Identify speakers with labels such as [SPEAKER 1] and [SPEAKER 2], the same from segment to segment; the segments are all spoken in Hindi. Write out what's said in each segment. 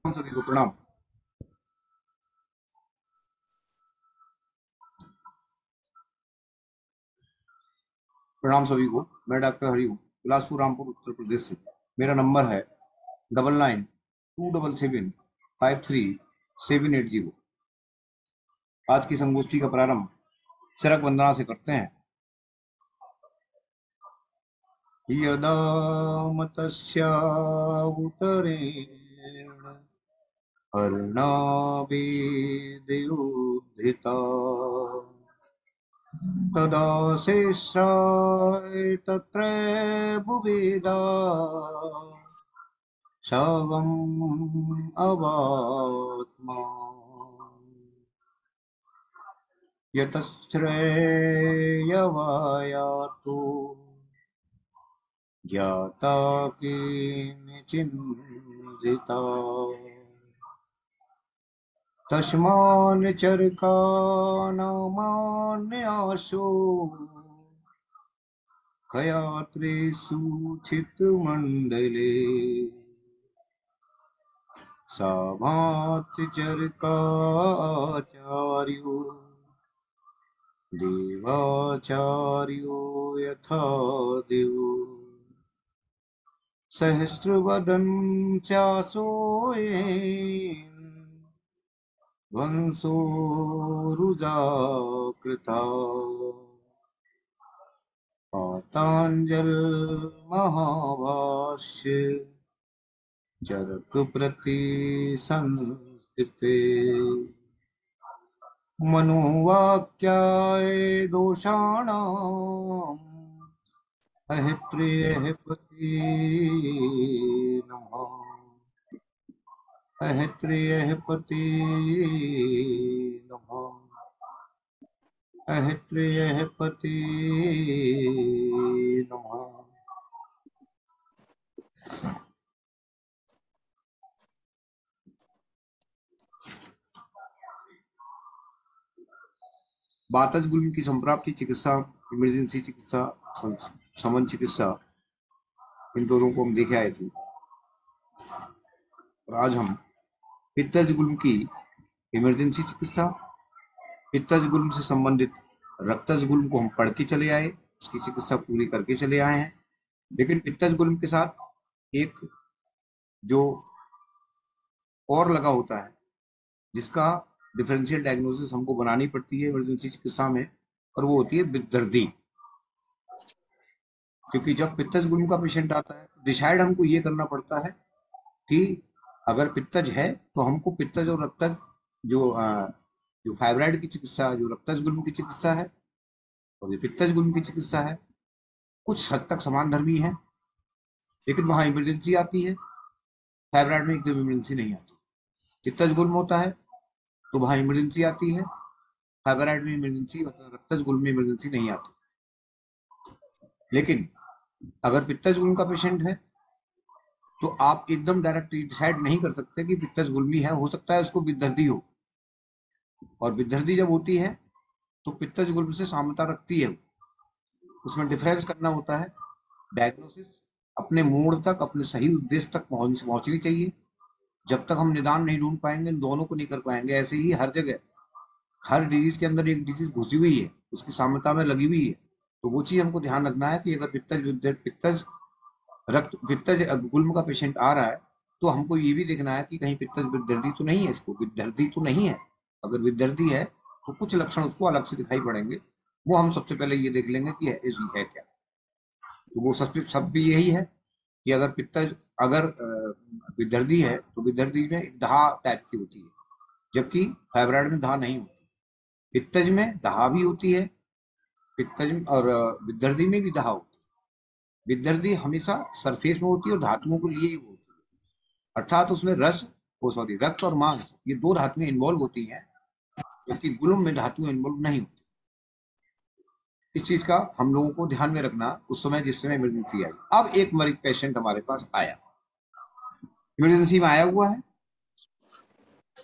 [SPEAKER 1] सभी को प्रणाम। प्रणाम सभी को। मैं डॉक्टर हरि हूँ, बिलासपुर रामपुर उत्तर प्रदेश से। मेरा नंबर है 9927753780। आज की संगोष्ठी का प्रारंभ चरक वंदना से करते हैं। यदा मतस्यावतरेण अर्णावेदयोद्धिता तदा शेषाय तत्र बुभेदा सगम् अवात्मा यतश्रेयवायातो ज्ञाता किंचिन्दिता तस्मान् चरकानामान्यासो खयात्रेषु चित्तमण्डले साभाति चरकाचार्यो देवाचार्यो यथा देवो सहस्रवदन चासोऽयं वंशो रुजाकृता पातांजल महाभाष्य चरक प्रति संस्कृते मनोवाक्याय दोषाणाम् अहिप्रियः पति नमः। अहिप्रियः पति नमः। अहिप्रियः पति नमः। बातज गुल्म की संप्राप्ति चिकित्सा, इमरजेंसी चिकित्सा, समन चिकित्सा, इन दोनों को हम देखे आए थे। और आज हम पित्तज गुल्म की इमरजेंसी चिकित्सा, पित्तज गुल्म से संबंधित रक्तज गुल्म को हम पढ़ के चले आए, उसकी चिकित्सा पूरी करके चले आए हैं। लेकिन पित्तज गुल्म के साथ एक जो और लगा होता है, जिसका डिफरेंशियल डायग्नोसिस हमको बनानी पड़ती है इमरजेंसी चिकित्सा में, और वो होती है विदर्दी। क्योंकि जब पित्तज गुल्म का पेशेंट आता है, डिसाइड हमको ये करना पड़ता है कि अगर पित्तज है तो हमको पित्तज और रक्तज जो फाइब्राइड की चिकित्सा, जो रक्तज गुल्म की चिकित्सा है और ये पित्तज गुल्म की चिकित्सा है, कुछ हद तक समान धर्मी है। लेकिन वहां इमरजेंसी आती है, फाइब्राइड में एकदम इमरजेंसी नहीं आती। पित्तज गुल्म होता है तो वहां इमरजेंसी आती है, फाइब्राइड में इमरजेंसी, मतलब रक्तज गुल्म में इमरजेंसी नहीं आती। लेकिन अगर पित्तज गुल्म का पेशेंट है तो आप एकदम डायरेक्ट डिसाइड नहीं कर सकते कि पित्तज गुल्मी है, हो सकता है उसको विदर्दी हो। और विदर्दी जब होती है तो पित्तज गुल्म से साम्यता रखती है। उसमें डिफरेंस करना होता है। डायग्नोसिस अपने मोड़ तक, अपने सही उद्देश्य तक पहुंचनी चाहिए। जब तक हम निदान नहीं ढूंढ पाएंगे, इन दोनों को नहीं कर पाएंगे। ऐसे ही हर जगह, हर डिजीज के अंदर एक डिजीज घुसी हुई है, उसकी साम्यता में लगी हुई है। तो वो चीज हमको ध्यान रखना है कि अगर पित्तज रक्त पित्तज गुल्म का पेशेंट आ रहा है तो हमको ये भी देखना है कि कहीं पित्तज विदर्दी तो नहीं है, इसको विदर्दी तो नहीं है। अगर विदर्दी है तो कुछ लक्षण उसको अलग से दिखाई पड़ेंगे, वो हम सबसे पहले ये देख लेंगे कि है क्या। तो वो सबसे सब भी यही है कि अगर पित्तज, अगर विदर्दी है तो विदर्दी में दहा टाइप की होती है, जबकि फाइब्राइड में दहा नहीं होती। पित्तज में दहा भी होती है, पित्तज और विदर्दी में भी दहा होती है। विदर्दी हमेशा सरफेस में होती है और धातुओं को लिए ही होती है, अर्थात उसमें रक्त और मांस, ये दो धातुएं इन्वॉल्व होती हैं, जबकि गुल्म में धातुएं इन्वॉल्व नहीं होती। इस चीज का हम लोगों को ध्यान में रखना उस समय जिस समय इमरजेंसी आई। अब एक मरीज पेशेंट हमारे पास आया, इमरजेंसी में आया हुआ है।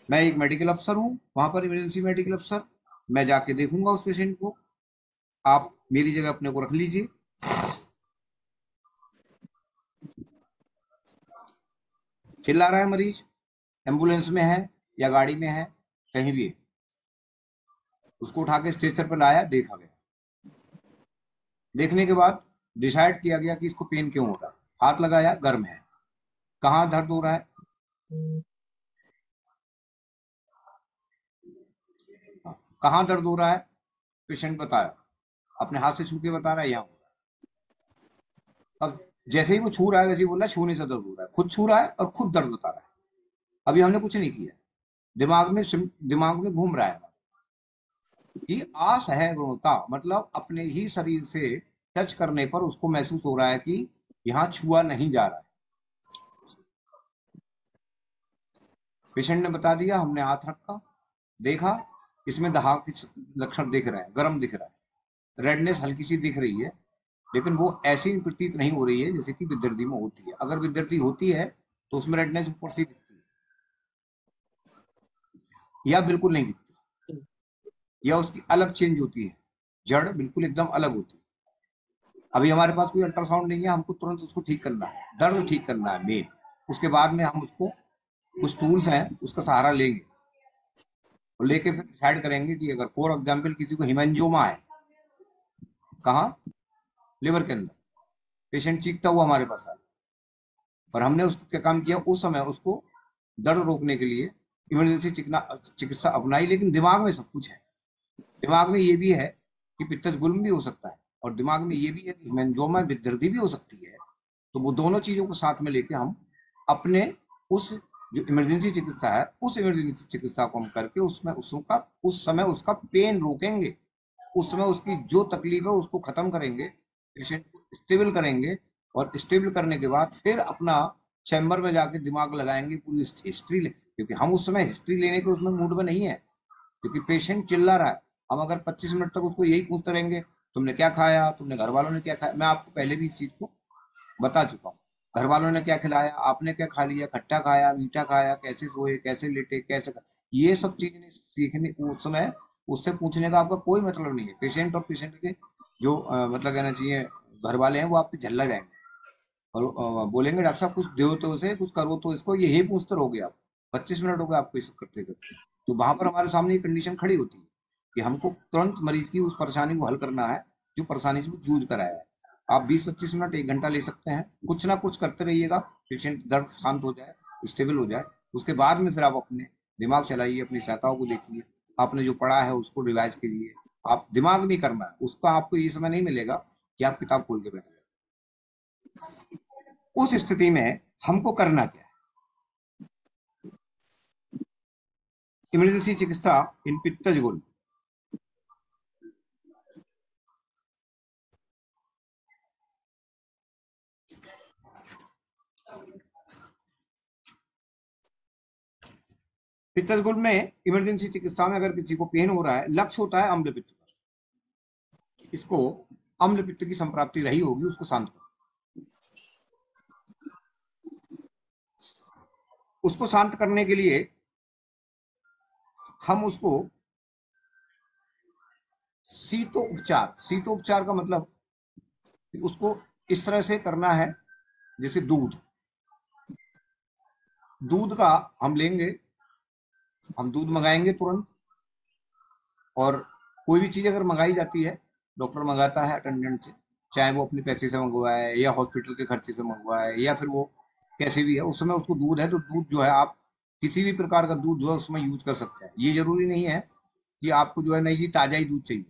[SPEAKER 1] मैं एक मेडिकल अफसर हूँ, वहां पर इमरजेंसी मेडिकल अफसर, मैं जाके देखूंगा उस पेशेंट को। आप मेरी जगह अपने को रख लीजिए। चिल्ला रहा है मरीज, एम्बुलेंस में है या गाड़ी में है, कहीं भी है, उसको उठा के स्ट्रेचर पर लाया, देखा गया, देखने के बाद डिसाइड किया गया कि इसको पेन क्यों हो रहा है, हाथ लगाया गर्म है, कहाँ दर्द हो रहा है, कहाँ दर्द हो रहा है, पेशेंट बताया, अपने हाथ से छू के बता रहा है यहाँ हो रहा है। अब जैसे ही वो छू रहा है वैसे ही बोल रहा है छूने से दर्द हो रहा है, खुद छू रहा है और खुद दर्द बता रहा है। अभी हमने कुछ नहीं किया, दिमाग में घूम रहा है कि असहगुणता, मतलब अपने ही शरीर से टच करने पर उसको महसूस हो रहा है कि यहाँ छुआ नहीं जा रहा है। पेशेंट ने बता दिया, हमने हाथ रखा, देखा, इसमें दहाड़ के लक्षण दिख रहे हैं, गर्म दिख रहा है, रेडनेस हल्की सी दिख रही है, लेकिन वो ऐसी प्रतीत नहीं हो रही है जैसे कि विद्यार्थी में होती है। अगर विद्यार्थी होती है तो उसमें रेडनेस ऊपर से दिखती है या बिल्कुल नहीं दिखती, या उसकी अलग चेंज होती है, जड़ बिल्कुल एकदम अलग होती है। अभी हमारे पास कोई अल्ट्रासाउंड नहीं है, हमको तुरंत उसको ठीक करना है, दर्द ठीक करना है मेन। उसके बाद में हम उसको, कुछ टूल्स हैं उसका सहारा लेंगे और लेके फिर डिसाइड करेंगे कि अगर फॉर एग्जाम्पल किसी को हिमेंजोमा है, कहाँ, लिवर के अंदर, पेशेंट चीखता हुआ हमारे पास आया, और हमने उसको क्या काम किया, उस समय उसको दर्द रोकने के लिए इमरजेंसी चिकित्सा अपनाई। लेकिन दिमाग में सब कुछ है, दिमाग में ये भी है कि पित्तज गुल्म भी हो सकता है, और दिमाग में ये भी है कि हिमेंजोमा विदर्दी भी हो सकती है। तो वो दोनों चीजों को साथ में लेके हम अपने उस जो इमरजेंसी चिकित्सा है, उस इमरजेंसी चिकित्सा को हम करके उसमें उसका उस समय उसका पेन रोकेंगे, उस समय उसकी जो तकलीफ है उसको खत्म करेंगे, पेशेंट को स्टेबल करेंगे, और स्टेबल करने के बाद फिर अपना चैम्बर में जाके दिमाग लगाएंगे, पूरी हिस्ट्री ले, क्योंकि हम उस समय हिस्ट्री लेने के उसमें मूड में नहीं है, क्योंकि पेशेंट चिल्ला रहा है। हम अगर 25 मिनट तक उसको यही पूछते रहेंगे, तुमने क्या खाया, तुमने घर वालों ने क्या खाया, मैं आपको पहले भी इस चीज को बता चुका हूँ, घर वालों ने क्या खिलाया, आपने क्या खा लिया, खट्टा खाया, मीठा खाया, कैसे सोए, कैसे लेटे, कैसे ये सब चीजें सीखने उस समय उससे पूछने का आपका कोई मतलब नहीं है। पेशेंट और पेशेंट के जो मतलब कहना चाहिए घर वाले हैं, वो आपके झल्ला जाएंगे और बोलेंगे डॉक्टर साहब कुछ दो तो उसे, कुछ करो तो इसको, यही पूछते रहोगे आप, 25 मिनट हो गए आपको इस करते करते। तो वहां पर हमारे सामने ये कंडीशन खड़ी होती है कि हमको तुरंत मरीज की उस परेशानी को हल करना है जो परेशानी से वो जूझ कर आया है। आप 20-25 मिनट, 1 घंटा ले सकते हैं, कुछ ना कुछ करते रहिएगा, पेशेंट दर्द शांत हो जाए, स्टेबल हो जाए, उसके बाद में फिर आप अपने दिमाग चलाइए, अपनी सहायताओं को देखिए, आपने जो पढ़ा है उसको रिवाइज कीजिए। आप दिमाग नहीं करना है उसका, आपको ये समय नहीं मिलेगा कि आप किताब खोल के बैठ जाए। उस स्थिति में हमको करना क्या है, इमरजेंसी चिकित्सा इन पित्तज गुल्म। पित्तज गुल्म में इमरजेंसी चिकित्सा में अगर किसी को पेन हो रहा है, लक्ष्य होता है अम्ल पित्त पर, इसको अम्ल पित्त की संप्राप्ति रही होगी, उसको शांत करो। उसको शांत करने के लिए हम उसको शीतोपचार का मतलब उसको इस तरह से करना है, जैसे दूध दूध का हम लेंगे, हम दूध मंगाएंगे तुरंत, और कोई भी चीज अगर मंगाई जाती है, डॉक्टर मंगाता है अटेंडेंट से, चाहे वो अपने पैसे से मंगवाए या हॉस्पिटल के खर्चे से मंगवाए या फिर वो कैसे भी है, उस समय उसको दूध है तो दूध जो है आप किसी भी प्रकार का दूध जो है उसमें यूज कर सकते हैं। ये जरूरी नहीं है कि आपको जो है नहीं जी ताजा ही दूध चाहिए,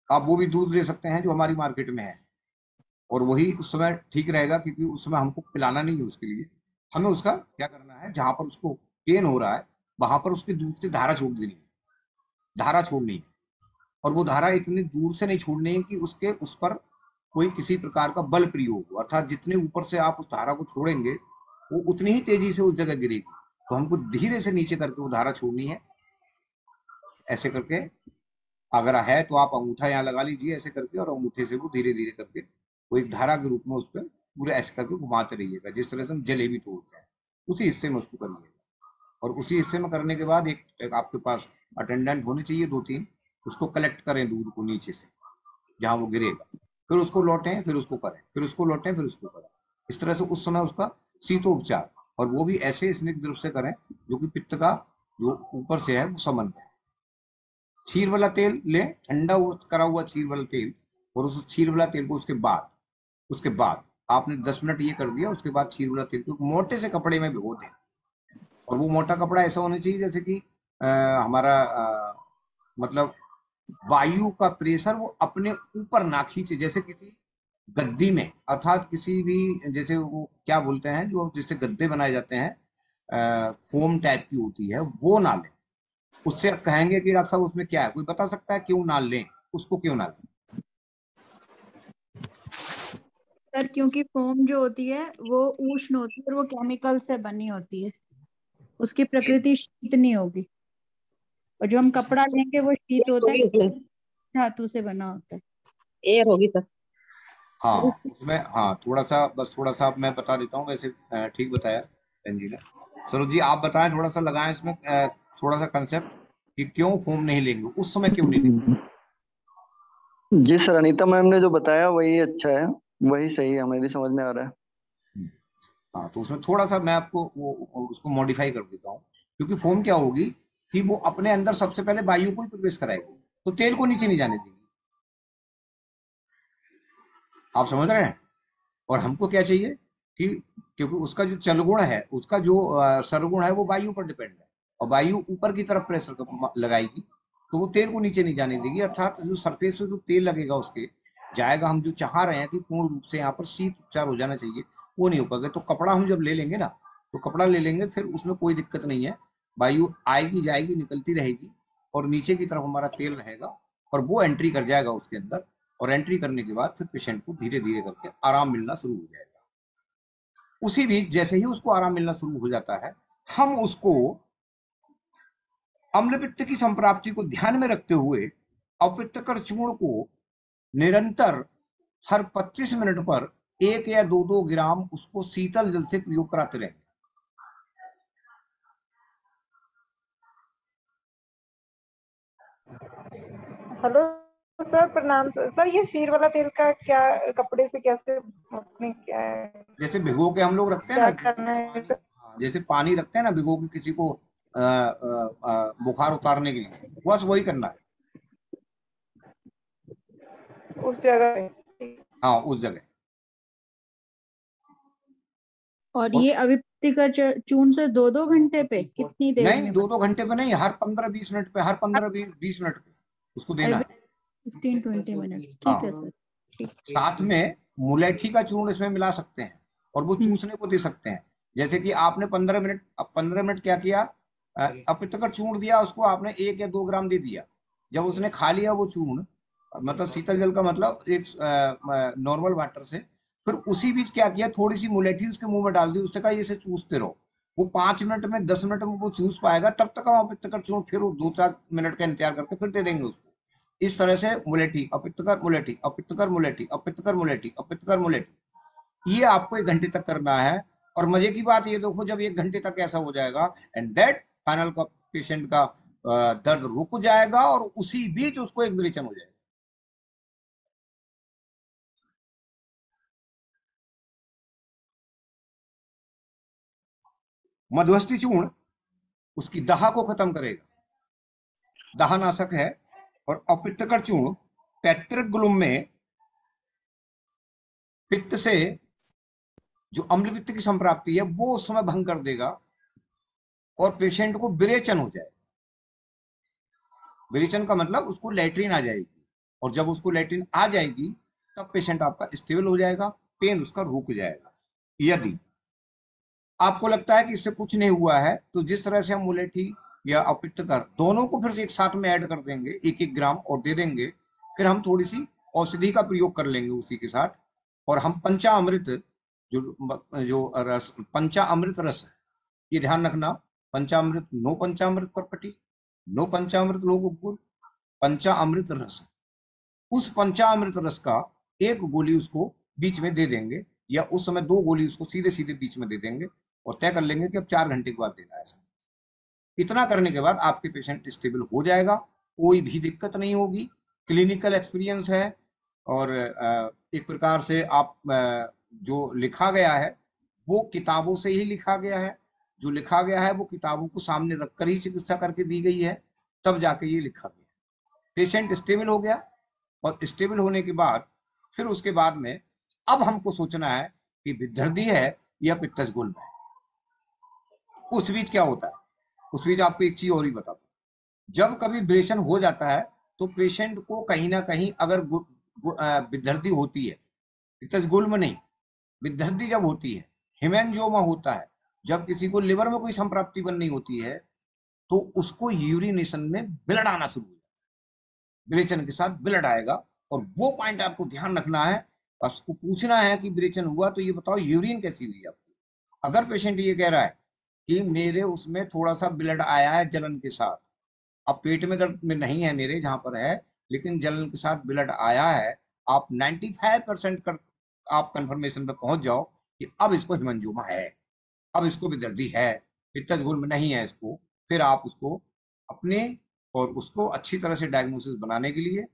[SPEAKER 1] आप वो भी दूध ले सकते हैं जो हमारी मार्केट में है, और वही उस समय ठीक रहेगा, क्योंकि उस समय हमको पिलाना नहीं है, उसके लिए हमें उसका क्या करना है, जहां पर उसको पेन हो रहा है वहां पर उसके दूध से धारा छोड़ देनी है, धारा छोड़नी है, और वो धारा इतनी दूर से नहीं छोड़नी है कि उसके उस पर कोई किसी प्रकार का बल प्रयोग हो, अर्थात जितने ऊपर से आप उस धारा को छोड़ेंगे वो उतनी ही तेजी से उस जगह गिरेगी। तो हमको धीरे से नीचे करके वो धारा छोड़नी है, ऐसे करके। अगर है तो आप अंगूठा यहाँ लगा लीजिए ऐसे करके, और अंगूठे से वो धीरे धीरे करके वो एक धारा के रूप में उस पर पूरे ऐसे करके घुमाते रहिएगा, जिस तरह से हम जलेबी तोड़ते हैं उसी हिस्से में उसको करिएगा। और उसी हिस्से में करने के बाद एक आपके पास अटेंडेंट होने चाहिए 2-3, उसको कलेक्ट करें दूध को नीचे से जहां वो गिरेगा, फिर उसको लौटें, फिर उसको करें, फिर उसको लौटें, फिर उसको करें। इस तरह से उस समय उसका शीतोपचार, और वो भी ऐसे स्निग्ध रूप से करें जो कि पित्त का जो ऊपर से है वो समन पाए। क्षीर वाला तेल लें, ठंडा करा हुआ क्षीर वाला तेल, और उस क्षीर वाला तेल को उसके बाद आपने 10 मिनट ये कर दिया, उसके बाद क्षीर वाला तेल को मोटे से कपड़े में भिगो दें। और वो मोटा कपड़ा ऐसा होना चाहिए जैसे कि हमारा मतलब वायु का प्रेशर वो अपने ऊपर ना खींचे, जैसे किसी गद्दी में, अर्थात किसी भी, जैसे वो क्या बोलते हैं जो जिससे गद्दे बनाए जाते हैं, फोम टाइप की होती है, वो ना लें। उससे कहेंगे कि डॉक्टर साहब उसमें क्या है, कोई बता सकता है क्यों ना लें, उसको क्यों ना लें?
[SPEAKER 2] सर क्योंकि फोम जो होती है वो उष्ण होती है और वो केमिकल से बनी होती है, उसकी प्रकृति शीत नहीं होगी। और जो हम कपड़ा लेंगे वो शीत होता है,
[SPEAKER 3] होगी उसमें,
[SPEAKER 2] धातु से बना होता है।
[SPEAKER 3] एयर होगी सर।
[SPEAKER 1] हाँ उसमें, हाँ थोड़ा सा, बस थोड़ा सा मैं बता देता हूँ, वैसे ठीक बताया बहन जी ने। सरोज जी आप बताएं, थोड़ा सा लगाएं इसमें थोड़ा सा कंसेप्ट कि क्यों फोम नहीं लेंगे, उस समय क्यों नहीं लेंगे।
[SPEAKER 4] जी सर, अनीता मैम ने जो बताया वही अच्छा है, वही सही है, हमें भी समझ में आ रहा है।
[SPEAKER 1] हाँ तो उसमें थोड़ा सा मैं आपको वो उसको मॉडिफाई कर देता हूँ, क्योंकि फोम क्या होगी कि वो अपने अंदर सबसे पहले वायु को ही प्रवेश कराएगी, तो तेल को नीचे नहीं जाने देगी। आप समझ रहे हैं? और हमको क्या चाहिए कि, क्योंकि उसका जो चलगुण है, उसका जो सरगुण है वो वायु पर डिपेंड है, और वायु ऊपर की तरफ प्रेशर लगाएगी, तो वो तेल को नीचे नहीं जाने देगी, अर्थात जो सरफेस पे जो तेल लगेगा उसके जाएगा। हम जो चाह रहे हैं कि पूर्ण रूप से यहाँ पर शीत उपचार हो जाना चाहिए, वो नहीं हो पाएगा। तो कपड़ा हम जब ले लेंगे ना, तो कपड़ा ले लेंगे, फिर उसमें कोई दिक्कत नहीं है, वायु आएगी जाएगी निकलती रहेगी, और नीचे की तरफ हमारा तेल रहेगा, और वो एंट्री कर जाएगा उसके अंदर, और एंट्री करने के बाद फिर पेशेंट को धीरे धीरे करके आराम मिलना शुरू हो जाएगा। उसी बीच जैसे ही उसको आराम मिलना शुरू हो जाता है, हम उसको अम्ल पित्त की संप्राप्ति को ध्यान में रखते हुए अपित्तकर चूर्ण को निरंतर हर 25 मिनट पर 1 या 2 ग्राम उसको शीतल जल से प्रयोग कराते रहें।
[SPEAKER 5] हेलो सर, प्रणाम सर। सर ये शीर वाला तेल का क्या, कपड़े से कैसे अपने क्या है,
[SPEAKER 1] जैसे भिगो के हम लोग रखते हैं
[SPEAKER 5] क्या
[SPEAKER 1] ना,
[SPEAKER 5] करना है
[SPEAKER 1] पानी,
[SPEAKER 5] सर?
[SPEAKER 1] हाँ, जैसे पानी रखते हैं ना भिगो के किसी को बुखार उतारने के लिए, बस वही करना है।
[SPEAKER 5] उस जगह पे?
[SPEAKER 1] हाँ उस जगह।
[SPEAKER 2] और
[SPEAKER 1] और
[SPEAKER 2] ये अविप्तिकर चूर्ण से 2-2 घंटे पे कितनी देर
[SPEAKER 1] नहीं,
[SPEAKER 2] में?
[SPEAKER 1] 2 घंटे पे नहीं, हर 15-20 मिनट पे, हर 15-20 मिनट पे उसको देना है।
[SPEAKER 2] 15-20 मिनट्स, ठीक है
[SPEAKER 1] हाँ,
[SPEAKER 2] सर। ठीक।
[SPEAKER 1] साथ में मुलेठी का चूर्ण इसमें मिला सकते हैं, और वो चूसने को दे सकते हैं। जैसे कि आपने 15 मिनट, अब 15 मिनट क्या किया, अपित्तकर चूर्ण दिया उसको आपने 1 या 2 ग्राम दे दिया। जब उसने खा लिया वो चूर्ण, मतलब शीतल जल का मतलब एक नॉर्मल वाटर से, फिर उसी बीच क्या किया, थोड़ी सी मुलेठी उसके मुंह में डाल दी, उससे कहा इसे चूसते रहो। वो 5 मिनट में 10 मिनट में वो चूस पाएगा, तब तक हम अपित्तकर चूर्ण फिर 2-4 मिनट का इंतजार करके फिर दे देंगे उसको। इस तरह से मुलेठी अपित्तकर मुलेठी अपित्तकर मुलेठी अपित्तकर मुलेठी अपित्तकर मुलेठी, ये आपको 1 घंटे तक करना है। और मजे की बात ये देखो, जब 1 घंटे तक ऐसा हो जाएगा, एंड दैट फाइनल का पेशेंट का दर्द रुक जाएगा, और उसी बीच उसको एक विरेचन हो जाएगा। मधुष्टि चूर्ण उसकी दहा को खत्म करेगा, दहानाशक है। और अपित्तकर चूर्ण पैतृक ग्लूम में पित्त से जो अम्ल पित्त की संप्राप्ति है वो उस समय भंग कर देगा, और पेशेंट को विरेचन हो जाए। विरेचन का मतलब उसको लैट्रिन आ जाएगी, और जब उसको लैट्रिन आ जाएगी तब पेशेंट आपका स्टेबल हो जाएगा, पेन उसका रुक जाएगा। यदि आपको लगता है कि इससे कुछ नहीं हुआ है, तो जिस तरह से हम मुलेठी या अपित्तकर दोनों को फिर एक साथ में ऐड कर देंगे, 1-1 ग्राम और दे देंगे, फिर हम थोड़ी सी औषधि का प्रयोग कर लेंगे उसी के साथ, और हम पंचामृत, जो जो रस, पंचामृत रस, ये ध्यान रखना, पंचामृत, नो पंचामृत परपटी, नो पंचामृत लोग उपकुल, पंचामृत रस, उस पंचामृत रस का एक गोली उसको बीच में दे देंगे, या उस समय 2 गोली उसको सीधे सीधे बीच में दे देंगे, और तय कर लेंगे कि अब 4 घंटे के बाद देना है। इतना करने के बाद आपके पेशेंट स्टेबल हो जाएगा, कोई भी दिक्कत नहीं होगी। क्लिनिकल एक्सपीरियंस है, और एक प्रकार से आप जो लिखा गया है वो किताबों से ही लिखा गया है, जो लिखा गया है वो किताबों को सामने रखकर ही चिकित्सा करके दी गई है, तब जाके ये लिखा गया। पेशेंट स्टेबल हो गया, और स्टेबल होने के बाद फिर उसके बाद में अब हमको सोचना है कि विदर्दी है या पित्तज गुल्म है। उस बीच क्या होता है, उस बीच आपको एक चीज और ही बता दूं, जब कभी विरेचन हो जाता है तो पेशेंट को कहीं ना कहीं अगर विदर्दी होती है, पित्तज गुल्म नहीं, विदर्दी जब होती है, हेमेंजियोमा होता है, जब किसी को लिवर में कोई संप्राप्ति बननी होती है, तो उसको यूरिनेशन में ब्लड आना शुरू हो जाता है, विरेचन के साथ ब्लड आएगा। और वो पॉइंट आपको ध्यान रखना है, उसको पूछना है कि विरेचन हुआ तो ये बताओ यूरिन कैसी हुई आपको। अगर पेशेंट ये कह रहा है कि मेरे उसमें थोड़ा सा ब्लड आया है जलन के साथ, अब पेट में दर्द में नहीं है मेरे जहां पर है, लेकिन जलन के साथ ब्लड आया है, आप 95% कर आप कंफर्मेशन पे पहुंच जाओ कि अब इसको हेमेंजियोमा है, अब इसको विदर्दी है, पित्तज गुल्म नहीं है इसको। फिर आप उसको अपने और उसको अच्छी तरह से डायग्नोसिस बनाने के लिए,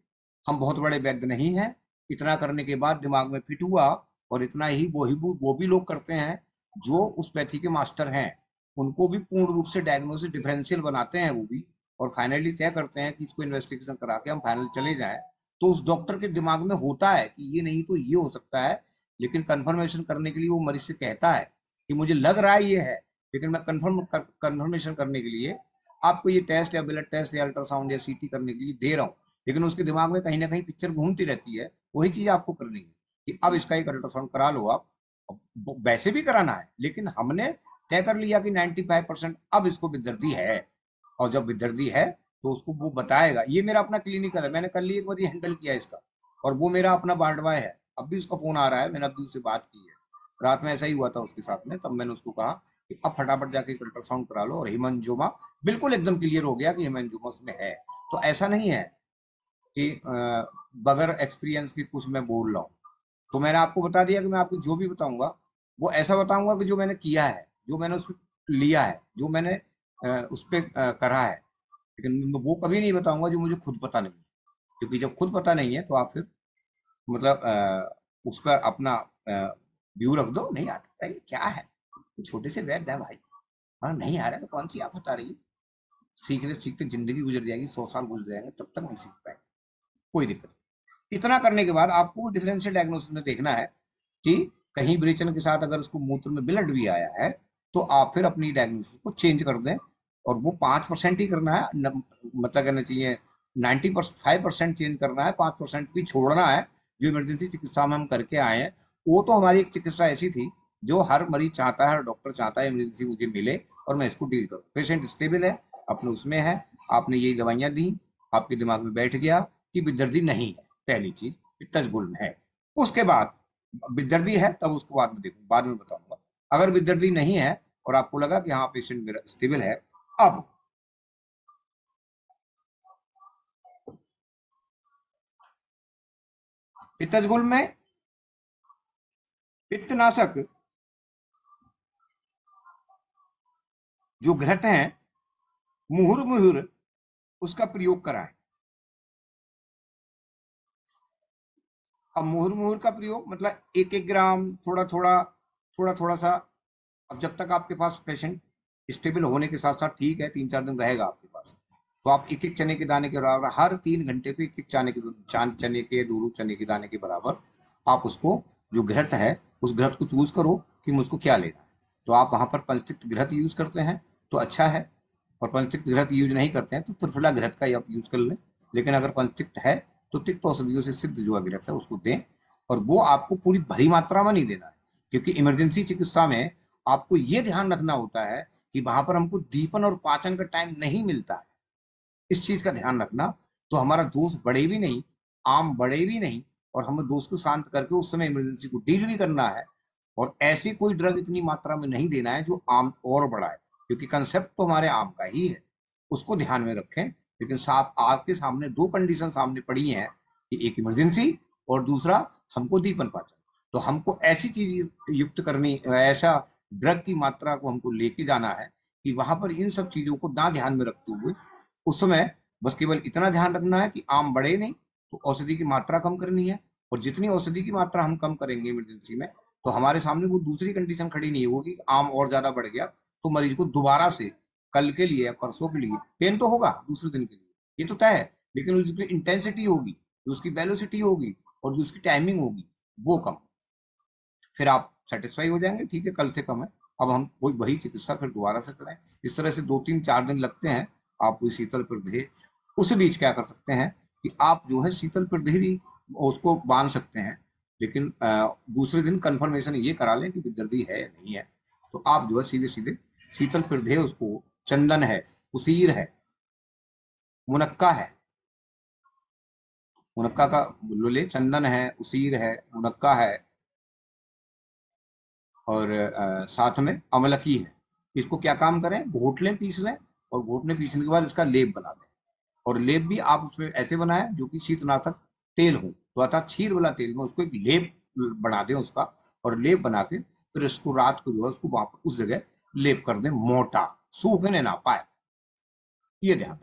[SPEAKER 1] हम बहुत बड़े वैद्य नहीं हैं, इतना करने के बाद दिमाग में फिट हुआ, और इतना ही वो भी लोग करते हैं जो उस पैथी के मास्टर हैं, उनको भी पूर्ण रूप से डायग्नोसिस डिफरेंशियल बनाते हैं वो भी, और फाइनली तय करते हैं कि इसको इन्वेस्टिगेशन करा के हम फाइनल चले जाएं। तो उस डॉक्टर के दिमाग में होता है कि ये नहीं तो ये हो सकता है, लेकिन कंफर्मेशन करने के लिए वो मरीज से कहता है कि मुझे लग रहा है ये है, लेकिन मैं कंफर्मेशन करने के लिए आपको ये टेस्ट या ब्लड टेस्ट या अल्ट्रासाउंड या सीटी करने के लिए दे रहा हूँ। लेकिन उसके दिमाग में कहीं ना कहीं पिक्चर घूमती रहती है, वही चीज आपको करनी है कि अब इसका एक अल्ट्रासाउंड करा लो आप। वैसे भी कराना है, लेकिन हमने तय कर लिया कि 95% अब इसको विदर्दी है, और जब विदर्दी है तो उसको वो बताएगा। ये मेरा अपना क्लिनिकल है, मैंने कल ही एक बार ये हैंडल किया इसका, और वो मेरा अपना वार्ड बॉय है, अब भी उसका फोन आ रहा है, मैंने अभी उससे बात की है, रात में ऐसा ही हुआ था उसके साथ में, तब मैंने उसको कहा कि अब फटाफट जाके अल्ट्रासाउंड करा लो, और हेमेंजियोमा बिल्कुल एकदम क्लियर हो गया कि हेमेंजियोमा उसमें है। तो ऐसा नहीं है कि बगैर एक्सपीरियंस के कुछ मैं बोल रहा हूँ। तो मैंने आपको बता दिया कि मैं आपको जो भी बताऊंगा वो ऐसा बताऊंगा कि जो मैंने किया है, जो मैंने उस पर लिया है, जो मैंने उस पर करा है, लेकिन वो कभी नहीं बताऊंगा जो मुझे खुद पता नहीं है, क्योंकि जब खुद पता नहीं है तो आप फिर मतलब उस पर अपना व्यू रख दो, नहीं आता है ये क्या है, तो छोटे से वैद्य है भाई, हाँ नहीं आ रहा है तो कौन सी आफत आ रही है, सीखते सीखते जिंदगी गुजर जाएगी, 100 साल गुजर जाएंगे, तब तक नहीं सीख पाएंगे, कोई दिक्कत नहीं। इतना करने के बाद आपको डिफरेंशियल डायग्नोसिस में देखना है कि कहीं विरेचन के साथ अगर उसको मूत्र में ब्लड भी आया है, तो आप फिर अपनी डायग्नोसिस को चेंज कर दें, और वो 5% ही करना है, मतलब कहना चाहिए 95% चेंज करना है, 5% भी छोड़ना है। जो इमरजेंसी चिकित्सा में हम करके आए हैं, वो तो हमारी एक चिकित्सा ऐसी थी जो हर मरीज चाहता है, हर डॉक्टर चाहता है इमरजेंसी मुझे मिले और मैं इसको डील करूँ, पेशेंट स्टेबल है, अपने उसमें है, आपने यही दवाइयाँ दी, आपके दिमाग में बैठ गया कि विदर्दी नहीं है, पहली चीज पित्तज गुल्म है। उसके बाद विदर्दी है तब उसको बाद में देखूं, बाद में बताऊंगा। अगर विदर्दी नहीं है और आपको लगा कि हाँ पेशेंट मेरा स्टेबल है, अब पित्तज गुल्म में पित्तनाशक जो घृत है मुहुर मुहुर उसका प्रयोग कराएं। अब मुहुर मुहुर का प्रयोग मतलब 1-1 ग्राम, थोड़ा थोड़ा थोड़ा थोड़ा सा। अब जब तक आपके पास पेशेंट स्टेबल होने के साथ साथ ठीक है, 3-4 दिन रहेगा आपके पास, तो आप 1-1 चने के दाने के बराबर हर 3 घंटे पे 1-1 चने के 2 चने के दाने के बराबर आप उसको जो घृत है उस घृत को चूज करो कि मुझको क्या लेना है। तो आप वहां पर पंचतिक्त घृत यूज करते हैं तो अच्छा है, और पंचतिक्त घृत यूज नहीं करते हैं तो त्रिफला घृत का आप यूज कर लें। लेकिन अगर पंचतिक्त है तो तिक्त औषधियों से सिद्ध जो घृत है उसको दें, और वो आपको पूरी भरी मात्रा में नहीं देना है, क्योंकि इमरजेंसी चिकित्सा में आपको ये ध्यान रखना होता है कि वहां पर हमको दीपन और पाचन का टाइम नहीं मिलता है, इस चीज का ध्यान रखना। तो हमारा दोष बढ़े भी नहीं, आम बढ़े भी नहीं, और हमें दोष को शांत करके उस समय इमरजेंसी को डील भी करना है। और ऐसी कोई ड्रग इतनी मात्रा में नहीं देना है जो आम और बढ़ाए, क्योंकि कंसेप्ट तो हमारे आम का ही है, उसको ध्यान में रखें। लेकिन साफ आपके सामने 2 कंडीशन सामने पड़ी हैं कि एक इमरजेंसी और दूसरा हमको दीपन पाचन। तो हमको ऐसी चीज युक्त करनी, ऐसा ड्रग की मात्रा को हमको लेके जाना है कि वहां पर इन सब चीजों को ना ध्यान में रखते हुए उस समय बस केवल इतना ध्यान रखना है कि आम बढ़े नहीं, तो औषधि की मात्रा कम करनी है, और जितनी औषधि की मात्रा हम कम करेंगे इमरजेंसी में तो हमारे सामने वो दूसरी कंडीशन खड़ी नहीं होगी कि आम और ज्यादा बढ़ गया तो मरीज को दोबारा से कल के लिए या परसों के लिए पेन तो होगा दूसरे दिन के लिए, ये तो तय है, लेकिन उसकी इंटेंसिटी होगी, जो उसकी वेलोसिटी होगी और जो उसकी टाइमिंग होगी वो कम। फिर आप सेटिस्फाई हो जाएंगे, ठीक है कल से कम है, अब हम वही चिकित्सा फिर दोबारा से करें। इस तरह से 2-3-4 दिन लगते हैं। आप कोई शीतल प्रदेह उस बीच क्या कर सकते हैं कि आप जो है शीतल प्रदेह भी उसको बांध सकते हैं, लेकिन दूसरे दिन कंफर्मेशन ये करा लें कि दर्दी है या नहीं है। तो आप जो है सीधे सीधे शीतल प्रदेह, उसको चंदन है, उसीर है, मुनक्का है, मुनक्का का ले, चंदन है, उसीर है, मुनक्का है और साथ में अमलकी है। इसको क्या काम करें, घोट लें, पीस लें, और घोटने पीसने के बाद इसका लेप बना दें। और लेप भी आप उसमें ऐसे बनाएं जो कि शीतनाशक तेल हो, तो अर्थात क्षीर वाला तेल में उसको एक लेप बना दें उसका, और लेप बना के फिर इसको रात को जो है उसको वहां पर उस जगह लेप कर दें, मोटा, सूखने ना पाए, ये ध्यान।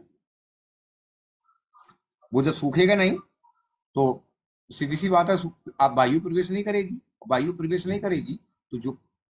[SPEAKER 1] वो जब सूखेगा नहीं तो सीधी सी बात है, आप वायु प्रवेश नहीं करेगी, वायु प्रवेश नहीं करेगी तो जो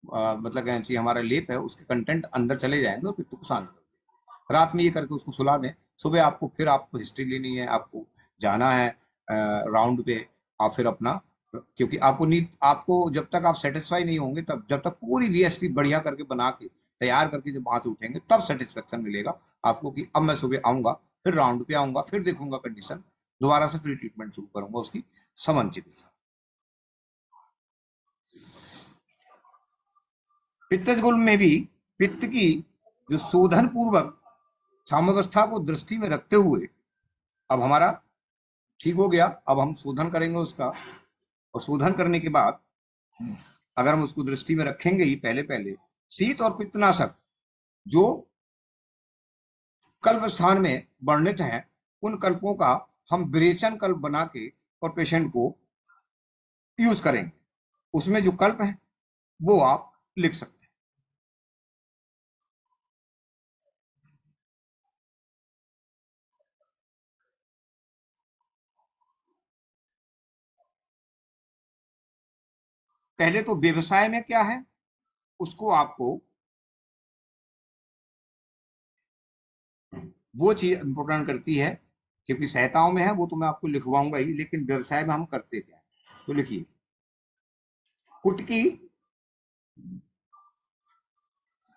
[SPEAKER 1] मतलब कहना चाहिए हमारा लेप है उसके कंटेंट अंदर चले जाएंगे और फिर तो शांत कर देंगे। रात में ये करके उसको सुला दें, सुबह आपको फिर आपको हिस्ट्री लेनी है, आपको जाना है राउंड पे, आप फिर अपना, क्योंकि आपको नींद, आपको जब तक आप सेटिस्फाई नहीं होंगे तब, जब तक पूरी वीएसटी बढ़िया करके बना के तैयार करके जब वहां से उठेंगे तब सेटिस्फेक्शन मिलेगा आपको कि अब मैं सुबह आऊंगा, फिर राउंड पे आऊंगा, फिर देखूंगा कंडीशन, दोबारा से फिर ट्रीटमेंट शुरू करूंगा उसकी समन चिकित्सा। पित्तज गुल्म में भी पित्त की जो शोधन पूर्वक साम्यावस्था को दृष्टि में रखते हुए, अब हमारा ठीक हो गया, अब हम शोधन करेंगे उसका, और शोधन करने के बाद अगर हम उसको दृष्टि में रखेंगे ही पहले पहले, शीत और पित्तनाशक जो कल्प स्थान में वर्णित हैं उन कल्पों का हम विरेचन कल्प बना के और पेशेंट को यूज करेंगे। उसमें जो कल्प है वो आप लिख सकते हैं। पहले तो व्यवसाय में क्या है उसको आपको वो चीज इंपोर्टेंट करती है, क्योंकि सहायताओं में है वो तो मैं आपको लिखवाऊंगा ही, लेकिन व्यवसाय में हम करते क्या है तो लिखिए, कुटकी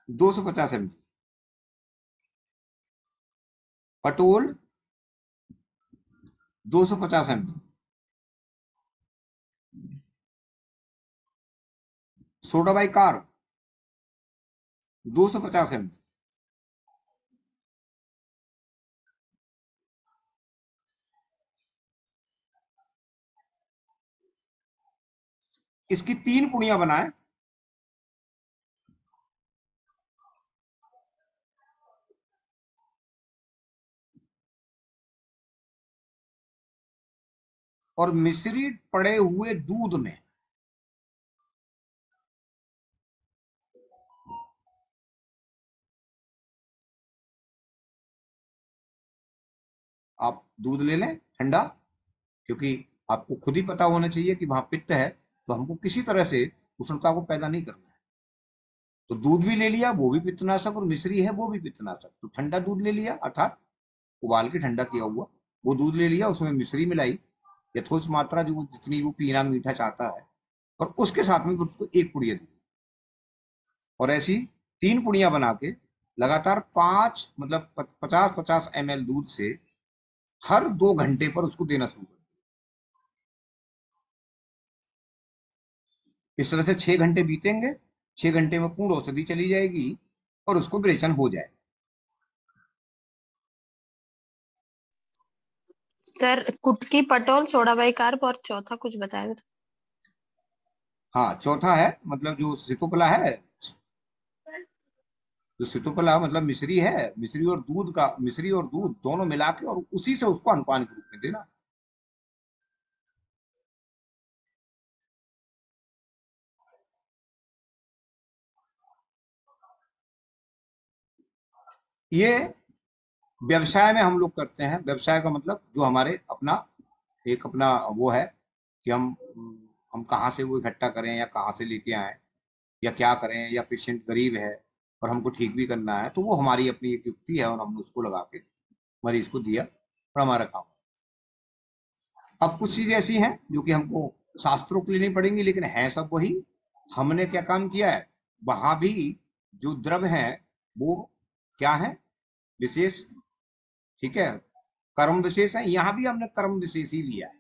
[SPEAKER 1] 250 ml, पटोल 250 ml, सोडा बाइकार 250 ml, इसकी 3 पुड़ियां बनाएं, और मिश्री पड़े हुए दूध में आप दूध ले लें ठंडा, क्योंकि आपको खुद ही पता होना चाहिए कि वहां पित्त है, तो हमको किसी तरह से उष्णता को पैदा नहीं करना है। तो दूध भी ले लिया, वो भी पित्तनाशक, और मिश्री है वो भी पित्तनाशक, तो ठंडा दूध ले लिया अर्थात उबाल के ठंडा किया हुआ वो दूध ले लिया, उसमें मिश्री मिलाई यथोचित मात्रा, जो जितनी वो पीना मीठा चाहता है, और उसके साथ में उसको एक पुड़िया दी, और ऐसी 3 पुड़ियां बना के लगातार 5 मतलब 50-50 ml दूध से हर 2 घंटे पर उसको देना शुरू कर। इस तरह से 6 घंटे बीतेंगे, 6 घंटे में पूर्ण औषधि चली जाएगी और उसको विरेचन हो जाए।
[SPEAKER 3] सर कुटकी, पटोल, सोडा बाइकार्ब और चौथा कुछ बताया था।
[SPEAKER 1] हाँ, चौथा है मतलब जो सितोपला है, जो सितोपला मतलब मिश्री है, मिश्री और दूध का, मिश्री और दूध दोनों मिला के और उसी से उसको अनपान के रूप में देना। ये व्यवसाय में हम लोग करते हैं। व्यवसाय का मतलब जो हमारे अपना एक अपना वो है कि हम कहाँ से वो इकट्ठा करें या कहाँ से लेके आए या क्या करें, या पेशेंट गरीब है और हमको ठीक भी करना है, तो वो हमारी अपनी एक युक्ति है और हमने उसको लगा के मरीज को दिया और हमारा काम। अब कुछ चीजें ऐसी हैं जो कि हमको शास्त्रों के लिए नहीं पड़ेंगी, लेकिन है सब वही। हमने क्या काम किया है, वहां भी जो द्रव है वो क्या है, विशेष, ठीक है, कर्म विशेष है। यहाँ भी हमने कर्म विशेष ही लिया है,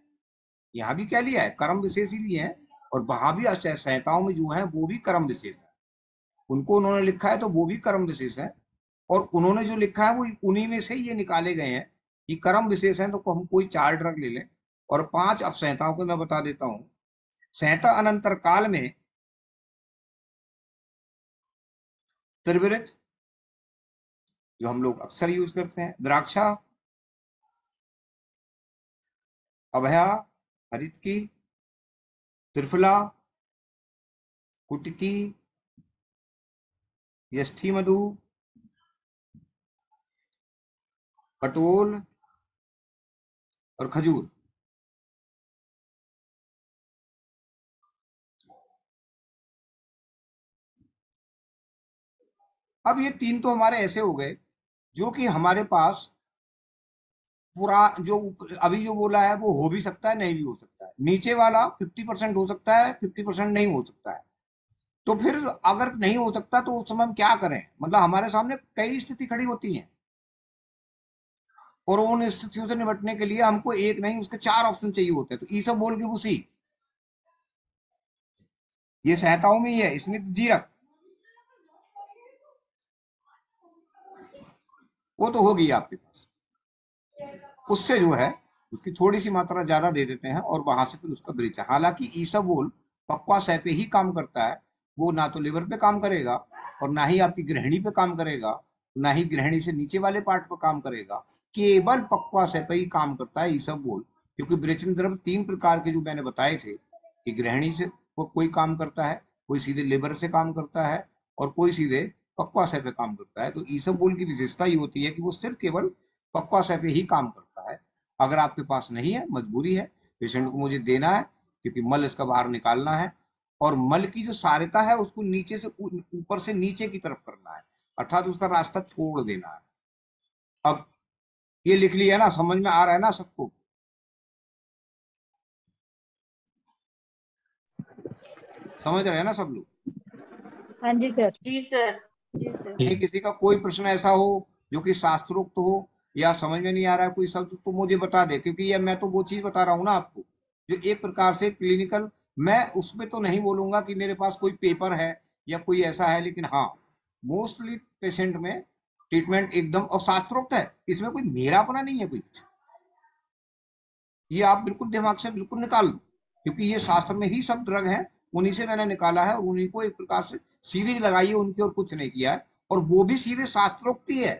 [SPEAKER 1] यहाँ भी क्या लिया है, कर्म विशेष ही लिए है। और वहां भी संहिताओं में जो है वो भी कर्म विशेष है, उनको उन्होंने लिखा है तो वो भी कर्म विशेष है। और उन्होंने जो लिखा है वो उन्हीं में से ये निकाले गए हैं कि कर्म विशेष है। तो हम कोई 4 ड्रग ले लें और 5 अब संहिताओं को मैं बता देता हूं। संहिता अनंतर काल में त्रिवृत जो हम लोग अक्सर यूज करते हैं, द्राक्षा, अभया, हरितकी, त्रिफला, कुटकी, यष्ठी मधु, पटोल और खजूर। अब ये 3 तो हमारे ऐसे हो गए जो कि हमारे पास पूरा जो अभी जो बोला है वो हो भी सकता है, नहीं भी हो सकता है। नीचे वाला 50% हो सकता है, 50% नहीं हो सकता है। तो फिर अगर नहीं हो सकता तो उस समय हम क्या करें, मतलब हमारे सामने कई स्थिति खड़ी होती हैं और उन स्थितियों से निपटने के लिए हमको एक नहीं उसके 4 ऑप्शन चाहिए होते हैं। तो ई सब बोल के उसी ये संहिताओं में ही है, इसने जीरक वो तो होगी आपके पास, उससे जो है उसकी थोड़ी सी मात्रा ज्यादा दे देते हैं और वहां से फिर उसका ब्रीच है। हालांकि ईसबगोल पक्वाशय पे ही काम करता है, वो ना तो लिवर पे काम करेगा और ना ही आपकी गृहिणी पे काम करेगा, ना ही गृहिणी से नीचे वाले पार्ट पे काम करेगा, केवल पक्वाशय पे ही काम करता है ईसबगोल। क्योंकि विरेचन द्रव्य 3 प्रकार के जो मैंने बताए थे कि गृहिणी से कोई काम करता है, कोई सीधे लिवर से काम करता है और कोई सीधे पक्वाशय पे काम करता है। तो ईसबगोल की विशेषता ये होती है कि वो सिर्फ केवल पक्वाशय पे ही काम करता है। अगर आपके पास नहीं है, मजबूरी है, पेशेंट को मुझे देना है क्योंकि मल इसका बाहर निकालना है और मल की जो सारिता है उसको नीचे से ऊपर से नीचे की तरफ करना है, अर्थात उसका रास्ता छोड़ देना है। अब ये लिख लिया ना, समझ में आ रहा है ना सबको? समझ रहे हैं ना सब लोग?
[SPEAKER 2] हाँ जी सर।
[SPEAKER 3] जी सर। जी सर।
[SPEAKER 1] नहीं किसी का कोई प्रश्न ऐसा हो जो कि शास्त्रोक्त हो या समझ में नहीं आ रहा है कोई शब्द, तो मुझे बता दे, क्योंकि ये मैं तो वो चीज बता रहा हूँ ना आपको जो एक प्रकार से क्लिनिकल, मैं उसमें तो नहीं बोलूंगा कि मेरे पास कोई पेपर है या कोई ऐसा है, लेकिन हाँ मोस्टली पेशेंट में ट्रीटमेंट एकदम और शास्त्रोक्त है, इसमें कोई मेरा अपना नहीं है कोई। ये आप बिल्कुल दिमाग से बिल्कुल निकाल दो, क्योंकि ये शास्त्र में ही सब ड्रग हैं, उन्हीं से मैंने निकाला है और उन्हीं को एक प्रकार से सीरीज लगाई है उनकी और कुछ नहीं किया है। और वो भी सीधे शास्त्रोक्ति है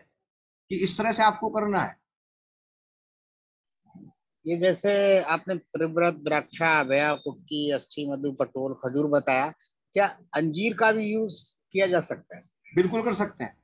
[SPEAKER 1] कि इस तरह से आपको करना है।
[SPEAKER 6] ये जैसे आपने त्रिव्रत, द्राक्षा, अभया, कुटकी, अष्टी मधु, पटोल, खजूर बताया, क्या अंजीर का भी यूज किया जा सकता है?
[SPEAKER 1] बिल्कुल कर सकते हैं,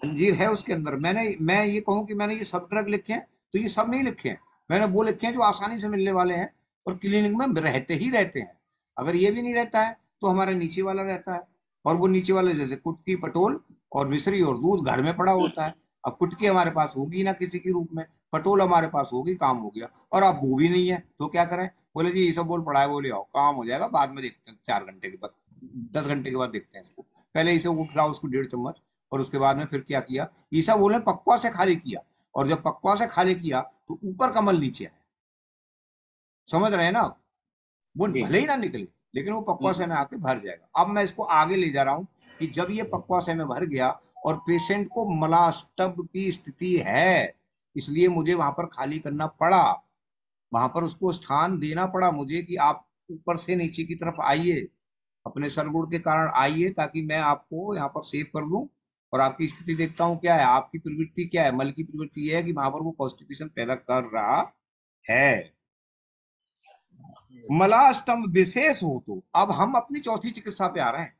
[SPEAKER 1] अंजीर है उसके अंदर। मैं ये कहूं कि मैंने ये सब ड्रग लिखे हैं तो ये सब नहीं लिखे हैं, मैंने वो लिखे हैं जो आसानी से मिलने वाले हैं और क्लिनिक में रहते ही रहते हैं। अगर ये भी नहीं रहता है तो हमारा नीचे वाला रहता है, और वो नीचे वाले जैसे कुटकी, पटोल और मिश्री और दूध घर में पड़ा होता है। अब कुटकी हमारे पास होगी ना किसी के रूप में, पटोल हमारे पास होगी, काम हो गया। और अब वो भी नहीं है तो क्या करें, बोले जी ये सब बोल पड़ा है, बोले आओ काम हो जाएगा, बाद में देखते हैं 4 घंटे के बाद, 10 घंटे के बाद देखते हैं इसको, पहले इसे वो खिलाओ उसको 1.5 चम्मच। और उसके बाद में फिर क्या किया, ईसा बोले पक्वा से खाली किया, और जब पक्वा से खाली किया तो ऊपर का मल नीचे आया। समझ रहे हैं ना? वो भले ही ना निकले लेकिन वो पक्वा से में आके भर जाएगा। अब मैं इसको आगे ले जा रहा हूं कि जब ये पक्वा से में भर गया और पेशेंट को मलाष्टब की स्थिति है, इसलिए मुझे वहां पर खाली करना पड़ा, वहां पर उसको स्थान देना पड़ा मुझे कि आप ऊपर से नीचे की तरफ आइए, अपने सरगुण के कारण आइए, ताकि मैं आपको यहाँ पर सेव कर दूं और आपकी स्थिति देखता हूँ क्या है, आपकी प्रवृत्ति क्या है। मल की प्रवृत्ति है कि वहां पर वो कॉन्स्टिपेशन पैदा कर रहा है। मलास्तंभ विशेष हो तो अब हम अपनी चौथी चिकित्सा पे आ रहे हैं,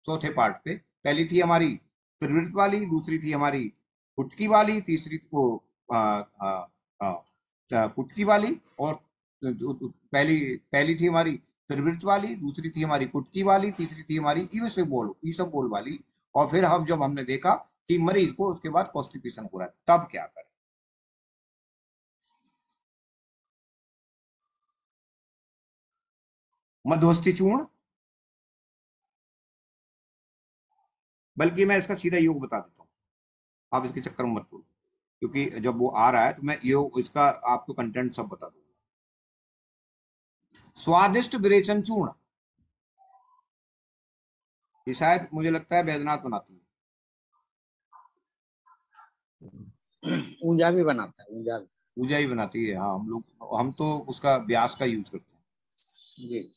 [SPEAKER 1] चौथे पार्ट पे। पहली थी हमारी प्रवृत्ति वाली, दूसरी थी हमारी कुटकी वाली, तीसरी को कुटकी वाली, और पहली पहली थी हमारी त्रिवृत्त वाली, दूसरी थी हमारी कुटकी वाली, तीसरी थी हमारी ईसबगोल वाली। और फिर हम जब हमने देखा कि मरीज को उसके बाद कॉन्स्टिपेशन हो रहा है, तब क्या करें? मध्यस्थी चूर्ण, बल्कि मैं इसका सीधा योग बता देता हूँ, आप इसके चक्कर में मत पड़ो, क्योंकि जब वो आ रहा है तो मैं योग इसका आपको कंटेंट सब बता दूंगा। स्वादिष्ट विरेचन चूर्ण, ये शायद मुझे लगता है बैजनाथ बनाती है।
[SPEAKER 6] ऊंजा भी बनाता है, ऊंजा भी।
[SPEAKER 1] पूजा ही बनाती है, हाँ। हम तो उसका ब्यास का यूज करते हैं
[SPEAKER 6] जी।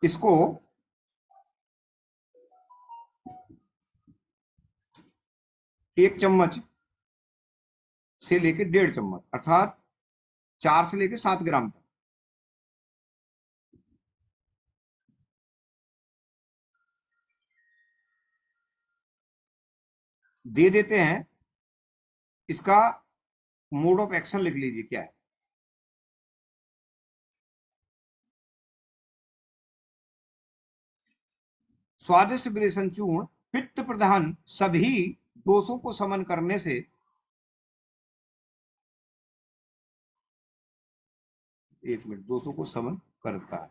[SPEAKER 1] इसको एक चम्मच से लेकर 1.5 चम्मच, अर्थात 4 से लेकर 7 ग्राम तक दे देते हैं। इसका मोड ऑफ एक्शन लिख लीजिए क्या है। स्वादिष्ट विरेचन चूर्ण पित्त प्रधान सभी दोषों को शमन करने से, एक मिनट, दोषों को शमन करता है।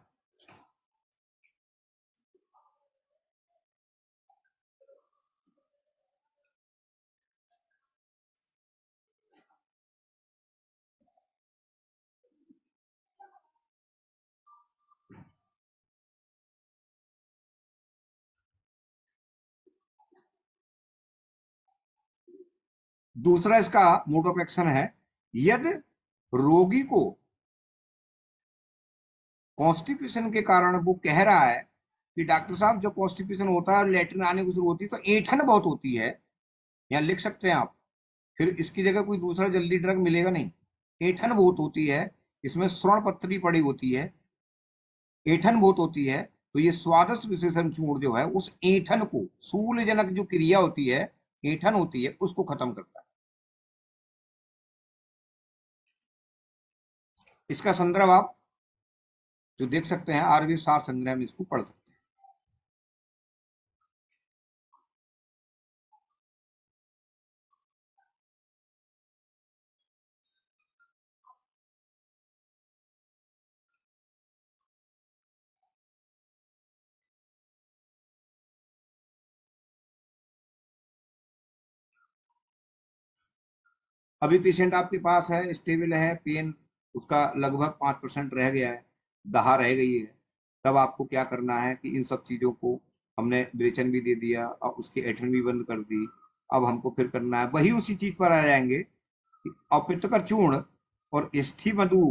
[SPEAKER 1] दूसरा इसका मोड ऑफ एक्शन है, यदि रोगी को कॉन्स्टिपेशन के कारण वो कह रहा है कि डॉक्टर साहब जब कॉन्स्टिपेशन होता है, लेटरिन आने की शुरू होती है तो ऐंठन बहुत होती है, यहाँ लिख सकते हैं आप, फिर इसकी जगह कोई दूसरा जल्दी ड्रग मिलेगा नहीं। ऐंठन बहुत होती है, इसमें स्वर्ण पत्री पड़ी होती है, ऐंठन बहुत होती है, तो ये स्वादिष्ट विशेषण चूर्ण जो है उस ऐंठन को, शूलजनक जो क्रिया होती है, ऐंठन होती है, उसको खत्म करता है। इसका संदर्भ आप जो देख सकते हैं, आयुर्वेद सार संग्रह में इसको पढ़ सकते हैं। अभी पेशेंट आपके पास है, स्टेबल है, पेन उसका लगभग 5% रह गया है, दहा रह गई है, तब आपको क्या करना है कि इन सब चीजों को, हमने विरेचन भी दे दिया और उसकी ऐंठन भी बंद कर दी, अब हमको फिर करना है वही उसी चीज पर आ जाएंगे कि अपित्तकर चूर्ण और स्ठी मधु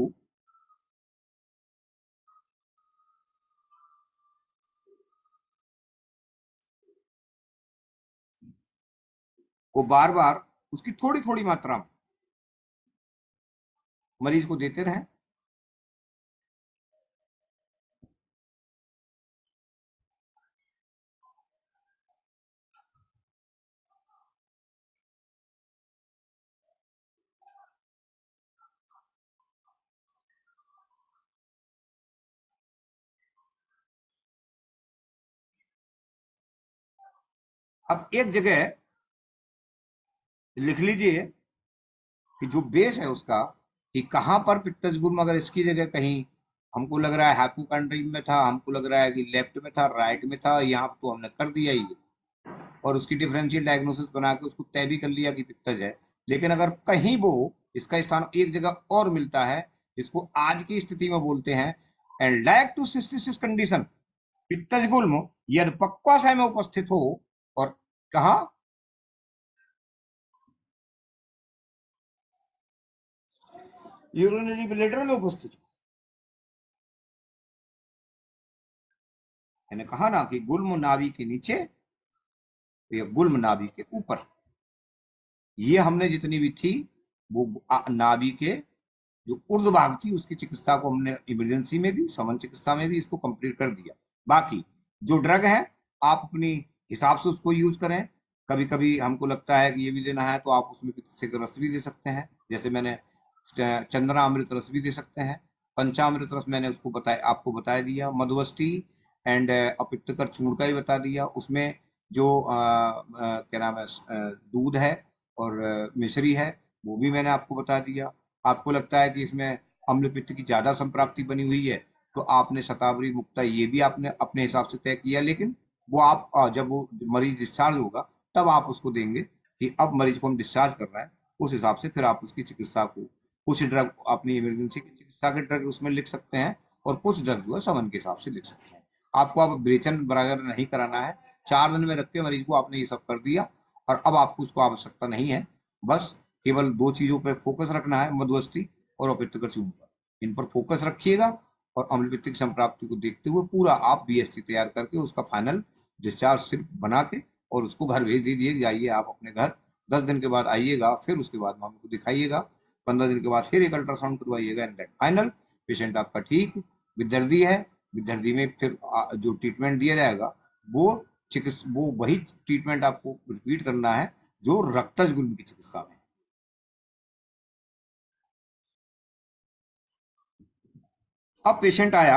[SPEAKER 1] को बार बार उसकी थोड़ी थोड़ी मात्रा में मरीज को देते रहें। अब एक जगह लिख लीजिए कि जो बेस है उसका, कि कहां पर पित्तज गुल्म, अगर इसकी जगह कहीं हमको लग रहा है हाइपोकॉन्ड्री में था, हमको लग रहा है कि लेफ्ट में था, राइट में था, यहाँ तो हमने कर दिया ही, और उसकी डिफरेंशियल डायग्नोसिस बना के उसको तय भी कर लिया कि पित्तज है। लेकिन अगर कहीं वो इसका स्थान एक जगह और मिलता है, जिसको आज की स्थिति में बोलते हैं एंड टू सिस्टिसिस कंडीशन, पित्तज गुल्म यदि पक्वाशय में उपस्थित हो, और कहा यूरिनरी ब्लैडर में उपस्थित हो, मैंने कहा ना कि गुल्म नाभि के नीचे या गुल्म नाभि के ऊपर, ये हमने जितनी भी थी वो नाभि के जो ऊर्ध भाग थी उसकी चिकित्सा को हमने इमरजेंसी में भी, समन चिकित्सा में भी इसको कंप्लीट कर दिया। बाकी जो ड्रग है आप अपनी हिसाब से उसको यूज करें। कभी कभी हमको लगता है कि ये भी देना है तो आप उसमें पित्त रस भी दे सकते हैं, जैसे मैंने चंद्रामृत रस भी दे सकते हैं। पंचामृत रस मैंने उसको आपको बता दिया। मधुवष्टि एंड अपित्तकर चूर्ण का ही बता दिया। उसमें जो क्या नाम है दूध है और मिश्री है वो भी मैंने आपको बता दिया। आपको लगता है कि इसमें अम्ल पित्त की ज्यादा संप्राप्ति बनी हुई है तो आपने शतावरी मुक्ता ये भी आपने अपने हिसाब से तय किया, लेकिन वो आप जब वो मरीज डिस्चार्ज होगा तब आप उसको देंगे कि अब मरीज को हम डिस्चार्ज कर रहे हैं, उस हिसाब से फिर आप उसकी चिकित्सा को कुछ ड्रग अपनी इमरजेंसी की चिकित्सा के ड्रग उसमें लिख सकते हैं और कुछ ड्रग जो है समन के हिसाब से लिख सकते हैं। आपको अब विरेचन बराबर नहीं कराना है। 4 दिन में रख के मरीज को आपने ये सब कर दिया और अब आपको उसको आवश्यकता नहीं है। बस केवल 2 चीजों पर फोकस रखना है, मधुवष्टि और अपित्तकर चूर्ण पर। इन पर फोकस रखिएगा और अम्लपित्त की संप्राप्ति को देखते हुए पूरा आप बीएसटी तैयार करके उसका फाइनल डिस्चार्ज सिर्फ बना के और उसको घर भेज दीजिए। जाइए आप अपने घर, 10 दिन के बाद आइएगा, फिर उसके बाद हमको दिखाइएगा, 15 दिन के बाद फिर एक अल्ट्रासाउंड करवाइएगा एंड फाइनल पेशेंट आपका ठीक। विदर्दी है, विदर्दी में फिर जो ट्रीटमेंट दिया जाएगा वो वही ट्रीटमेंट आपको रिपीट करना है जो रक्तज गुल्म की चिकित्सा में। अब पेशेंट आया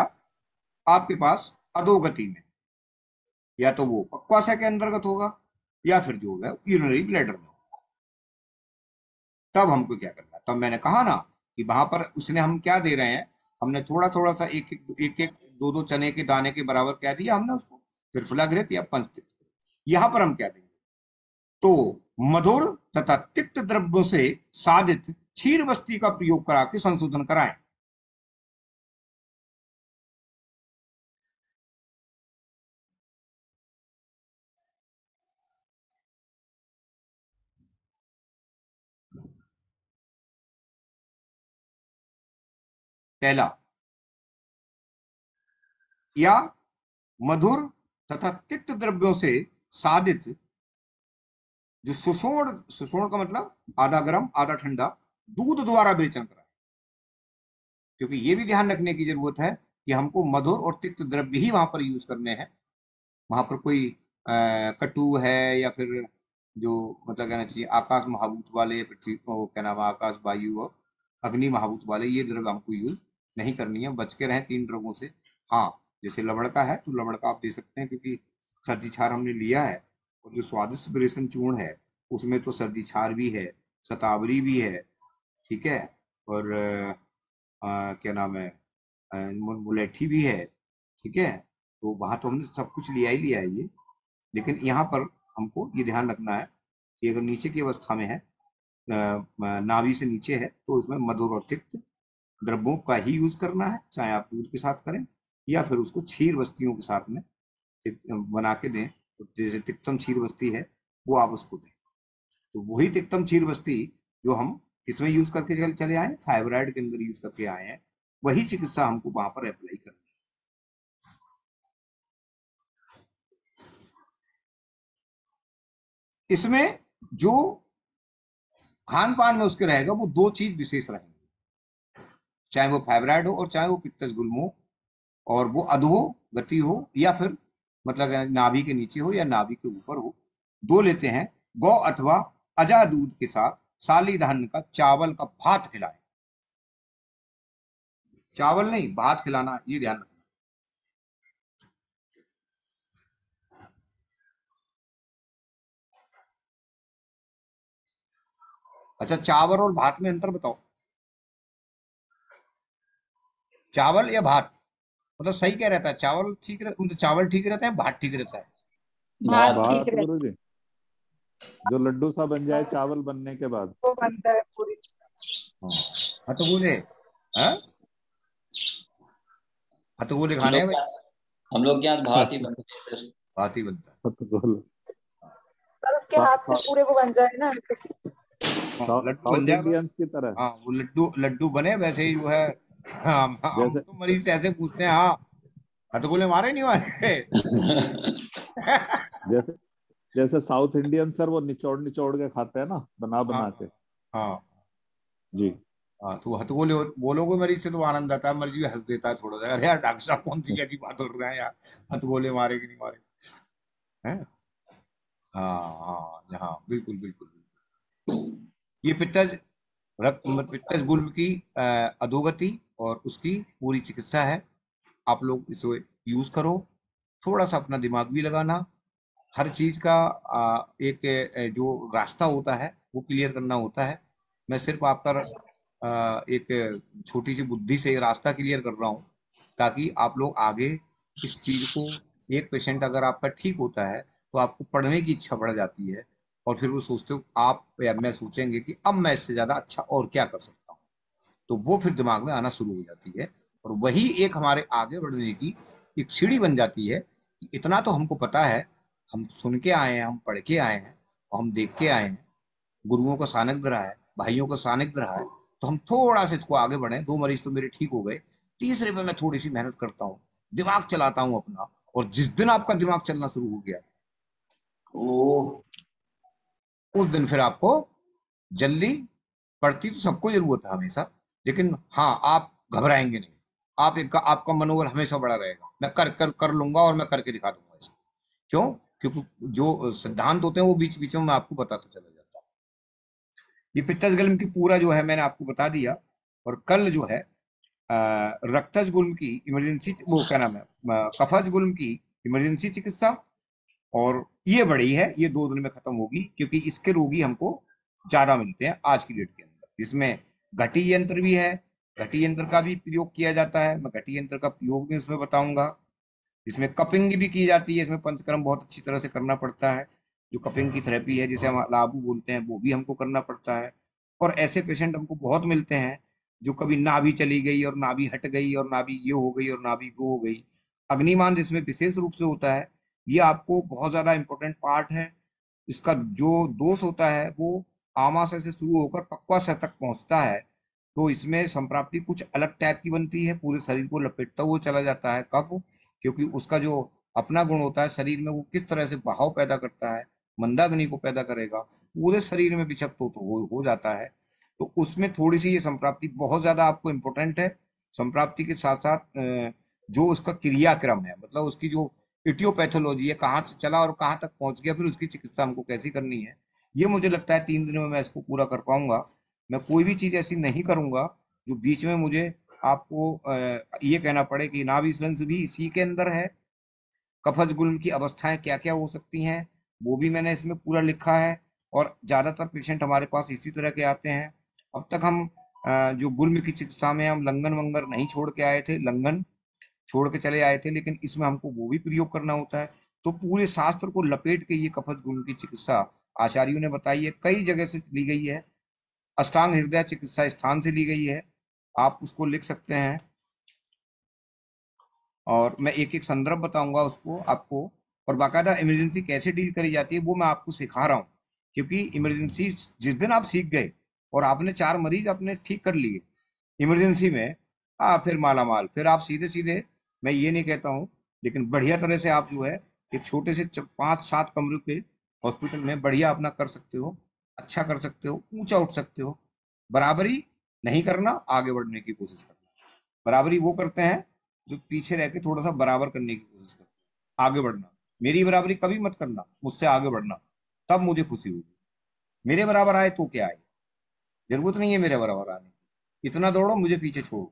[SPEAKER 1] आपके पास अधोगति में, या तो वो पक्वाशय के अंतर्गत होगा या फिर जो है यूरिनरी ब्लैडर में होगा। तब हमको क्या करना है? तब मैंने कहा ना कि वहां पर उसने हम क्या दे रहे हैं, हमने थोड़ा थोड़ा सा एक 2 चने के दाने के बराबर क्या दिया हमने उसको, त्रिफलाघृत या पंचतिक्त। यहां पर हम क्या देंगे, तो मधुर तथा तिक्त द्रव्यों से साधित क्षीर वस्ती का प्रयोग करा के संशोधन कराएं। पहला, या मधुर तथा तिक्त द्रव्यों से साधित जो सुषोण का मतलब आधा गर्म आधा ठंडा दूध द्वारा विरेचन कराएं। क्योंकि ये भी ध्यान रखने की जरूरत है कि हमको मधुर और तिक्त द्रव्य ही वहां पर यूज करने हैं। वहां पर कोई कटु है या फिर जो मतलब कहना चाहिए आकाश महाभूत वाले, पृथ्वी को क्या नाम है आकाश वायु और अग्नि महाभूत वाले, ये द्रव्य हमको यूज नहीं करनी है। बच के रहें 3 द्रव्यों से। हाँ, जैसे लवण का है तो लवण का आप दे सकते हैं क्योंकि सर्दी छार हमने लिया है, और जो स्वादिष्ट विरेचन चूर्ण है उसमें तो सर्दी छार भी है, शतावरी भी है, ठीक है, और क्या नाम है मुलेठी भी है, ठीक है। तो वहां तो हमने सब कुछ लिया ही लिया है ये, लेकिन यहाँ पर हमको ये ध्यान रखना है कि अगर नीचे की अवस्था में है, नाभि से नीचे है, तो उसमें मधुर और तिक्त द्रव्यों का ही यूज करना है, चाहे आप दूध के साथ करें या फिर उसको क्षीर वस्तियों के साथ में बना के दें। तो जैसे तिक्तम क्षीर वस्ती है वो आप उसको दें, तो वही तिक्तम क्षीर वस्ती जो हम किसमें यूज करके चले आए, फाइब्राइड के अंदर यूज करके आए हैं, वही चिकित्सा हमको वहां पर अप्लाई करनी है। इसमें जो खान पान में उसके रहेगा वो 2 चीज विशेष रहेंगी, चाहे वो फाइब्राइड हो और चाहे वो पित्तज गुल्म हो, और वो अधो गति हो या फिर मतलब नाभि के नीचे हो या नाभि के ऊपर हो। 2 लेते हैं, गौ अथवा अजा दूध के साथ साली धान का चावल का भात खिलाएं। चावल नहीं, भात खिलाना, ये ध्यान रखना। अच्छा, चावल और भात में अंतर बताओ, चावल या भात, मतलब सही क्या रहता है, चावल ठीक मतलब चावल ठीक रहता है, भात ठीक रहता है?
[SPEAKER 2] भात
[SPEAKER 7] भात
[SPEAKER 2] ठीक रहता
[SPEAKER 7] गुरु जी, जो लड्डू सा बन जाए चावल बनने के बाद।
[SPEAKER 5] वो बनता है पूरी।
[SPEAKER 1] हथगोले, हथगोले
[SPEAKER 8] हम
[SPEAKER 1] खाने हैं
[SPEAKER 8] लोग
[SPEAKER 1] भाई?
[SPEAKER 8] हम लोग क्या भात ही बनते हैं सर।
[SPEAKER 1] भात ही बनता है।
[SPEAKER 7] हथगोल
[SPEAKER 5] पर उसके हाथ से पूरे वो बन जाए ना।
[SPEAKER 1] लड्डू बन
[SPEAKER 7] साउथ
[SPEAKER 1] जाए बस।
[SPEAKER 7] इंडियंस की तरह।
[SPEAKER 1] हाँ, वो लड्डू बने वैसे ही जो है। हम
[SPEAKER 7] जैसे
[SPEAKER 1] तो मरीज से ऐसे पूछते हैं, हाँ हथगोले मारे नहीं मारे?
[SPEAKER 7] जैसे जैसे साउथ इंडियन सर वो निचोड़ निचोड़ के खाते हैं ना, बना
[SPEAKER 1] हाँ
[SPEAKER 7] बना के।
[SPEAKER 1] हाँ
[SPEAKER 7] जी
[SPEAKER 1] हाँ, तो हथगोले बोलोगे मरीज से तो आनंद आता है, मरीज भी हंस देता है थोड़ा सा, अरे यार डॉक्टर साहब कौन सी कैसी बात हो रहा है यार, हथगोले मारे कि नहीं मारे हैं। हाँ हाँ, बिल्कुल बिल्कुल बिल्कुल। ये पित्तज पित्तज गुल्म की अधोगति और उसकी पूरी चिकित्सा है। आप लोग इसे यूज करो, थोड़ा सा अपना दिमाग भी लगाना, हर चीज का एक जो रास्ता होता है वो क्लियर करना होता है। मैं सिर्फ आपका एक छोटी सी बुद्धि से रास्ता क्लियर कर रहा हूँ, ताकि आप लोग आगे इस चीज को, एक पेशेंट अगर आपका ठीक होता है तो आपको पढ़ने की इच्छा बढ़ जाती है, और फिर वो सोचते हो आप या मैं सोचेंगे कि अब मैं इससे ज्यादा अच्छा और क्या कर सकता हूँ, तो वो फिर दिमाग में आना शुरू हो जाती है। और वही एक हमारे आगे बढ़ने की एक सीढ़ी बन जाती है कि इतना तो हमको पता है, हम सुन के आए हैं, हम पढ़ के आए हैं, और हम देख के आए हैं, गुरुओं का सानिध्य रहा है, भाइयों का सानिध्य रहा है, तो हम थोड़ा सा इसको आगे बढ़े। 2 मरीज तो मेरे ठीक हो गए, तीसरे पे मैं थोड़ी सी मेहनत करता हूँ, दिमाग चलाता हूँ अपना, और जिस दिन आपका दिमाग चलना शुरू हो गया
[SPEAKER 8] ओ,
[SPEAKER 1] उस दिन फिर आपको जल्दी, पड़ती तो सबको जरूरत है हमेशा, लेकिन हाँ आप घबराएंगे नहीं। आप एक आपका मनोबल हमेशा बड़ा रहेगा, मैं कर लूंगा और मैं करके दिखा दूंगा इसको। क्यों? क्योंकि जो सिद्धांत होते हैं वो बीच बीच में मैं आपको बताता चला जाता हूँ। ये पित्तज गुल्म की पूरा जो है मैंने आपको बता दिया। और कल जो है रक्तज गुल्म की इमरजेंसी, वो क्या नाम है, कफज गुल्म की इमरजेंसी चिकित्सा, और ये बड़ी है, ये 2 दिन में खत्म होगी, क्योंकि इसके रोगी हमको ज्यादा मिलते हैं आज की डेट के अंदर। इसमें घटी यंत्र भी है, घटी यंत्र का भी प्रयोग किया जाता है, मैं घटी यंत्र का प्रयोग भी इसमें बताऊंगा। इसमें कपिंग भी की जाती है, इसमें पंचकर्म बहुत अच्छी तरह से करना पड़ता है। जो कपिंग की थेरेपी है, जिसे हम लाबू बोलते हैं, वो भी हमको करना पड़ता है। और ऐसे पेशेंट हमको बहुत मिलते हैं जो कभी नाभि चली गई और नाभि हट गई और नाभि ये हो गई और नाभि वो हो गई। अग्निमान जिसमें विशेष रूप से होता है, ये आपको बहुत ज्यादा इंपॉर्टेंट पार्ट है। इसका जो दोष होता है वो आमाशय से शुरू होकर पक्वाशय तक पहुंचता है। तो इसमें संप्राप्ति कुछ अलग टाइप की बनती है, पूरे शरीर को लपेटता हुआ चला जाता है कफ, क्योंकि उसका जो अपना गुण होता है शरीर में, वो किस तरह से बहाव पैदा करता है, मंदाग्नि को पैदा करेगा, पूरे शरीर में विषाक्त तो हो जाता है। तो उसमें थोड़ी सी ये संप्राप्ति बहुत ज्यादा आपको इम्पोर्टेंट है। संप्राप्ति के साथ साथ जो उसका क्रियाक्रम है, मतलब उसकी जो इटियोपैथोलॉजी है, कहाँ से चला और कहाँ तक पहुंच गया, फिर उसकी चिकित्सा हमको कैसी करनी है, ये मुझे लगता है 3 दिन में मैं इसको पूरा कर पाऊंगा। मैं कोई भी चीज ऐसी नहीं करूंगा जो बीच में मुझे आपको ये कहना पड़े कि नाभि स्रंस भी इसी के अंदर है। कफज गुल्म की अवस्थाएं क्या क्या हो सकती हैं, वो भी मैंने इसमें पूरा लिखा है। और ज्यादातर पेशेंट हमारे पास इसी तरह के आते हैं। अब तक हम जो गुल्म की चिकित्सा में हम लंगन वंगन नहीं छोड़ के आए थे, लंगन छोड़ के चले आए थे, लेकिन इसमें हमको वो भी प्रयोग करना होता है। तो पूरे शास्त्र को लपेट के ये कफज गुल्म की चिकित्सा आचार्यों ने बताई है, कई जगह से ली गई है, अष्टांग हृदय चिकित्सा स्थान से ली गई है, आप उसको लिख सकते हैं। और मैं एक एक संदर्भ बताऊंगा उसको आपको, और बाकायदा इमरजेंसी कैसे डील करी जाती है वो मैं आपको सिखा रहा हूँ। क्योंकि इमरजेंसी जिस दिन आप सीख गए और आपने 4 मरीज अपने ठीक कर लिए इमरजेंसी में, फिर माला माल, फिर आप सीधे सीधे, मैं ये नहीं कहता हूँ, लेकिन बढ़िया तरह से आप जो है एक छोटे से 5-7 कमरे के हॉस्पिटल में बढ़िया अपना कर सकते हो, अच्छा कर सकते हो, ऊंचा उठ सकते हो। बराबरी नहीं करना, आगे बढ़ने की कोशिश करना। बराबरी वो करते हैं जो पीछे रह के थोड़ा सा बराबर करने की कोशिश करते हैं, आगे बढ़ना। मेरी बराबरी कभी मत करना, मुझसे आगे बढ़ना, तब मुझे खुशी होगी। मेरे बराबर आए तो क्या आए, जरूरत नहीं है मेरे बराबर आने की, इतना दौड़ो मुझे पीछे छोड़ो,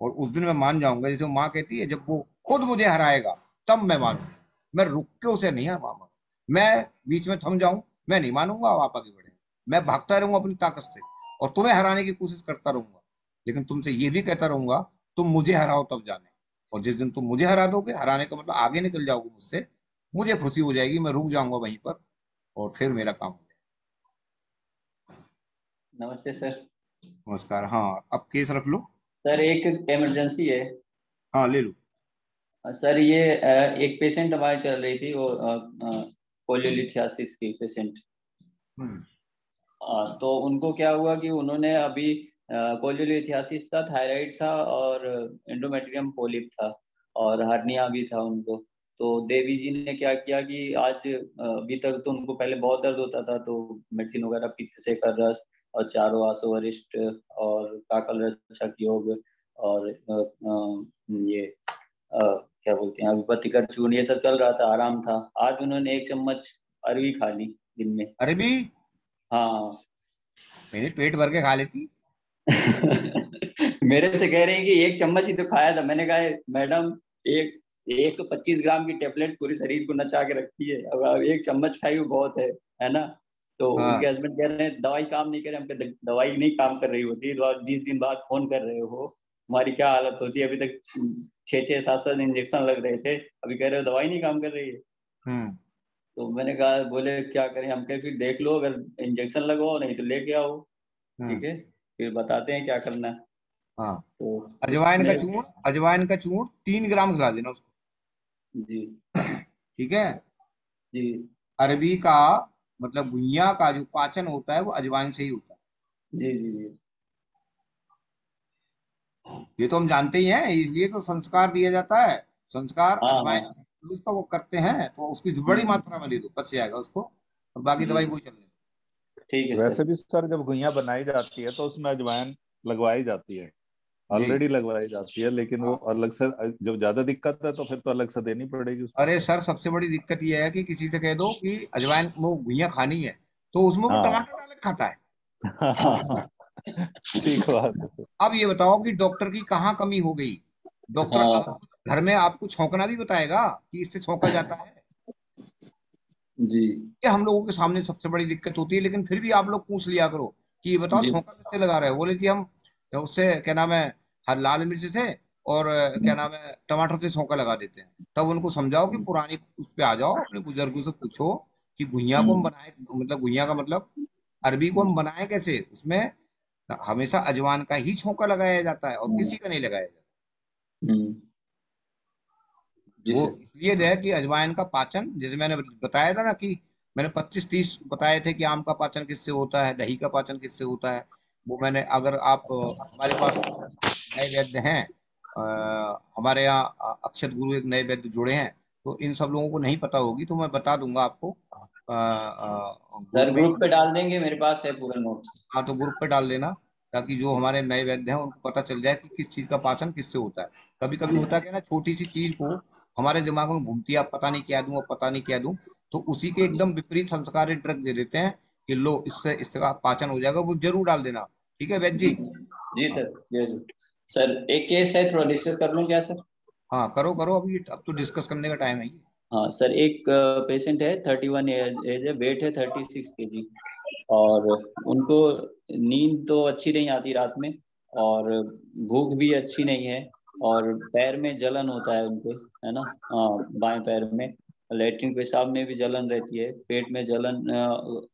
[SPEAKER 1] और उस दिन मैं मान जाऊंगा। जैसे वो माँ कहती है, जब वो खुद मुझे हराएगा तब मैं मानूंगा। मैं रुक के उसे नहीं हराऊंगा, मैं बीच में थम जाऊं, मैं नहीं मानूंगा आप आगे बढ़े। मैं भागता रहूंगा अपनी ताकत से और तुम्हें हराने की कोशिश करता रहूंगा, लेकिन तुमसे ये भी कहता रहूंगा तुम मुझे हराओ तब जाने। और जिस दिन तुम मुझे हरा दोगे, हराने का मतलब आगे निकल जाओगे मुझसे, मुझे खुशी हो जाएगी, मैं रुक जाऊंगा वहीं पर, और फिर मेरा काम हो जाएगा।
[SPEAKER 8] नमस्ते सर।
[SPEAKER 1] नमस्कार। हाँ, अब केस रख लो।
[SPEAKER 8] सर एक इमरजेंसी है।
[SPEAKER 1] हाँ, ले लो।
[SPEAKER 8] सर ये एक पेशेंट हमारी चल रही थी, वो पोलियोलिथियासिस की पेशेंट। तो उनको क्या हुआ कि उन्होंने अभी पोलियोलिथियासिस था, थायराइड था और एंडोमेट्रियम पोलिप था और हर्निया भी था उनको। तो देवी जी ने क्या किया कि आज अभी तक तो उनको पहले बहुत दर्द होता था, तो मेडिसिन वगैरह पित्त से कर रस और चारों आसो वरिष्ठ और काकल रक्षक योग और ये क्या बोलते हैं अभिपति कर चूर्ण, ये सब चल रहा था, आराम था। आज उन्होंने 1 चम्मच अरवी खा ली दिन में।
[SPEAKER 1] अरबी
[SPEAKER 8] हाँ।
[SPEAKER 1] मेरे पेट भर के खा लेती।
[SPEAKER 8] मेरे से कह रहे हैं कि 1 चम्मच ही तो खाया था। मैंने कहा मैडम, एक 125 ग्राम की टेबलेट पूरे शरीर को नचा के रखती है, अब 1 चम्मच खाई वो बहुत है ना। तो उनके
[SPEAKER 1] हाँ
[SPEAKER 8] हस्बैंड कह रहे हैं दवाई काम नहीं कर रहे। हमको दवाई नहीं काम कर रही होती तो 20 दिन बाद फोन कर रहे हो, हमारी क्या हालत होती है। अभी तक 6-6 7-7 इंजेक्शन लग रहे थे, अभी कह रहे हो दवाई नहीं काम कर रही है।
[SPEAKER 1] हम्म
[SPEAKER 8] तो मैंने कहा, बोले क्या करें। हम कहे फिर देख लो, अगर इंजेक्शन लगवाओ, नहीं तो लेके आओ।
[SPEAKER 1] हम्म
[SPEAKER 8] ठीक है, फिर बताते हैं क्या करना है।
[SPEAKER 1] हाँ।
[SPEAKER 8] तो
[SPEAKER 1] अजवाइन का
[SPEAKER 8] उसने
[SPEAKER 1] चूर्ण, अजवाइन का चूर्ण 3 ग्राम खिला देना उसको।
[SPEAKER 8] जी
[SPEAKER 1] ठीक है।
[SPEAKER 8] जी
[SPEAKER 1] अरबी का मतलब घुइयां का जो पाचन होता है वो अजवाइन से ही होता
[SPEAKER 8] जी जी जी
[SPEAKER 1] है, ये तो हम जानते ही हैं, इसलिए तो संस्कार दिया जाता है। संस्कार
[SPEAKER 8] हाँ
[SPEAKER 1] अजवाइन
[SPEAKER 8] हाँ।
[SPEAKER 1] उसका वो करते हैं, तो उसकी बड़ी मात्रा में दे दो, पच जाएगा उसको, और बाकी
[SPEAKER 8] जी
[SPEAKER 1] दवाई कोई चलने।
[SPEAKER 8] ठीक है
[SPEAKER 7] वैसे
[SPEAKER 8] सर।
[SPEAKER 7] भी सर जब घुइयां बनाई जाती है तो उसमें अजवाइन लगवाई जाती है,
[SPEAKER 1] जी
[SPEAKER 7] ऑलरेडी लगवाई जाती है, लेकिन वो
[SPEAKER 1] हाँ।
[SPEAKER 7] अलग से जब ज्यादा दिक्कत है तो फिर तो अलग से देनी पड़ेगी उसको।
[SPEAKER 1] अरे सर, सबसे बड़ी दिक्कत ये है कि किसी से कह दो कि अजवाइन वो घुइयां खानी है, तो उसमें वो
[SPEAKER 7] हाँ।
[SPEAKER 1] टमाटर डाल के खाता है।
[SPEAKER 8] हाँ
[SPEAKER 7] ठीक बात है।
[SPEAKER 1] अब ये बताओ कि डॉक्टर की कहाँ कमी हो गई। डॉक्टर
[SPEAKER 8] हाँ
[SPEAKER 1] आपको घर में आपको छौंकना भी बताएगा कि इससे छौंका जाता है।
[SPEAKER 8] जी
[SPEAKER 1] ये हम लोगों के सामने सबसे बड़ी दिक्कत होती है, लेकिन फिर भी आप लोग पूछ लिया करो कि ये बताओ
[SPEAKER 8] जी
[SPEAKER 1] छौंका किससे लगा रहे हो, बोले जी हम उससे क्या नाम है, हर लाल मिर्च से और क्या नाम है टमाटर से छौंका लगा देते हैं। तब उनको समझाओ कि पुरानी उस पे आ जाओ, अपने बुजुर्गों से पूछो कि घुइया को हम बनाए, मतलब घुइया का मतलब अरबी को हम बनाए कैसे। उसमें हमेशा अजवान का ही छौंका लगाया जाता है और किसी का नहीं लगाया जाता।
[SPEAKER 8] हम्म, जी
[SPEAKER 1] वो
[SPEAKER 8] सर।
[SPEAKER 1] इसलिए है कि अजवाइन का पाचन, जैसे मैंने बताया था ना कि मैंने 25-30 बताए थे कि आम का पाचन किससे होता है, दही का पाचन किससे होता है। वो मैंने, अगर आप हमारे पास नए वैद्य हैं, हमारे यहाँ अक्षत गुरु एक नए वैद्य जुड़े हैं, तो इन सब लोगों को नहीं पता होगी तो मैं बता दूंगा आपको
[SPEAKER 8] सर
[SPEAKER 1] ग्रुप में।
[SPEAKER 8] ग्रुप पे डाल देंगे, मेरे पास है पूरा नोट्स।
[SPEAKER 1] हाँ तो ग्रुप पे डाल देना, ताकि जो हमारे नए वैद्य हैं उनको पता चल जाए कि किस चीज का पाचन किससे होता है। कभी कभी होता है कि ना, छोटी सी चीज को हमारे दिमाग में घूमती है, अब पता नहीं क्या दूं, अब पता नहीं क्या दूं, तो उसी के एकदम विपरीत संस्कारी ड्रग दे देते हैं कि लो इससे इसका पाचन हो जाएगा, वो जरूर डाल देना। ठीक है वैद्य
[SPEAKER 8] जी
[SPEAKER 1] जी।
[SPEAKER 8] जी
[SPEAKER 1] हाँ
[SPEAKER 8] सर, जरूर। सर एक केस है, थोड़ा डिस्कस कर लूँ क्या सर?
[SPEAKER 1] हाँ, करो करो, अभी अब तो डिस्कस करने का टाइम है ये।
[SPEAKER 8] हाँ सर, एक पेशेंट है, 31 एज है, वेट है 36 kg, और उनको नींद तो अच्छी नहीं आती रात में, और भूख भी अच्छी नहीं है, और पैर में जलन होता है उनके, है ना। हाँ, बाएं पैर में लेटरिन पेशाब में भी जलन रहती है, पेट में जलन,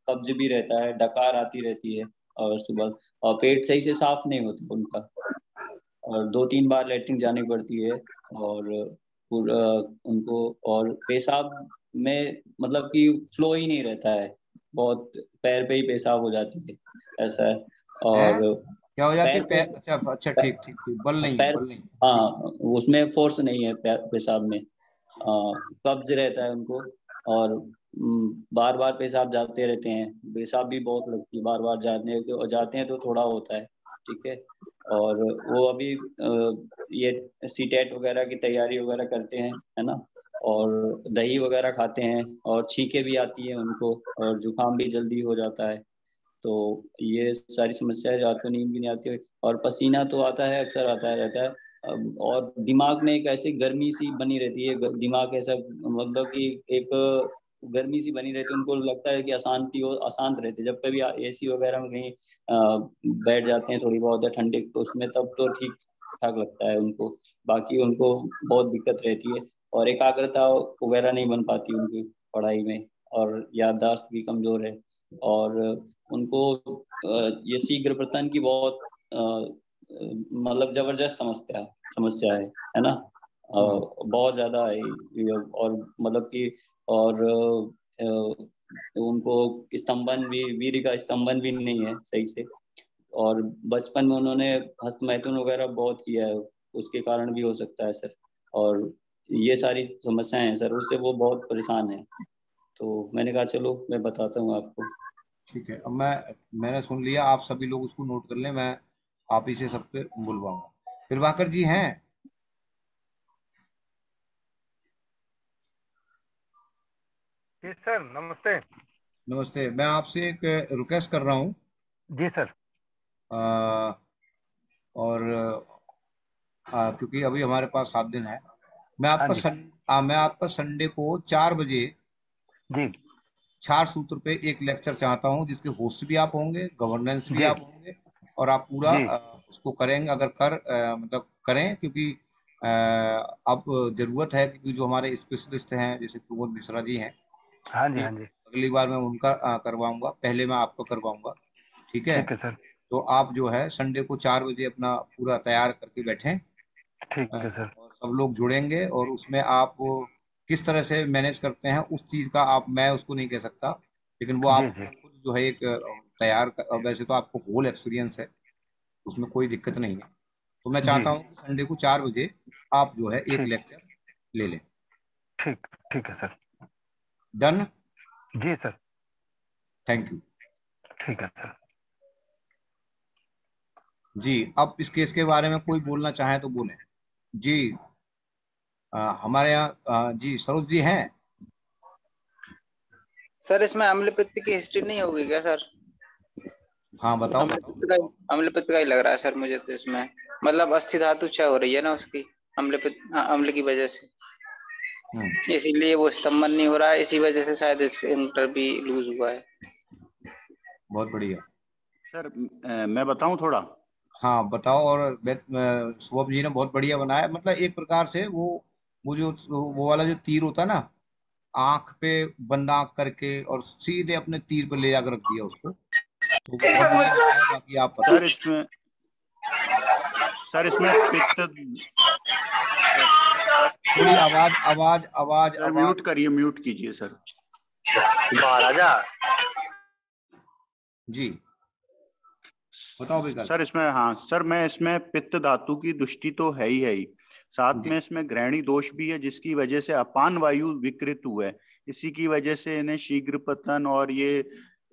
[SPEAKER 8] कब्ज भी रहता है, डकार आती रहती है, और सुबह, और पेट सही से साफ नहीं होता उनका, और 2-3 बार लेटरिन जानी पड़ती है, और उनको, और पेशाब में मतलब कि फ्लो ही नहीं रहता है, बहुत पैर पे ही पेशाब हो जाती है, ऐसा है।
[SPEAKER 1] है
[SPEAKER 8] और
[SPEAKER 1] क्या हो जाती है,
[SPEAKER 8] पैर पे,
[SPEAKER 1] पैर, अच्छा अच्छा, ठीक ठीक ठीक, बल नहीं है,
[SPEAKER 8] पैर,
[SPEAKER 1] बल नहीं है।
[SPEAKER 8] हाँ,
[SPEAKER 1] ठीक।
[SPEAKER 8] उसमें फोर्स नहीं है पेशाब में, कब्ज रहता है उनको, और बार बार पेशाब जाते रहते हैं, पेशाब भी बहुत लगती है, बार बार जाते हैं तो थोड़ा होता है। ठीक है। और वो अभी ये सीटेट वगैरह की तैयारी वगैरह करते हैं, है ना, और दही वगैरह खाते हैं, और छींके भी आती है उनको, और जुकाम भी जल्दी हो जाता है। तो ये सारी समस्याएं, रात को नींद भी नहीं आती है, और पसीना तो आता है, अक्सर आता है रहता है। और दिमाग में एक ऐसी गर्मी सी बनी रहती है, दिमाग ऐसा मतलब कि एक गर्मी सी बनी रहती है, उनको लगता है कि अशांति हो, अशांत रहते, जब कभी एसी वगैरह में कहीं बैठ जाते हैं थोड़ी बहुत ठंडे, तो उसमें तब तो ठीक ठाक लगता है उनको, बाकी उनको बहुत दिक्कत रहती है, और एकाग्रता वगैरह नहीं बन पाती उनकी पढ़ाई में, और याददाश्त भी कमजोर है, और उनको ये शीघ्र पतन की बहुत मतलब जबरदस्त समस्या है ना,
[SPEAKER 1] हम्म।
[SPEAKER 8] बहुत ज्यादा है और मतलब कि, और उनको स्तंभन भी, वीर्य का स्तंभन भी नहीं है सही से, और बचपन में उन्होंने हस्तमैथुन वगैरह बहुत किया है, उसके कारण भी हो सकता है सर, और ये सारी समस्याएं हैं सर, उससे वो बहुत परेशान है, तो मैंने कहा चलो मैं बताता हूँ आपको।
[SPEAKER 1] ठीक है, अब मैंने सुन लिया, आप सभी लोग उसको नोट कर लें, मैं आप ही से सब पे बुलवाऊंगा। प्रभाकर जी हैं?
[SPEAKER 9] जी सर, नमस्ते।
[SPEAKER 1] नमस्ते। मैं आपसे एक रिक्वेस्ट कर रहा हूँ।
[SPEAKER 9] जी सर।
[SPEAKER 1] आ, और क्योंकि अभी हमारे पास 7 दिन है।
[SPEAKER 9] हाँ जी।
[SPEAKER 1] मैं आपका संडे को 4 बजे
[SPEAKER 9] जी
[SPEAKER 1] 4 सूत्र पे एक लेक्चर चाहता हूँ, जिसके होस्ट भी आप होंगे, गवर्नेंस भी
[SPEAKER 9] जी
[SPEAKER 1] आप होंगे, और आप पूरा
[SPEAKER 9] जी
[SPEAKER 1] उसको करेंगे। अगर मतलब करें, क्योंकि अब जरूरत है, क्योंकि जो हमारे स्पेशलिस्ट हैं जैसे प्रमोद मिश्रा जी हैं,
[SPEAKER 9] हाँ जी
[SPEAKER 1] ये
[SPEAKER 9] हाँ जी।
[SPEAKER 1] अगली बार मैं उनका करवाऊंगा, पहले मैं आपको करवाऊंगा। ठीक है?
[SPEAKER 9] ठीक है सर।
[SPEAKER 1] तो आप जो है संडे को 4 बजे अपना पूरा तैयार करके बैठें।
[SPEAKER 9] ठीक है सर।
[SPEAKER 1] और सब लोग जुड़ेंगे, और उसमें आप किस तरह से मैनेज करते हैं उस चीज का, आप मैं उसको नहीं कह सकता, लेकिन वो
[SPEAKER 9] जी
[SPEAKER 1] आप
[SPEAKER 9] जी
[SPEAKER 1] खुद जो है एक वैसे तो आपको होल एक्सपीरियंस है, उसमें कोई दिक्कत नहीं है। तो मैं
[SPEAKER 9] जी।
[SPEAKER 1] चाहता हूँ कि संडे को 4 बजे आप जो है एक
[SPEAKER 9] ठीक
[SPEAKER 1] लेक्चर ले लें।
[SPEAKER 9] ठीक ठीक है सर।
[SPEAKER 1] डन?
[SPEAKER 9] जी सर।
[SPEAKER 1] थैंक यू
[SPEAKER 9] ठीक है सर।
[SPEAKER 1] जी। अब इस केस के बारे में कोई बोलना चाहे तो बोलें जी। हमारे यहाँ जी सरोज जी हैं।
[SPEAKER 10] सर इसमें अम्ल पित्त की हिस्ट्री नहीं होगी क्या सर?
[SPEAKER 1] हाँ बताओ
[SPEAKER 10] अम्ल
[SPEAKER 1] बताओ।
[SPEAKER 10] पित्त का अम्ल पित्त का ही लग रहा है सर मुझे तो इसमें। मतलब अस्थि धातु क्षय हो रही है ना उसकी, अम्ल पित्त अम्ल की वजह से,
[SPEAKER 1] हम्म।
[SPEAKER 10] इसीलिए वो स्तंभन नहीं हो रहा है, इसी वजह से शायद स्फिंक्टर भी लूज हुआ है।
[SPEAKER 1] बहुत बढ़िया।
[SPEAKER 11] सर मैं बताऊं थोड़ा?
[SPEAKER 1] हाँ बताओ। और शुभम जी ने बहुत बढ़िया बनाया, मतलब एक प्रकार से वो जो वो वाला जो तीर होता है ना, आंख पे बंद आंख करके और सीधे अपने तीर पे ले जाकर रख दिया उसको, तो वो बहुत बढ़िया बताया। बाकी आप बताओ।
[SPEAKER 11] सर इसमें पित्त।
[SPEAKER 1] थोड़ी आवाज आवाज आवाज
[SPEAKER 11] सर
[SPEAKER 1] आवाज।
[SPEAKER 11] म्यूट करिए, म्यूट कीजिए सर।
[SPEAKER 4] महाराजा।
[SPEAKER 1] जी बताओ विकास।
[SPEAKER 11] सर इसमें, हाँ सर, मैं इसमें पित्त धातु की दृष्टि तो है ही, साथ
[SPEAKER 1] जी
[SPEAKER 11] में इसमें ग्रहणी दोष भी है, जिसकी वजह से अपान वायु विकृत हुआ है। इसी की वजह से इन्हें शीघ्र पतन और ये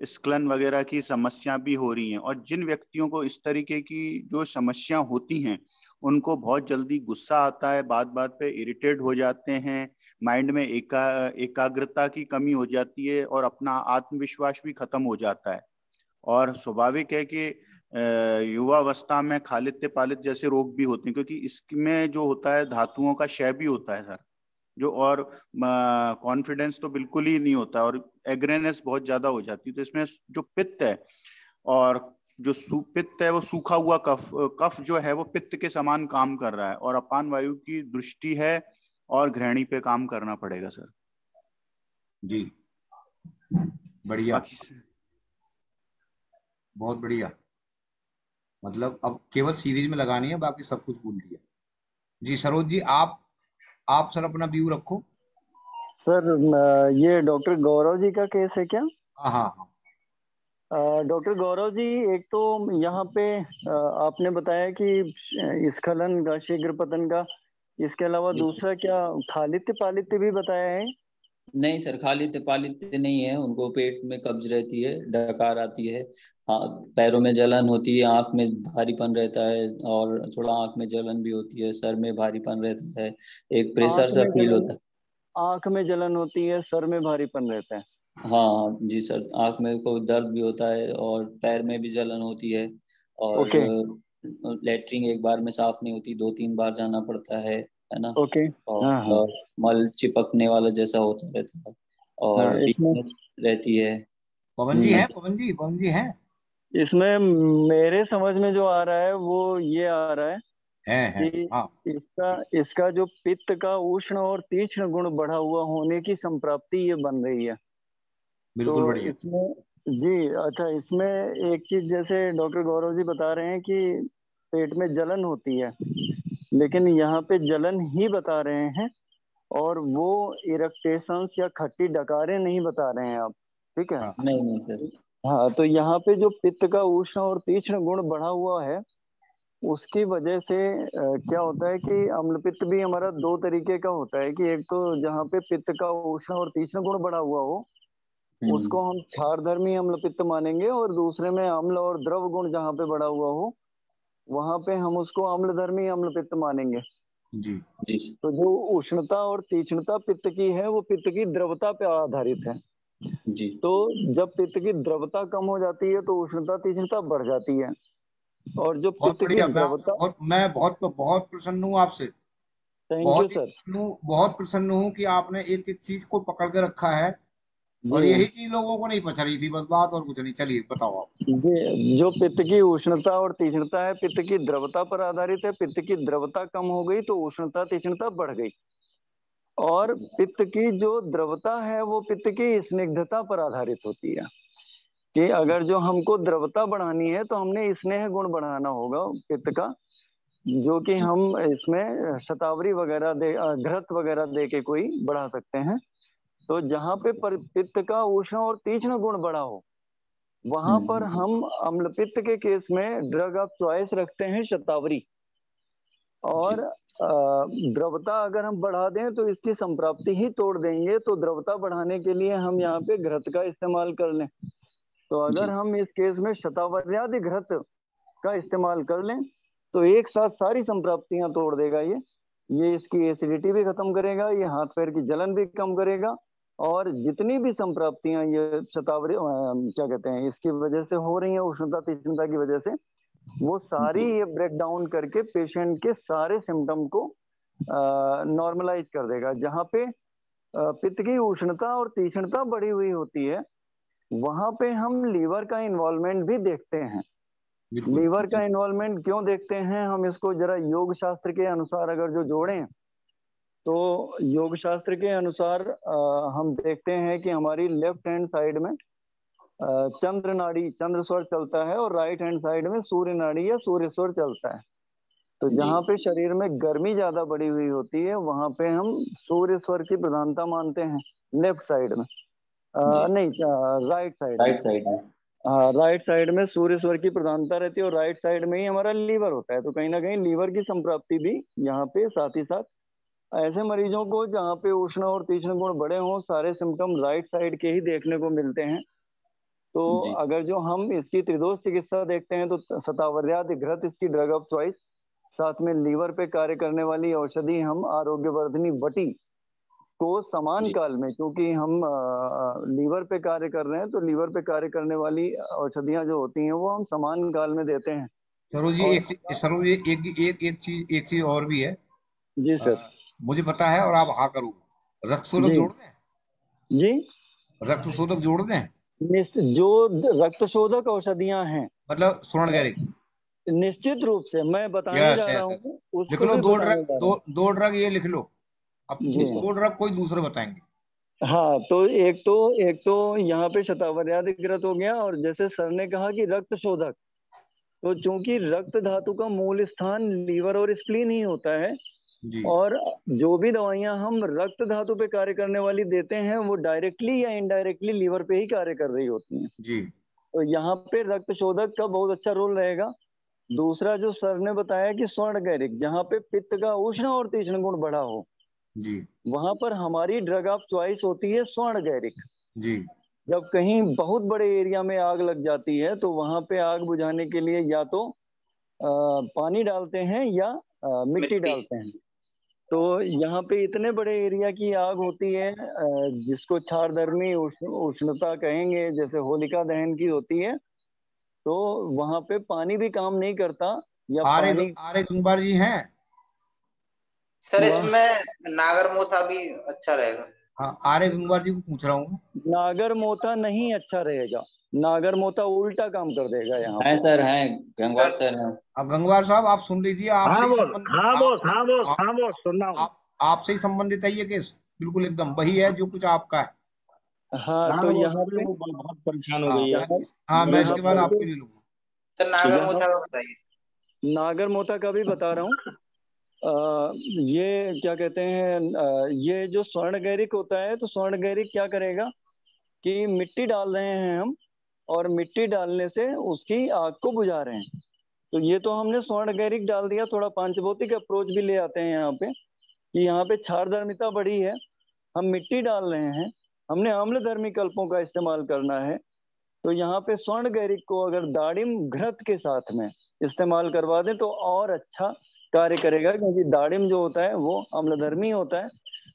[SPEAKER 11] स्खलन वगैरह की समस्या भी हो रही हैं। और जिन व्यक्तियों को इस तरीके की जो समस्या होती हैं, उनको बहुत जल्दी गुस्सा आता है, बात बात पे इरिटेट हो जाते हैं, माइंड में एकाग्रता की कमी हो जाती है, और अपना आत्मविश्वास भी खत्म हो जाता है। और स्वाभाविक है कि युवावस्था में खालित्य पालित जैसे रोग भी होते हैं, क्योंकि इसमें जो होता है धातुओं का क्षय भी होता है सर, जो, और कॉन्फिडेंस तो बिल्कुल ही नहीं होता, और एग्रेनेस बहुत ज्यादा हो जाती है। तो इसमें जो पित्त है, और जो पित्त है वो सूखा हुआ कफ, कफ जो है वो पित्त के समान काम कर रहा है, और अपान वायु की दृष्टि है, और घृणी पे काम करना पड़ेगा सर।
[SPEAKER 1] जी बढ़िया,
[SPEAKER 11] बाकी
[SPEAKER 1] बहुत बढ़िया। मतलब अब केवल सीरीज में लगानी है, बाकी सब कुछ भूल दिया। जी सरोज जी, आप सर अपना व्यू रखो।
[SPEAKER 4] सर ये डॉक्टर गौरव जी का केस है क्या?
[SPEAKER 1] हाँ हाँ हाँ।
[SPEAKER 4] डॉक्टर गौरव जी, एक तो यहाँ पे आपने बताया कि स्खलन का, शीघ्र पतन का, इसके अलावा
[SPEAKER 8] जी सर।
[SPEAKER 4] दूसरा क्या खालित्य पालित्य भी बताया है?
[SPEAKER 8] नहीं सर, खालित्य पालित्य नहीं है, उनको पेट में कब्ज रहती है, डकार आती है, हाँ पैरों में जलन होती है, आंख में भारीपन रहता है, और थोड़ा आंख में जलन भी होती है, सर में भारीपन रहता है, एक प्रेशर
[SPEAKER 4] आंख
[SPEAKER 8] सा
[SPEAKER 4] में
[SPEAKER 8] फील
[SPEAKER 4] जलन,
[SPEAKER 8] होता है।
[SPEAKER 4] आंख में जलन होती है, सर में भारीपन रहता है।
[SPEAKER 8] हाँ हाँ जी सर, आंख में को दर्द भी होता है, और पैर में भी जलन होती है, और
[SPEAKER 4] ओके
[SPEAKER 8] लेटरिन एक बार में साफ नहीं होती, 2-3 बार जाना पड़ता है ना।
[SPEAKER 4] ओके।
[SPEAKER 8] और
[SPEAKER 4] हाँ हाँ
[SPEAKER 8] मल चिपकने वाला जैसा होता रहता है,
[SPEAKER 4] हाँ।
[SPEAKER 8] और
[SPEAKER 4] इसमें
[SPEAKER 8] वीकनेस रहती है।
[SPEAKER 1] पवन जी हैं,
[SPEAKER 4] हम्म,
[SPEAKER 1] पवन जी हैं।
[SPEAKER 4] इसमें मेरे समझ में जो आ रहा है वो ये आ रहा है
[SPEAKER 1] हैं
[SPEAKER 4] कि
[SPEAKER 1] हाँ।
[SPEAKER 4] इसका इसका जो पित्त का उष्ण और तीक्ष्ण गुण बढ़ा हुआ होने की संप्राप्ति ये बन रही है। तो
[SPEAKER 1] बिल्कुल बढ़िया।
[SPEAKER 4] इसमें जी अच्छा, इसमें एक चीज जैसे डॉक्टर गौरव जी बता रहे हैं कि पेट में जलन होती है, लेकिन यहाँ पे जलन ही बता रहे हैं, और वो इरेक्टेशंस या खट्टी डकारें नहीं बता रहे हैं आप। ठीक है?
[SPEAKER 1] हाँ
[SPEAKER 8] नहीं नहीं सर।
[SPEAKER 4] हाँ, तो यहाँ पे जो पित्त का उष्ण और तीक्ष्ण गुण बढ़ा हुआ है, उसकी वजह से क्या होता है कि अम्ल पित्त भी हमारा दो तरीके का होता है, कि एक तो जहाँ पे पित्त का उष्ण और तीक्ष्ण गुण बढ़ा हुआ हो, उसको हम क्षारधर्मी अम्ल पित्त मानेंगे, और दूसरे में अम्ल और द्रव गुण जहाँ पे बढ़ा हुआ हो, वहां पे हम उसको अम्लधर्मी अम्ल पित्त मानेंगे।
[SPEAKER 1] जी
[SPEAKER 8] जी
[SPEAKER 4] तो जो उष्णता और तीक्ष्णता पित्त की है वो पित्त की द्रवता पे आधारित है।
[SPEAKER 8] जी
[SPEAKER 4] तो जब पित्त की द्रवता कम हो जाती है तो उष्णता तीक्ष्णता बढ़ जाती है, और जो
[SPEAKER 1] बहुत
[SPEAKER 4] पित्त की
[SPEAKER 1] बढ़िया।
[SPEAKER 4] द्रवता,
[SPEAKER 1] मैं बहुत बहुत प्रसन्न हूँ आपसे।
[SPEAKER 4] Thank you sir.
[SPEAKER 1] बहुत प्रसन्न हूँ कि आपने एक एक चीज को पकड़ के रखा है, और
[SPEAKER 4] जी
[SPEAKER 1] यही चीज लोगों को नहीं पता रही थी, बस बात और कुछ नहीं। चलिए बताओ आप।
[SPEAKER 4] जी, जो पित्त की उष्णता और तीक्ष्णता है पित्त की द्रवता पर आधारित है। पित्त की द्रवता कम हो गई तो उष्णता तीक्ष्णता बढ़ गई, और पित्त की जो द्रवता है वो पित्त की स्निग्धता पर आधारित होती है, कि अगर जो हमको द्रवता बढ़ानी है तो हमने स्नेह गुण बढ़ाना होगा पित्त का, जो कि हम इसमें शतावरी वगैरह दे, घृत वगैरह दे के कोई बढ़ा सकते हैं। तो जहाँ पे पित्त का उष्ण और तीक्ष्ण गुण बढ़ा हो वहां पर हम अम्ल पित्त के केस में ड्रग ऑफ चॉइस रखते हैं शतावरी। और द्रवता अगर हम बढ़ा दें तो इसकी संप्राप्ति ही तोड़ देंगे, तो द्रवता बढ़ाने के लिए हम यहाँ पे घृत का इस्तेमाल कर लें। तो अगर हम इस केस में शतावर्यादि घृत का इस्तेमाल कर लें तो एक साथ सारी संप्राप्तियां तोड़ देगा ये इसकी एसिडिटी भी खत्म करेगा, ये हाथ पैर की जलन भी कम करेगा, और जितनी भी संप्राप्तियां ये शतावरी क्या कहते हैं इसकी वजह से हो रही है उष्णता तीक्ष्णता की वजह से, वो सारी ये ब्रेक डाउन करके पेशेंट के सारे सिम्टम को नॉर्मलाइज कर देगा। जहाँ पे पित्त की उष्णता और तीक्ष्णता बढ़ी हुई होती है वहां पे हम लीवर का इन्वॉल्वमेंट भी देखते हैं। लीवर का इन्वॉल्वमेंट क्यों देखते हैं, हम इसको जरा योग शास्त्र के अनुसार अगर जो जोड़ें तो योग शास्त्र के अनुसार हम देखते हैं कि हमारी लेफ्ट हैंड साइड में चंद्र नाड़ी चंद्र स्वर चलता है, और राइट हैंड साइड में सूर्य नाड़ी या सूर्य स्वर चलता है। तो जहाँ पे शरीर में गर्मी ज्यादा बढ़ी हुई होती है वहां पे हम सूर्य स्वर की प्रधानता मानते हैं लेफ्ट साइड में, नहीं राइट साइड में। राइट साइड में सूर्य स्वर की प्रधानता रहती है, और राइट साइड में ही हमारा लीवर होता है। तो कहीं ना कहीं लीवर की संप्राप्ति भी यहाँ पे साथ ही साथ ऐसे मरीजों को जहाँ पे उष्ण और तीक्ष्ण गुण बड़े हों सारे सिम्टम राइट साइड के ही देखने को मिलते हैं। तो अगर जो हम इसकी त्रिदोष चिकित्सा देखते हैं तो शतावर्यादि घृत इसकी ड्रग ऑफ चॉइस, साथ में लीवर पे कार्य करने वाली औषधि हम आरोग्यवर्धनी वटी को समान काल में, क्योंकि हम लीवर पे कार्य कर रहे हैं तो लीवर पे कार्य करने वाली औषधियां जो होती हैं वो हम समान काल में देते हैं।
[SPEAKER 1] सरोज जी एक चीज और भी है।
[SPEAKER 4] जी सर।
[SPEAKER 1] मुझे पता है और आप हाँ करो, रक्त शोधक जोड़ दें?
[SPEAKER 4] जी
[SPEAKER 1] रक्त शोधक जोड़ दें?
[SPEAKER 4] जो रक्त शोधक औषधियां हैं मतलब
[SPEAKER 1] स्वर्णगैरिक,
[SPEAKER 4] निश्चित रूप से मैं बताने जा रहा हूँ
[SPEAKER 1] लिख लो दो ड्रग ये लिख लो। अब दो ड्रग कोई दूसरे बताएंगे।
[SPEAKER 4] हाँ, तो एक तो यहाँ पे शतावर्यादि घृत हो गया, और जैसे सर ने कहा कि रक्त शोधक, तो चूंकि रक्त धातु का मूल स्थान लीवर और स्प्लीन ही होता है
[SPEAKER 1] जी।
[SPEAKER 4] और जो भी दवाइयां हम रक्त धातु पे कार्य करने वाली देते हैं वो डायरेक्टली या इनडायरेक्टली लीवर पे ही कार्य कर रही होती हैं
[SPEAKER 1] जी।
[SPEAKER 4] तो यहाँ पे रक्त शोधक का बहुत अच्छा रोल रहेगा। दूसरा जो सर ने बताया कि स्वर्णगैरिक, जहाँ पे पित्त का उष्ण और तीक्ष्ण गुण बढ़ा हो
[SPEAKER 1] जी,
[SPEAKER 4] वहां पर हमारी ड्रग ऑफ चॉइस होती है स्वर्णगैरिक
[SPEAKER 1] जी।
[SPEAKER 4] जब कहीं बहुत बड़े एरिया में आग लग जाती है तो वहां पे आग बुझाने के लिए या तो पानी डालते हैं या मिट्टी डालते हैं। तो यहाँ पे इतने बड़े एरिया की आग होती है जिसको क्षारधर्मी उष्णता कहेंगे, जैसे होलिका दहन की होती है, तो वहां पे पानी भी काम नहीं करता या
[SPEAKER 1] आर्य गंगवार जी हैं
[SPEAKER 10] सर? इसमें नागर मोथा भी अच्छा रहेगा।
[SPEAKER 1] हाँ, आर्य गंगवार जी को पूछ रहा हूँ।
[SPEAKER 4] नागर मोथा नहीं अच्छा रहेगा, नागर मोथा उल्टा काम कर देगा यहाँ
[SPEAKER 8] है सर, है गंगवार सर हैं।
[SPEAKER 1] अब गंगवार साहब आप सुन लीजिए, आपसे आपसे ही संबंधित है ये केस, बिल्कुल एकदम वही है जो कुछ आपका है।
[SPEAKER 4] हाँ, तो यहाँ पे
[SPEAKER 12] बहुत परेशान हो गई है।
[SPEAKER 1] हाँ, मैं इसके बाद आपके लिए लूंगा।
[SPEAKER 10] सर नागर मोथा का बताइए।
[SPEAKER 4] नागर मोथा का भी बता रहा हूँ। ये क्या कहते हैं, ये जो स्वर्णगैरिक होता है तो स्वर्णगैरिक क्या करेगा कि मिट्टी डाल रहे हैं हम और मिट्टी डालने से उसकी आग को बुझा रहे हैं। तो ये तो हमने स्वर्णगैरिक डाल दिया, थोड़ा पांचभौतिक अप्रोच भी ले आते हैं यहाँ पे कि यहाँ पे क्षारधर्मिता बढ़ी है, हम मिट्टी डाल रहे हैं, हमने अम्लधर्मी कल्पों का इस्तेमाल करना है। तो यहाँ पे स्वर्णगैरिक को अगर दाड़िम घृत के साथ में इस्तेमाल करवा दें तो और अच्छा कार्य करेगा, क्योंकि दाड़िम जो होता है वो अम्लधर्मी होता है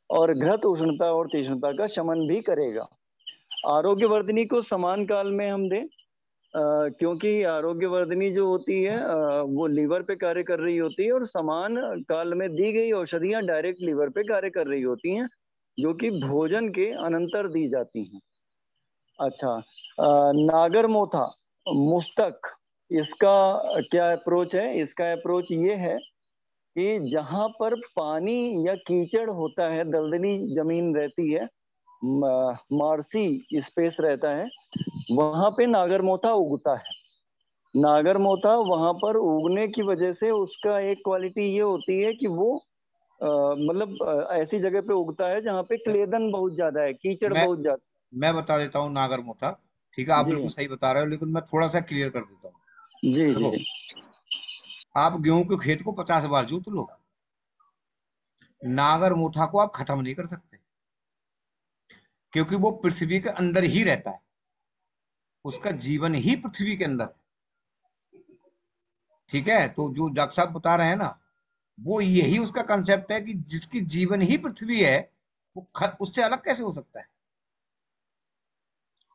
[SPEAKER 4] और घृत उष्णता और तीक्ष्णता का शमन भी करेगा। आरोग्यवर्धिनी को समान काल में हम दें, क्योंकि आरोग्यवर्धिनी जो होती है वो लीवर पे कार्य कर रही होती है और समान काल में दी गई औषधियां डायरेक्ट लीवर पे कार्य कर रही होती हैं, जो कि भोजन के अनंतर दी जाती हैं। अच्छा, नागर मोथा मुस्तक, इसका क्या अप्रोच है? इसका अप्रोच ये है कि जहां पर पानी या कीचड़ होता है, दलदली जमीन रहती है, मार्सी स्पेस रहता है, वहां पे नागरमोथा उगता है। नागरमोथा वहां पर उगने की वजह से उसका एक क्वालिटी ये होती है कि वो मतलब ऐसी जगह पे उगता है जहाँ पे क्लेदन बहुत ज्यादा है, कीचड़
[SPEAKER 1] मैं
[SPEAKER 4] बहुत ज्यादा।
[SPEAKER 1] मैं बता देता हूँ नागरमोथा। ठीक है, आप
[SPEAKER 4] जी
[SPEAKER 1] बिल्कुल सही बता रहे हो, लेकिन मैं थोड़ा सा क्लियर कर देता हूँ।
[SPEAKER 4] जी
[SPEAKER 1] देखो,
[SPEAKER 4] जी
[SPEAKER 1] आप गेहूं के खेत को 50 बार जोत लो, नागरमोथा को आप खत्म नहीं कर सकते, क्योंकि वो पृथ्वी के अंदर ही रहता है, उसका जीवन ही पृथ्वी के अंदर है। ठीक है, तो जो डॉक्टर साहब बता रहे हैं ना, वो यही उसका कंसेप्ट है कि जिसकी जीवन ही पृथ्वी है, वो उससे अलग कैसे हो सकता है।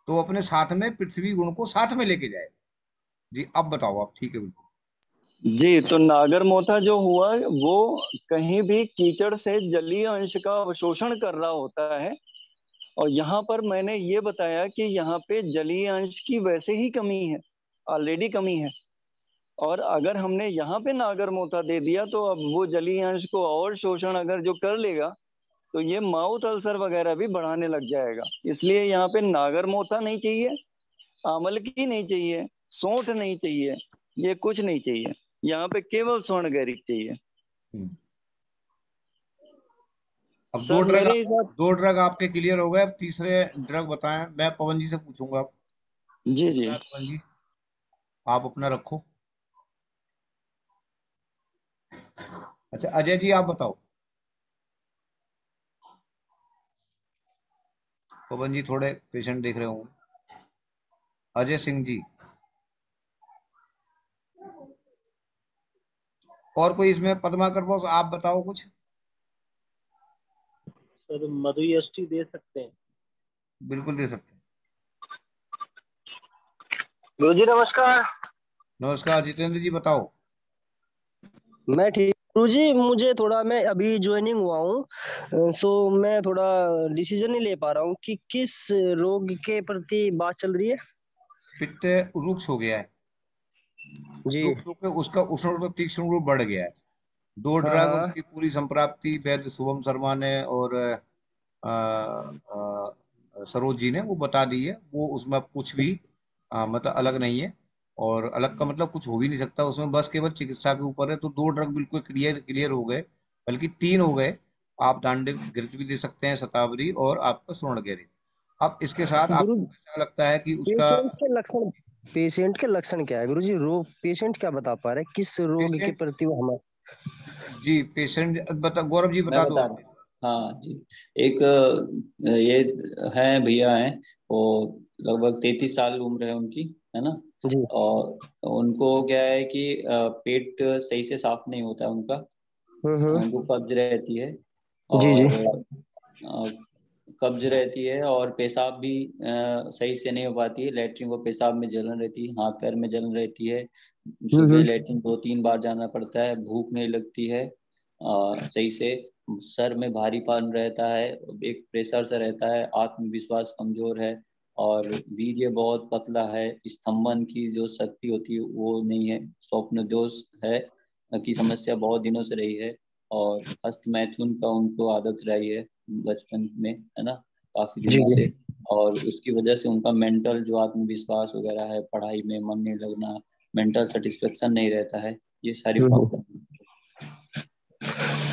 [SPEAKER 1] तो अपने साथ में पृथ्वी गुण को साथ में लेके जाए। जी, अब बताओ आप। ठीक है, बिल्कुल।
[SPEAKER 4] जी। तो नागरमोथा जो हुआ वो कहीं भी कीचड़ से जलीय अंश का अवशोषण कर रहा होता है, और यहाँ पर मैंने ये बताया कि यहाँ पे जलीय अंश की वैसे ही कमी है, ऑलरेडी कमी है, और अगर हमने यहाँ पे नागरमोथा दे दिया तो अब वो जलीय अंश को और शोषण अगर जो कर लेगा तो ये माउथ अल्सर वगैरह भी बढ़ाने लग जाएगा। इसलिए यहाँ पे नागरमोथा नहीं चाहिए, आमलकी नहीं चाहिए, सोंठ नहीं चाहिए, ये कुछ नहीं चाहिए। यहाँ पे केवल स्वर्ण गैरिक चाहिए।
[SPEAKER 1] अब
[SPEAKER 4] सर
[SPEAKER 1] दो ड्रग आपके क्लियर हो गए। अब तीसरे ड्रग बताएं। मैं पवन जी से पूछूंगा अब।
[SPEAKER 4] जी जी
[SPEAKER 1] पवन जी, आप अपना रखो। अच्छा, अजय जी आप बताओ। पवन जी थोड़े पेशेंट देख रहे होंगे। अजय सिंह जी, और कोई इसमें पद्माकर बॉस आप बताओ कुछ।
[SPEAKER 12] सर मधुयष्टि दे सकते हैं?
[SPEAKER 1] बिल्कुल दे सकते हैं।
[SPEAKER 12] गुरुजी नमस्कार।
[SPEAKER 1] नमस्कार जितेंद्र जी, बताओ।
[SPEAKER 12] मैं ठीक गुरुजी, मुझे थोड़ा, मैं अभी ज्वाइनिंग हुआ हूँ, सो मैं थोड़ा डिसीजन नहीं ले पा रहा हूँ कि किस रोग के प्रति बात चल रही है।
[SPEAKER 1] पित्त रुक्ष हो गया है,
[SPEAKER 12] जी।
[SPEAKER 1] रुक्ष होकर उसका उष्ण और तीक्ष्ण रूप बढ़ गया है। दो
[SPEAKER 12] हाँ
[SPEAKER 1] ड्रग
[SPEAKER 12] हाँ।
[SPEAKER 1] उसकी पूरी संप्राप्ति वैद्य शुभम शर्मा ने और सरोज जी ने वो बता दी है। वो उसमें कुछ भी मतलब अलग नहीं है, और अलग का मतलब कुछ हो भी नहीं सकता उसमें, बस केवल चिकित्सा के ऊपर है। तो दो ड्रग बिल्कुल क्लियर क्लियर हो गए, बल्कि तीन हो गए। आप दांडिक घृत भी दे सकते हैं, शतावरी, और आपका स्वर्ण गैरिक। अब इसके साथ
[SPEAKER 12] गुरु,
[SPEAKER 1] आपको ऐसा लगता है कि उसका
[SPEAKER 12] पेशेंट के लक्षण क्या है गुरुजी? रोग पेशेंट क्या बता पा रहे हैं, किस रोग के
[SPEAKER 1] पेशेंट।
[SPEAKER 12] प्रति वो हमारे?
[SPEAKER 1] जी, पेशेंट बता, गौरव जी
[SPEAKER 8] मैं
[SPEAKER 1] बता दो
[SPEAKER 8] बता
[SPEAKER 1] आप।
[SPEAKER 8] रहा हूँ। हाँ जी। एक ये है भैया हैं, वो लगभग 33 साल उम्र है उनकी, है ना।
[SPEAKER 12] जी।
[SPEAKER 8] और उनको क्या है कि पेट सही से साफ नहीं होता उनका, उनको कब्ज रहती है,
[SPEAKER 12] जी जी।
[SPEAKER 8] और कब्ज रहती है, और पेशाब भी सही से नहीं हो पाती है। लेटरिन व पेशाब में जलन रहती है, हाथ पैर में जलन रहती है, सुबह लेटरिन 2-3 बार जाना पड़ता है, भूख नहीं लगती है सही से, सर में भारीपन रहता है, एक प्रेशर से रहता है, आत्मविश्वास कमजोर है, और वीर्य बहुत पतला है, स्तंभन की जो शक्ति होती है वो नहीं है, स्वप्न दोष है की समस्या बहुत दिनों से रही है, और हस्त मैथुन का उनको आदत रही है बचपन में, है ना, काफी
[SPEAKER 12] जी
[SPEAKER 8] दिनों
[SPEAKER 12] जी।
[SPEAKER 8] से। और उसकी वजह से उनका मेंटल जो आत्मविश्वास वगैरह है, पढ़ाई में मन नहीं लगना, मेंटल सेटिस्फेक्शन नहीं रहता है, ये सारी प्रॉब्लम।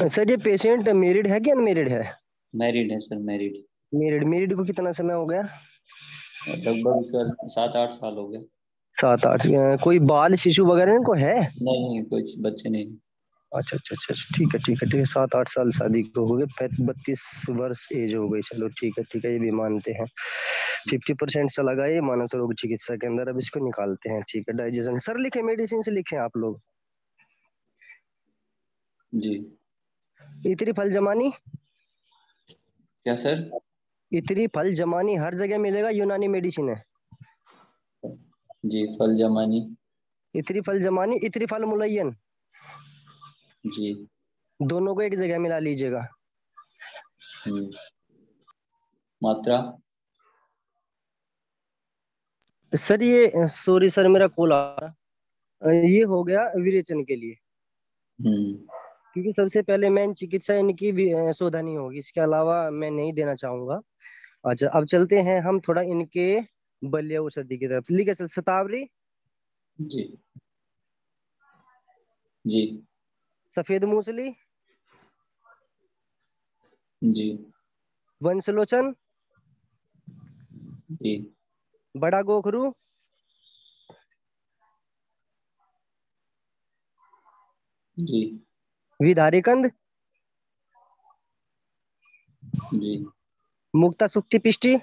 [SPEAKER 12] सर ये पेशेंट मैरिड है कि अनमेरिड है?
[SPEAKER 8] मैरिड है सर, मैरिड।
[SPEAKER 12] मैरिड को कितना समय हो गया?
[SPEAKER 8] लगभग सर 7-8 साल हो गए।
[SPEAKER 12] 7-8। कोई बाल शिशु वगैरह इनको है?
[SPEAKER 8] नहीं, कुछ बच्चे नहीं।
[SPEAKER 12] अच्छा अच्छा अच्छा, ठीक है ठीक है ठीक है। 7-8 साल शादी को हो गए, 32 वर्ष एज हो गई। चलो ठीक है, ये भी मानते हैं। 50% चला गया ये मानस रोग चिकित्सा के अंदर। अब इसको निकालते हैं। ठीक है, डाइजेशन सर लिखे, मेडिसिन से लिखे आप लोग।
[SPEAKER 8] जी।
[SPEAKER 12] इतरी फल जमानी,
[SPEAKER 8] क्या सर?
[SPEAKER 12] इतरी फल जमानी हर जगह मिलेगा, यूनानी मेडिसिन है।
[SPEAKER 8] जी, फल जमानी।
[SPEAKER 12] इतरी फल जमानी, इतरी फल मुलय्यन,
[SPEAKER 8] जी।
[SPEAKER 12] दोनों को एक जगह मिला लीजिएगा।
[SPEAKER 8] मात्रा?
[SPEAKER 12] सर ये सॉरी सर, मेरा कॉल आ रहा, ये हो गया विरेचन के लिए, क्योंकि सबसे पहले मेन चिकित्सा इनकी शोधनी होगी, इसके अलावा मैं नहीं देना चाहूंगा। अच्छा, अब चलते हैं हम थोड़ा इनके बल्य औषधि की तरफ। लिखे सर, शतावरी
[SPEAKER 8] जी। जी।
[SPEAKER 12] सफेद मूसली
[SPEAKER 8] जी।
[SPEAKER 12] वंशलोचन
[SPEAKER 8] जी।
[SPEAKER 12] बड़ा गोखरू
[SPEAKER 8] जी।
[SPEAKER 12] विधारीकंद
[SPEAKER 8] जी।
[SPEAKER 12] मुक्ता सुक्ति पिष्टि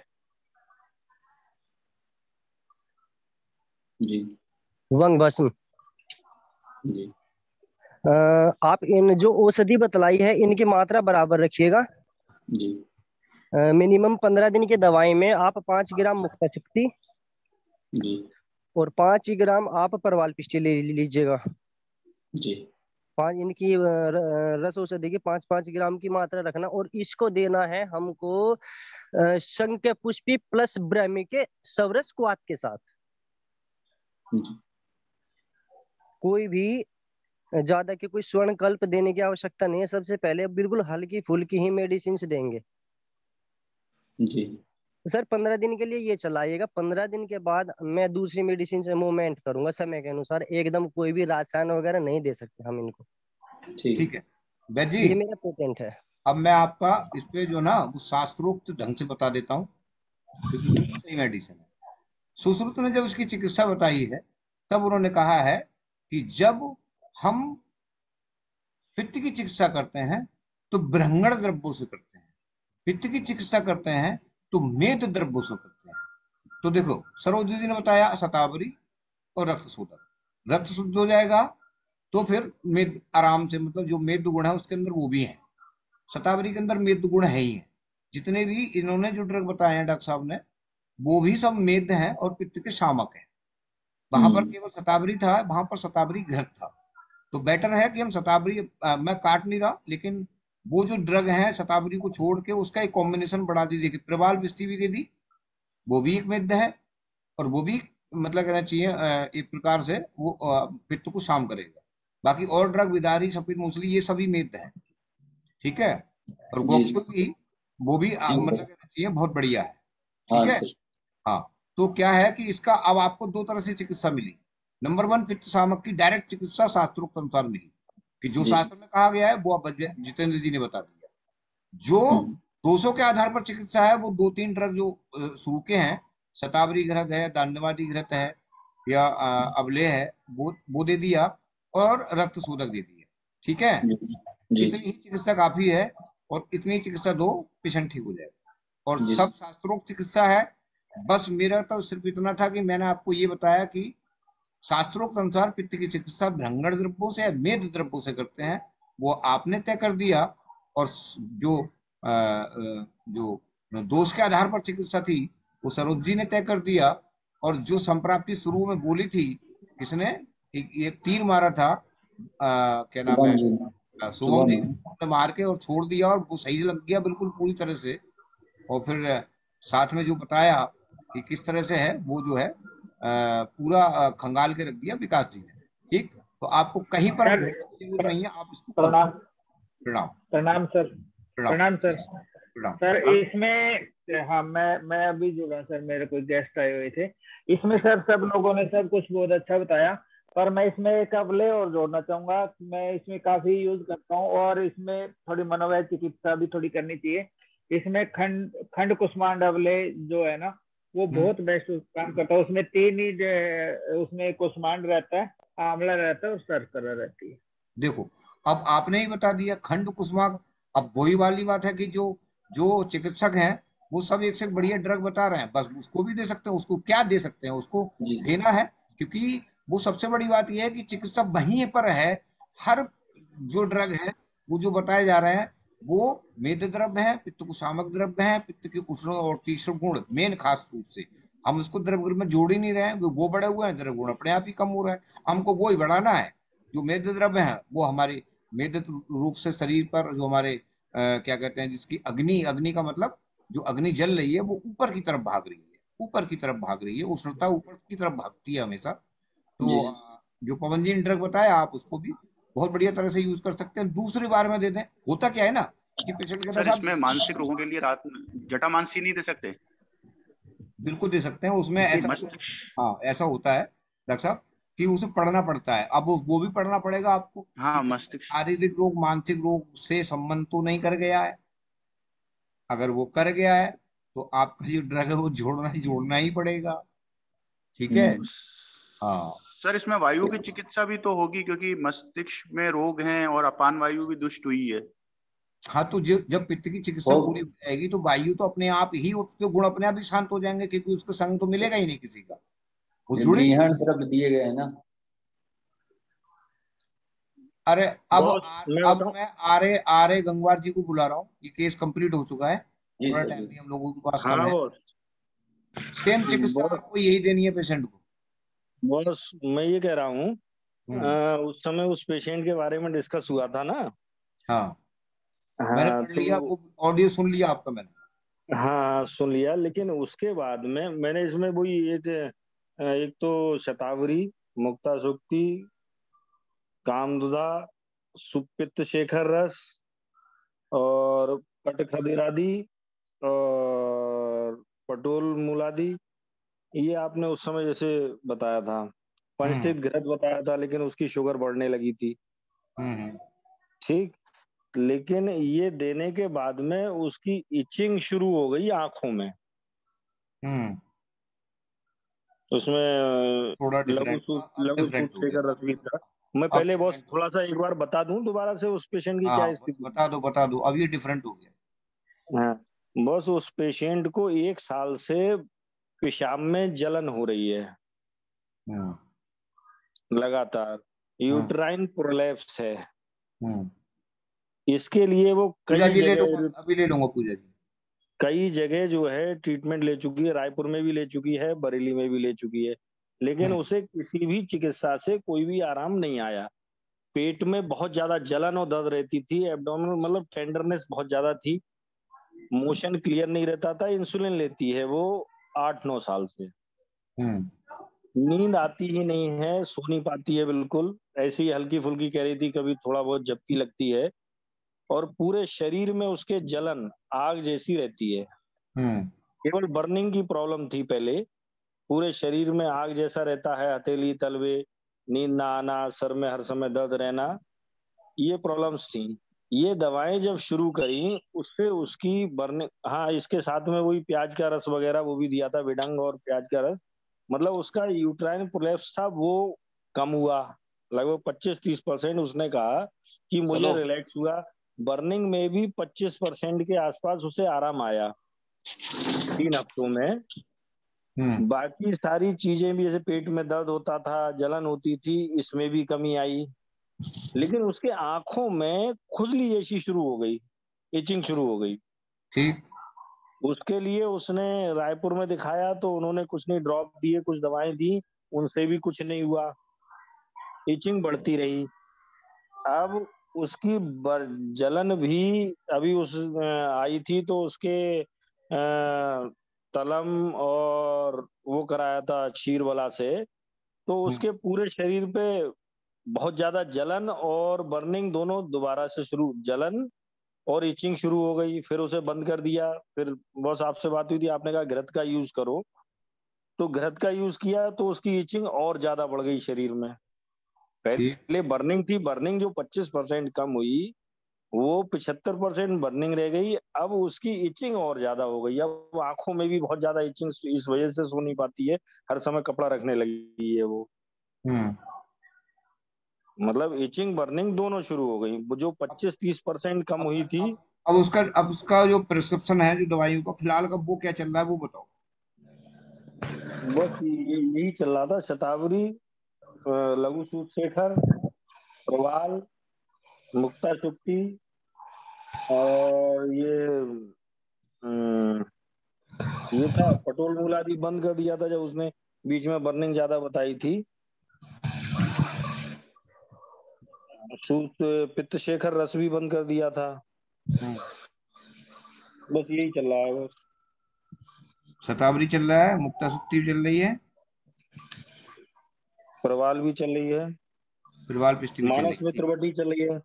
[SPEAKER 8] जी।
[SPEAKER 12] वंग भस्म।
[SPEAKER 8] जी।
[SPEAKER 12] आप इन जो औषधि बतलाई है इनकी मात्रा बराबर रखिएगा।
[SPEAKER 8] जी।
[SPEAKER 12] मिनिमम 15 दिन की दवाई में आप 5 ग्राम मुक्ता शक्ति
[SPEAKER 8] जी।
[SPEAKER 12] और 5 ग्राम आप परवाल पिष्टि ले लीजिएगा।
[SPEAKER 8] जी।
[SPEAKER 12] 5 इनकी रस औषधि की 5-5 ग्राम की मात्रा रखना, और इसको देना है हमको शंख पुष्पी प्लस ब्राह्मी के सवरस क्वाथ के साथ। कोई भी ज्यादा की कोई स्वर्ण कल्प देने की आवश्यकता नहीं है। सबसे पहले बिल्कुल हल्की फुल्की ही मेडिसिन देंगे।
[SPEAKER 8] जी।
[SPEAKER 12] सर 15 दिन के लिए ये चलाइएगा। 15 दिन के बाद मैं दूसरी मेडिसिन से मूवमेंट करूंगा समय के अनुसार। एकदम कोई भी रासायन वगैरह नहीं दे सकते हम इनको।
[SPEAKER 1] ठीक है वैद्य
[SPEAKER 12] ये
[SPEAKER 1] जी,
[SPEAKER 12] मेरा पेटेंट है।
[SPEAKER 1] अब मैं आपका इस पे जो ना वो शास्त्रोक्त ढंग से बता देता हूँ, क्योंकि ये सही मेडिसिन है। सुश्रुत ने जब इसकी चिकित्सा बताई है तब उन्होंने कहा है कि जब हम पित्त की चिकित्सा करते हैं तो ब्रह्मण द्रव्यों से करते हैं, पित्त की चिकित्सा करते हैं तो मेद द्रव्यों से करते हैं। तो देखो सरोज जी ने बताया शतावरी और रक्त शोधक, रक्त शुद्ध हो जाएगा तो फिर मेद आराम से, मतलब जो मेद गुण है उसके अंदर वो भी है, शतावरी के अंदर मेद गुण है ही है। जितने भी इन्होंने जो ड्रग बताए हैं डॉक्टर साहब ने वो भी सब मेद हैं और पित्त के शामक हैं। वहां पर केवल शतावरी था, वहां पर शतावरी घृत था। तो बेटर है कि हम शतावरी, मैं काट नहीं रहा, लेकिन वो जो ड्रग है शतावरी को छोड़ के उसका एक कॉम्बिनेशन बढ़ा दी। देखिए प्रवाल बिस्ती भी दे दी, वो भी एक मेद है और वो भी मतलब कहना चाहिए एक प्रकार से वो पित्त को शाम करेगा। बाकी और ड्रग विदारी सफेद मूसली ये सभी मेद है, ठीक है। और गोक्सुल भी, वो भी मतलब कहना चाहिए बहुत बढ़िया है, ठीक है। हाँ, तो क्या है कि इसका अब आपको दो तरह से चिकित्सा मिली। नंबर 1 पित्त शामक की डायरेक्ट चिकित्सा शास्त्रोक्त अनुसार मिली, कि जो शास्त्र में कहा गया है वो अब जितेंद्र जी ने बता दिया। जो दोषों के आधार पर चिकित्सा है वो 2-3 ड्रग जो शुरू के हैं, शतावरी घृत है, दांडवादी घृत है या अवले है, वो दे दिया और रक्त शोधक दे दिया, ठीक है। इतनी ही चिकित्सा काफी है और इतनी चिकित्सा दो, पेशेंट ठीक हो जाएगा और सब शास्त्रोक्त चिकित्सा है। बस मेरा तो सिर्फ इतना था कि मैंने आपको ये बताया कि शास्त्रोक्त अनुसार पित्त की चिकित्सा भ्रंगण द्रव्यों से या मेद द्रव्यों से करते हैं, वो आपने तय कर दिया। और जो दोष के आधार पर चिकित्सा थी वो सरोज जी ने तय कर दिया। और जो संप्राप्ति शुरू में बोली थी, किसने एक तीर मारा था, क्या नाम है, शुभम जी ने मार के और छोड़ दिया और वो सही लग गया बिल्कुल पूरी तरह से। और फिर साथ में जो बताया कि किस तरह से है वो जो है पूरा खंगाल के रख दिया विकास जी ने, ठीक। तो आपको कहीं पर जरूरत नहीं है, आप इसको
[SPEAKER 13] प्रणाम
[SPEAKER 1] प्रणाम
[SPEAKER 13] प्रणाम सर, प्रणाम सर।
[SPEAKER 1] प्रणाम
[SPEAKER 13] सर इसमें हाँ मैं अभी जुड़ा सर, मेरे कोई गेस्ट आए हुए थे। इसमें सर सब लोगों ने सब कुछ बहुत अच्छा बताया, पर मैं इसमें एक अवले और जोड़ना चाहूंगा। मैं इसमें काफी यूज करता हूँ और इसमें थोड़ी मनोवैद्य चिकित्सा भी थोड़ी करनी चाहिए। इसमें खंड कुष्मांड अवले जो है ना वो बहुत बेस्ट काम करता है। उसमें 3 ही उसमें कुष्मांड रहता है, आंवला रहता है और शर्करा रहती है।
[SPEAKER 1] देखो अब आपने ही बता दिया खंड कुष्मांड। अब वही वाली बात है कि जो चिकित्सक हैं वो सब एक से बढ़िया ड्रग बता रहे हैं, बस उसको भी दे सकते हैं। उसको क्या दे सकते हैं, उसको देना है, क्योंकि वो सबसे बड़ी बात यह है कि चिकित्सा वहीं पर है। हर जो ड्रग है वो जो बताए जा रहे हैं वो मेद द्रव्य है, पित्त को शामक द्रव्य है, पित्त के उष्ण और तीक्ष्ण गुण मेन खास रूप से हम उसको द्रव्य में जोड़ ही नहीं रहे हैं, वो बढ़े हुए हैं, द्रव्य गुण अपने आप ही कम हो रहा है। हमको वो ही बढ़ाना है। जो मेद द्रव्य है वो हमारे मेद रूप से शरीर पर जो हमारे क्या कहते हैं, जिसकी अग्नि, अग्नि का मतलब जो अग्नि जल रही है वो ऊपर की तरफ भाग रही है, ऊपर की तरफ भाग रही है, उष्णता ऊपर की तरफ भागती है हमेशा। तो जो पवनजीन ड्रग बताया आप उसको भी बहुत बढ़िया तरह से यूज कर सकते हैं। दूसरी बार में दे दें। होता क्या है ना कि पेशेंट के
[SPEAKER 11] सर
[SPEAKER 1] पास
[SPEAKER 11] इसमें मानसिक रोगों के लिए रात में जटामांसी नहीं दे सकते?
[SPEAKER 1] बिल्कुल दे सकते हैं। उसमें ऐसा, हाँ ऐसा होता है डॉक्टर साहब कि उसे पढ़ना पड़ता है। अब वो भी पढ़ना पड़ेगा आपको।
[SPEAKER 11] हाँ, मस्तिष्क
[SPEAKER 1] शारीरिक रोग मानसिक रोग से संबंध तो नहीं कर गया है। अगर वो कर गया है तो आपका जो ड्रग है वो जोड़ना ही पड़ेगा। ठीक है। हाँ
[SPEAKER 11] सर इसमें वायु की चिकित्सा भी तो होगी, क्योंकि मस्तिष्क में रोग हैं और अपान वायु भी दुष्ट हुई है।
[SPEAKER 1] हाँ, तो जब पित्त की चिकित्सा पूरी हो जाएगी तो वायु तो अपने आप ही, उसके गुण अपने आप ही शांत हो जाएंगे, क्योंकि उसका संग तो मिलेगा ही नहीं किसी का, वो जुड़े।
[SPEAKER 8] तरफ दिए गए हैं ना।
[SPEAKER 1] अरे अब मैं आर्य गंगवार जी को बुला रहा हूँ। ये केस कंप्लीट हो चुका है, थोड़ा टाइम भी हम लोगों के पास कम है। सेम चिकित्सा आपको यही देनी है पेशेंट को।
[SPEAKER 14] बॉस मैं ये कह रहा हूँ उस समय उस पेशेंट के बारे में डिस्कस हुआ था ना।
[SPEAKER 1] हाँ मैंने पढ़ लिया, वो ऑडियो सुन लिया आपका मैंने।
[SPEAKER 14] हाँ सुन लिया, लेकिन उसके बाद में मैंने इसमें वही एक तो शतावरी, मुक्ता सुक्ति, कामदुधा, सुपित्त शेखर रस और पट खदिरादि और पटोल मूलादि, ये आपने उस समय जैसे बताया था। पंचतीर्थ घृत बताया था, लेकिन उसकी शुगर बढ़ने लगी थी। ठीक, लेकिन ये देने के बाद में उसकी इचिंग शुरू हो गई आंखों में। उसमें लघु सूत शेखर रस भी था। मैं पहले बॉस थोड़ा सा एक बार बता दूं दोबारा से उस पेशेंट की क्या स्थिति।
[SPEAKER 1] बता दो अब ये डिफरेंट हो गया।
[SPEAKER 14] हाँ बस उस पेशेंट को 1 साल से पेशाब में जलन हो रही है लगातार, यूट्राइन प्रोलैप्स है। इसके लिए वो कई जगह,
[SPEAKER 1] अभी ले लूंगा पूजा जी,
[SPEAKER 14] कई जगह जो है ट्रीटमेंट ले चुकी है, रायपुर में भी ले चुकी है, बरेली में भी ले चुकी है, लेकिन उसे किसी भी चिकित्सा से कोई भी आराम नहीं आया। पेट में बहुत ज्यादा जलन और दर्द रहती थी, एब्डोमिनल मतलब टेंडरनेस बहुत ज्यादा थी, मोशन क्लियर नहीं रहता था। इंसुलिन लेती है वो 8-9 साल से। नींद आती ही नहीं है, सो नहीं पाती है बिल्कुल, ऐसी हल्की फुल्की कह रही थी, कभी थोड़ा बहुत झपकी लगती है, और पूरे शरीर में उसके जलन आग जैसी रहती है। केवल बर्निंग की प्रॉब्लम थी पहले, पूरे शरीर में आग जैसा रहता है, हथेली तलवे, नींद ना आना, सर में हर समय दर्द रहना, ये प्रॉब्लम्स थी। ये दवाएं जब शुरू करी उससे उसकी बर्निंग, हाँ इसके साथ में वही प्याज का रस वगैरह वो भी दिया था, विडंग और प्याज का रस, मतलब उसका यूट्राइन प्रोलैप्स था वो कम हुआ लगभग 25-30%। उसने कहा कि मुझे रिलैक्स हुआ, बर्निंग में भी 25% के आसपास उसे आराम आया 3 हफ्तों में। बाकी सारी चीजें भी, जैसे पेट में दर्द होता था, जलन होती थी, इसमें भी कमी आई, लेकिन उसके आंखों में खुजली जैसी शुरू हो गई, इचिंग शुरू हो गई।
[SPEAKER 1] ठीक,
[SPEAKER 14] उसके लिए उसने रायपुर में दिखाया तो उन्होंने कुछ नहीं, ड्रॉप दिए, कुछ दवाएं दी, उनसे भी कुछ नहीं हुआ, इचिंग बढ़ती रही। अब उसकी जलन भी अभी उस आई थी तो उसके तलम और वो कराया था क्षीरबला से, तो उसके पूरे शरीर पे बहुत ज्यादा जलन और बर्निंग दोनों दोबारा से शुरू, जलन और इचिंग शुरू हो गई। फिर उसे बंद कर दिया। फिर बस आपसे बात हुई थी, आपने कहा घृत का यूज करो, तो घृत का यूज किया तो उसकी इचिंग और ज्यादा बढ़ गई शरीर में। पहले बर्निंग थी, बर्निंग जो 25% कम हुई वो 75% बर्निंग रह गई, अब उसकी इचिंग और ज्यादा हो गई। अब आंखों में भी बहुत ज्यादा इचिंग, इस वजह से सो नहीं पाती है, हर समय कपड़ा रखने लगी है वो। मतलब इचिंग बर्निंग दोनों शुरू हो गई, जो 25-30% कम हुई थी।
[SPEAKER 1] अब उसका जो प्रिस्क्रिप्शन है जो दवाइयों का फिलहाल का, वो क्या चल रहा है वो बताओ।
[SPEAKER 14] बस यही चल रहा था, शतावरी, लघु सूत शेखर, प्रवाल मुक्ता शुक्ति और ये था पटोल मूल आदि बंद कर दिया था जब उसने बीच में बर्निंग ज्यादा बताई थी। पित्त शेखर रस भी बंद कर दिया था। बस यही चल रहा है बस।
[SPEAKER 1] शतावरी चल रहा है, मुक्ता शुक्ति चल रही है,
[SPEAKER 14] प्रवाल भी चल रही है,
[SPEAKER 1] प्रवाल पिष्टि भी चल रही
[SPEAKER 14] मानस
[SPEAKER 1] है।
[SPEAKER 14] मित्र बटी चल रही है।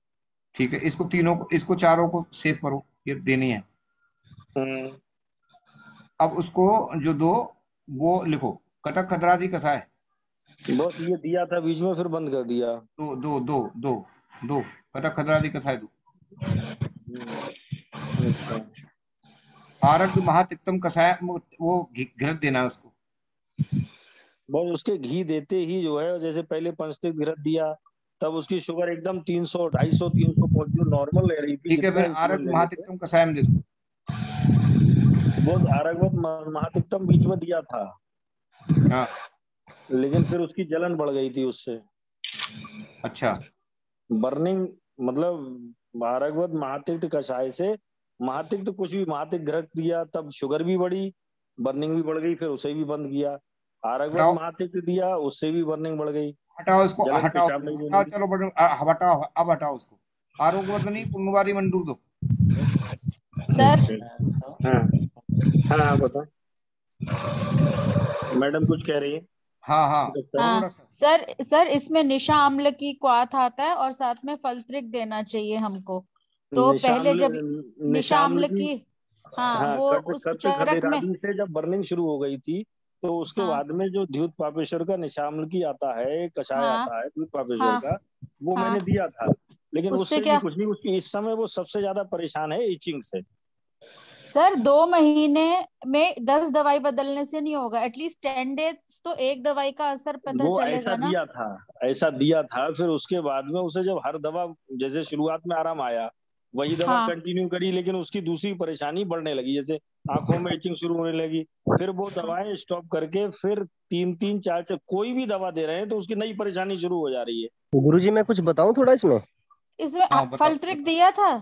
[SPEAKER 1] ठीक है, इसको तीनों को, इसको चारों को सेव करो, ये देनी है। अब उसको जो दो वो लिखो, कटक खतरादि कसाय।
[SPEAKER 14] बस ये दिया था बीच में फिर बंद कर दिया।
[SPEAKER 1] दो दो दो दो दो कटक खतरादि कसाय दो। आरग महातिक्तम कसाय वो घृत देना है उसको।
[SPEAKER 14] बस उसके घी देते ही जो है, जैसे पहले पंचतिक घृत दिया तब उसकी शुगर एकदम 300 250 300 पहुंच, जो नॉर्मल ले रही थी।
[SPEAKER 1] ठीक है, फिर आरग महातिक्तम कसाय में दे दो।
[SPEAKER 14] वो आरगवत महातिक्तम बीच में दिया था।
[SPEAKER 1] हाँ,
[SPEAKER 14] लेकिन फिर उसकी जलन बढ़ गई थी उससे।
[SPEAKER 1] अच्छा,
[SPEAKER 14] बर्निंग मतलब आरगवत महातिक्त कषाय से महातिक्त कुछ भी महातिक्त घृत दिया तब शुगर भी बढ़ी, बर्निंग भी बढ़ गई, फिर उसे भी बंद किया। आरगवत महातिक्त दिया उससे भी बर्निंग बढ़ गई।
[SPEAKER 1] हटाओ इसको, हटाओ
[SPEAKER 14] पेशाब नहीं
[SPEAKER 1] हटाओ, चलो हटाओ, अब हटाओ उसको। आरोग्यवर्धनी पुण्यवादी मंडूर दो।
[SPEAKER 2] सर
[SPEAKER 14] हाँ बताओ, मैडम कुछ कह रही है।
[SPEAKER 1] हाँ हाँ
[SPEAKER 2] हाँ सर इसमें निशा अम्ल की क्वाथ आता है और साथ में फलत्रिक देना चाहिए हमको। तो पहले जब निशा अम्ल की हाँ वो उस चरक में
[SPEAKER 14] से जब बर्निंग शुरू हो गई थी तो उसके बाद में जो द्युत पापेश्वर का निशाम्ल की आता है, कषाय आता है द्युत पापेश्वर का, वो मैंने दिया था। लेकिन उससे भी कुछ नहीं, उसकी इस समय वो सबसे ज्यादा परेशान है इचिंग से।
[SPEAKER 2] सर 2 महीने में 10 दवाई बदलने से नहीं होगा, एटलीस्ट 10 डेज तो एक दवाई का असर पता चलेगा ना।
[SPEAKER 14] ऐसा दिया था। फिर उसके बाद में उसे जब हर दवा, जैसे शुरुआत में आराम आया वही दवा कंटिन्यू करी, लेकिन उसकी दूसरी परेशानी बढ़ने लगी, जैसे आंखों में इचिंग शुरू होने लगी। फिर वो दवाएं स्टॉप करके फिर 3-3 4 कोई भी दवा दे रहे हैं तो उसकी नई परेशानी शुरू हो जा रही है।
[SPEAKER 12] गुरुजी मैं कुछ बताऊं थोड़ा इसमें
[SPEAKER 2] फलत्रिक दिया था।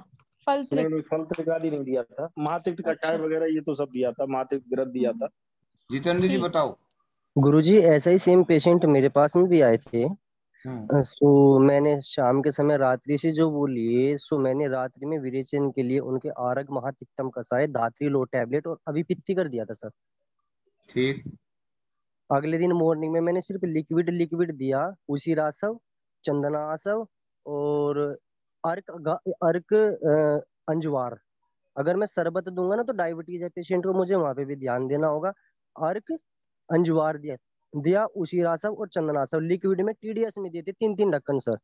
[SPEAKER 14] नहीं फलत्रिक आदि नहीं दिया था। महातिक्त कषाय वगैरह ये तो सब दिया था, महातिक्त घृत दिया था।
[SPEAKER 1] जितेंद्र जी बताओ।
[SPEAKER 12] गुरुजी ऐसा ही सेम पेशेंट मेरे पास में भी आए थे। सो मैंने शाम के समय रात्रि से जो वो लिए, सो मैंने रात्रि में विरेचन के लिए उनके आरग महातिक्तम कसाय, धात्री लो टैबलेट और अभिपित्ति कर दिया था सर।
[SPEAKER 1] ठीक।
[SPEAKER 12] अगले दिन मॉर्निंग में मैंने सिर्फ लिक्विड दिया, उसी रासव, चंदनासव और अर्क अंजवार। अगर मैं शरबत दूंगा ना तो डायबिटीज है पेशेंट को, मुझे वहां पे भी ध्यान देना होगा। अर्क अंजवार दिया उसी रासव और चंदनासव लिक्विड में, टीडीएस में देते 3-3 ढक्कन सर।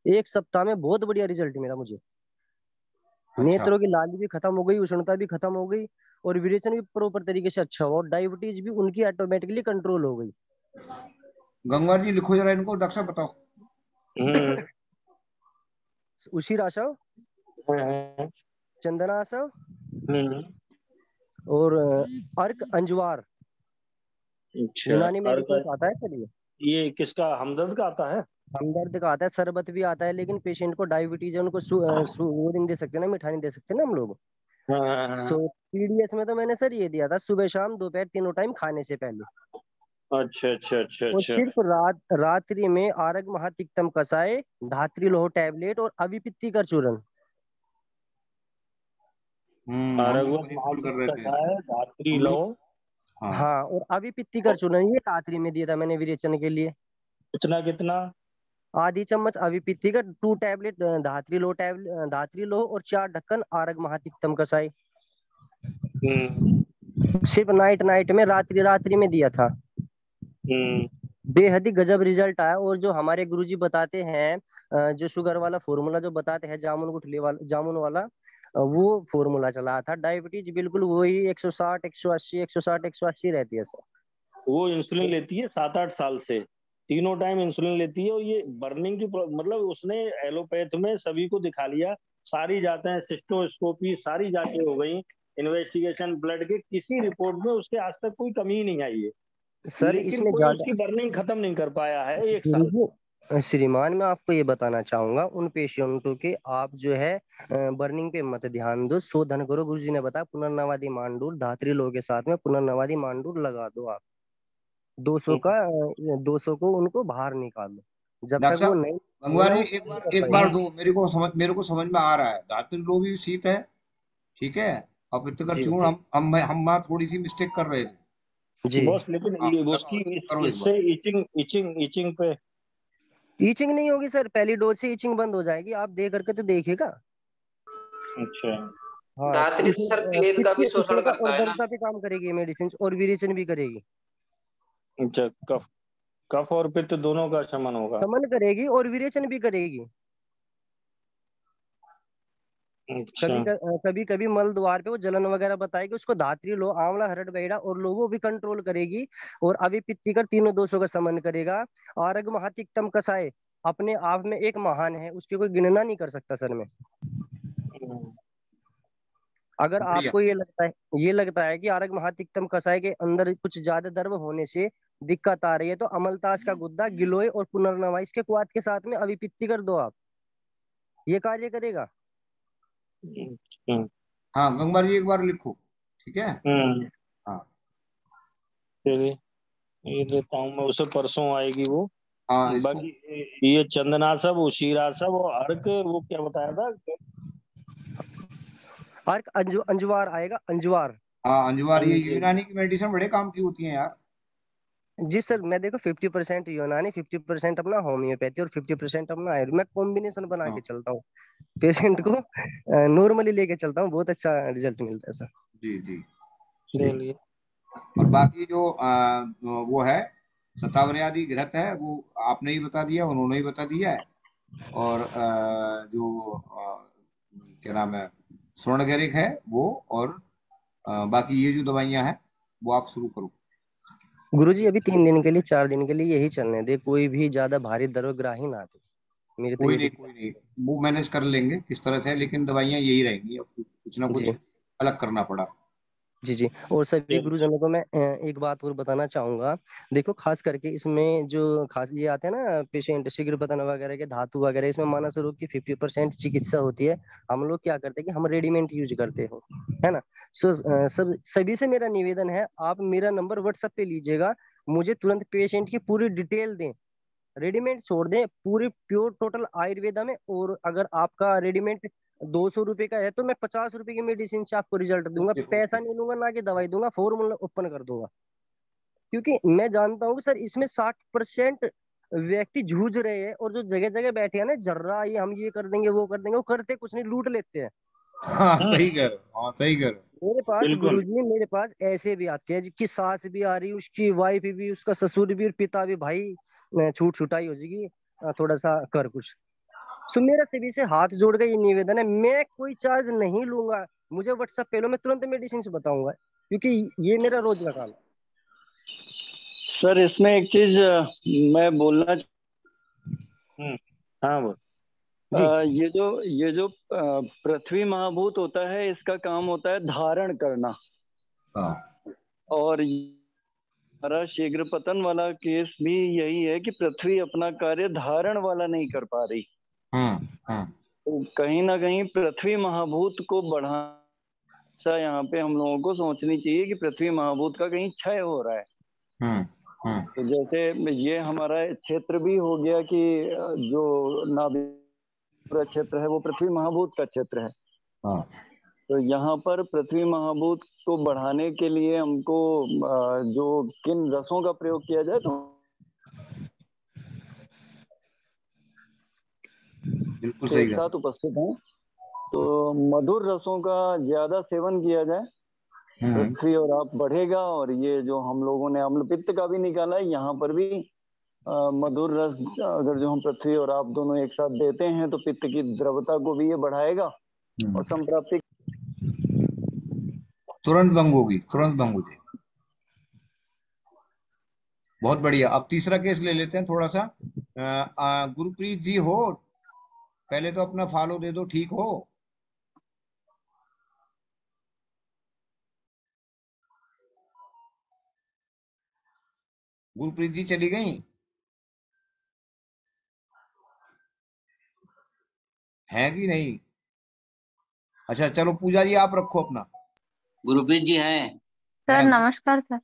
[SPEAKER 12] 1 सप्ताह में बहुत बढ़िया रिजल्ट मिला मुझे। अच्छा। नेत्रों की लाली भी खत्म हो गई, उष्णता भी खत्म हो गई और विरेचन भी प्रॉपर तरीके से अच्छा हुआ और डायबिटीज भी उनकी ऑटोमेटिकली कंट्रोल हो गई।
[SPEAKER 1] गंगवार जी लिखो जरा इनको, डॉक्टर साहब बताओ।
[SPEAKER 12] उसी रासव, चंदनासव और अर्क अंजवार। यूनानी मेडिसिन आता है सर
[SPEAKER 14] ये किसका, हमदर्द का आता है?
[SPEAKER 12] हमदर्द का आता है, शरबत भी आता है, लेकिन पेशेंट को डायबिटीज है उनको वो नहीं दे सकते ना, मिठाई नहीं दे सकते ना हम लोग। सो पीडीएस में तो मैंने सर ये दिया था सुबह शाम दोपहर तीनों टाइम खाने से पहले।
[SPEAKER 14] अच्छा।
[SPEAKER 12] और सिर्फ रात्रि में आरग महातिक्तम कसाय, धात्री लोह टैबलेट और अभिपित्ति का चूर्ण।
[SPEAKER 14] धात्री लोह
[SPEAKER 12] हाँ और अभिपित्ति का चूर्ण ये रात्रि में दिया था मैंने विरेचन के लिए।
[SPEAKER 14] कितना?
[SPEAKER 12] आधी चम्मच अभिपित्ति का, 2 टैबलेट धात्री लोह और 4 ढक्कन आरग महातिक्तम कसाय। सिर्फ नाइट में रात्रि में दिया था। बेहद ही गजब रिजल्ट आया। और जो हमारे गुरुजी बताते हैं, जो शुगर वाला फॉर्मूला जो बताते हैं, जामुन वाला वो फॉर्मूला चला था। डायबिटीज बिल्कुल वही 160 180 रहती है सर।
[SPEAKER 14] वो इंसुलिन लेती है 7-8 साल से, तीनों टाइम इंसुलिन लेती है। और ये बर्निंग की मतलब उसने एलोपैथ में सभी को दिखा लिया, सारी जांचें, सिस्टोस्कोपी सारी जांचें हो गई, इन्वेस्टिगेशन ब्लड के, किसी रिपोर्ट में उसके आज तक कोई कमी नहीं आई है सर। लेकिन कोई उसकी बर्निंग खत्म नहीं कर पाया है 1 साल।
[SPEAKER 12] श्रीमान, मैं आपको ये बताना चाहूंगा उन पेशेंटों के, आप जो है बर्निंग पे मत ध्यान दो, शोधन करो। गुरु जी ने बताया पुनर्नवादी मांडूर धात्री लो के साथ में पुनर्नवादी मांडूर लगा दो आप। 200 का 200 को उनको बाहर निकालो जब तक
[SPEAKER 1] डॉक्टर
[SPEAKER 12] वो
[SPEAKER 1] साहब
[SPEAKER 12] नहीं होगा
[SPEAKER 1] गंगवार
[SPEAKER 12] ना,
[SPEAKER 1] जी,
[SPEAKER 12] वो
[SPEAKER 1] एक
[SPEAKER 12] नहीं
[SPEAKER 1] बार
[SPEAKER 12] कर
[SPEAKER 1] एक बार
[SPEAKER 12] पाएंगे।
[SPEAKER 1] दो, मेरे को समझ में आ रहा है। धातु लो भी शीत है, ठीक है, और पित्तकर
[SPEAKER 12] जी
[SPEAKER 1] चूर्ण हम वहाँ थोड़ी सी मिस्टेक कर रहे थे।
[SPEAKER 12] जी।
[SPEAKER 14] बॉस, लेकिन
[SPEAKER 1] हाँ
[SPEAKER 14] ये
[SPEAKER 1] लगाओ,
[SPEAKER 14] उसकी
[SPEAKER 1] करो एक
[SPEAKER 14] इससे
[SPEAKER 1] बार।
[SPEAKER 14] इचिंग पे
[SPEAKER 12] ईचिंग नहीं होगी सर, पहली डोज से ईचिंग बंद हो जाएगी, आप दे करके तो देखिएगा।
[SPEAKER 14] अच्छा।
[SPEAKER 12] हाँ,
[SPEAKER 10] धात्री तो
[SPEAKER 12] इसमें
[SPEAKER 10] सर प्लेग का भी शोषण
[SPEAKER 12] पित्त और
[SPEAKER 10] करता है ना।
[SPEAKER 12] दर्द पे काम करेगी ये मेडिसिन, और विरेचन भी करेगी।
[SPEAKER 14] अच्छा, कफ कफ और पित्त दोनों का शमन होगा।
[SPEAKER 12] शमन करेगी और विरेचन भी करेगी।
[SPEAKER 14] अच्छा।
[SPEAKER 12] कभी कभी मल द्वार पे वो जलन वगैरह बताएगी, उसको धात्री लो, आंवला, हरड़, बैड़ा और लो वो भी कंट्रोल करेगी। और अभी पित्तीकर तीनों दोषों का समन करेगा। आरग महातिक्तम कसाय अपने आप में एक महान है, उसकी कोई गिनना नहीं कर सकता सर में। अगर
[SPEAKER 1] बढ़िया।
[SPEAKER 12] आपको ये लगता है कि आरग महातिक्तम कसाय के अंदर कुछ ज्यादा द्रव होने से दिक्कत आ रही है, तो अमलतास का गुद्दा गिलोय और पुनर्नवा इसके क्वाथ के साथ में अभी पित्ती कर दो आप, ये कार्य करेगा।
[SPEAKER 1] हाँ गंगवार जी एक बार लिखो, ठीक है। हाँ
[SPEAKER 14] चलिए, ये देता हूँ मैं उसे, परसों आएगी वो।
[SPEAKER 1] हाँ इसको।
[SPEAKER 14] बाकी ये चंदना सब, उशीरा सब और अर्क, वो क्या बताया था?
[SPEAKER 12] अर्क अंजवार आएगा, अंजवार।
[SPEAKER 1] हाँ अंजवार, ये यूनानी की मेडिसिन बड़े काम की होती है यार।
[SPEAKER 12] जी सर, मैं देखो 50% यूनानी, 50% अपना होम्योपैथी और 50% अपना आयुर्वेद, मैं कॉम्बिनेशन बना के चलता हूँ। पेशेंट को नॉर्मली लेके चलता हूँ, बहुत अच्छा रिजल्ट मिलता है सर।
[SPEAKER 1] जी जी।
[SPEAKER 14] चलिए।
[SPEAKER 1] और बाकी जो वो है शतावरी घृत है, वो आपने ही बता दिया, उन्होंने ही बता दिया है। और जो क्या नाम है, स्वर्णगरिक है वो, और बाकी ये जो दवाइयां हैं वो आप शुरू करो।
[SPEAKER 12] गुरुजी अभी 3 दिन के लिए, 4 दिन के लिए यही चलने दे, कोई भी ज्यादा भारी दर्वग्राही ना दे, मेरी तो
[SPEAKER 1] कोई
[SPEAKER 12] ये
[SPEAKER 1] नहीं
[SPEAKER 12] रिक्वेस्ट
[SPEAKER 1] कोई नहीं, वो मैनेज कर लेंगे किस तरह से, लेकिन दवाइयां यही रहेंगी, अब कुछ ना
[SPEAKER 12] है
[SPEAKER 1] कुछ
[SPEAKER 12] जी।
[SPEAKER 1] अलग करना पड़ा।
[SPEAKER 12] जी जी। और सभी गुरुजनों को मैं एक बात और बताना चाहूंगा। देखो, खास करके इसमें जो खास ये आते हैं ना पेशेंट शीघ्र पतन वगैरह के, धातु वगैरह, इसमें मानस रोग की 50% चिकित्सा होती है। हम लोग क्या करते हैं कि हम रेडीमेड यूज करते हो, है ना। सभी से मेरा निवेदन है, आप मेरा नंबर व्हाट्सएप पे लीजिएगा, मुझे तुरंत पेशेंट की पूरी डिटेल दें, रेडीमेड छोड़ दें, पूरी प्योर टोटल आयुर्वेदा में। और अगर आपका रेडीमेड 200 रुपए का है, तो मैं 50 रुपए की मेडिसिन से आपको रिजल्ट दूंगा, पैसा नहीं लूंगा, ना कि दवाई दूंगा, फॉर्मूला ओपन कर दूंगा। क्योंकि मैं जानता हूँ कि सर इसमें 60% व्यक्ति जूझ रहे हैं, और जो जगह जगह बैठे हैं ना, जर्रा ये हम ये कर देंगे वो कर देंगे, वो करते कुछ नहीं, लूट लेते हैं।
[SPEAKER 1] हाँ सही कह रहे हो, हाँ सही कह रहे हो।
[SPEAKER 12] मेरे पास
[SPEAKER 14] बिल्कुल।
[SPEAKER 12] गुरुजी, मेरे पास ऐसे भी आते हैं जिसकी सास भी आ रही, उसकी वाइफ भी, उसका ससुर भी और पिता भी, भाई छूट छुटाई हो जाएगी, थोड़ा सा कर कुछ। सो मेरा सभी से हाथ जोड़ के ये निवेदन है, मैं कोई चार्ज नहीं लूंगा, मुझे व्हाट्सएप पे लो, मैं तुरंत मेडिसिन से बताऊंगा, क्योंकि ये मेरा रोज का काम है।
[SPEAKER 4] सर इसमें एक चीज मैं बोलना,
[SPEAKER 14] हाँ वो
[SPEAKER 4] ये जो पृथ्वी महाभूत होता है, इसका काम होता है धारण करना। और हमारा शीघ्र पतन वाला केस भी यही है कि पृथ्वी अपना कार्य धारण वाला नहीं कर पा रही। तो कहीं ना कहीं पृथ्वी महाभूत को बढ़ाना, यहाँ पे हम लोगों को सोचनी चाहिए कि पृथ्वी महाभूत का कहीं क्षय हो रहा है। तो जैसे ये हमारा क्षेत्र भी हो गया कि जो नाभिक क्षेत्र है वो पृथ्वी महाभूत का क्षेत्र है। तो यहाँ पर पृथ्वी महाभूत को बढ़ाने के लिए हमको जो किन रसों का प्रयोग किया जाए, तो
[SPEAKER 1] बिल्कुल सही
[SPEAKER 4] एक साथ उपस्थित हैं, तो मधुर रसों का ज्यादा सेवन किया जाए, पृथ्वी और आप बढ़ेगा। और ये जो हम लोगों ने अम्ल पित्त का भी निकाला है, यहाँ पर भी मधुर रस अगर जो हम पृथ्वी और आप दोनों एक साथ देते हैं, तो पित्त की द्रवता को भी ये बढ़ाएगा और संप्राप्ति
[SPEAKER 1] तुरंत भंग होगी, तुरंत भंग हो जाएगी। बहुत बढ़िया। अब तीसरा केस ले लेते हैं थोड़ा सा। गुरप्रीत जी हो, पहले तो अपना फॉलो दे दो, ठीक हो? गुरप्रीत जी चली गई। है कि नहीं? अच्छा चलो पूजा जी आप रखो अपना।
[SPEAKER 15] गुरुप्रीत जी हैं?
[SPEAKER 3] सर
[SPEAKER 1] हैं?
[SPEAKER 3] नमस्कार सर।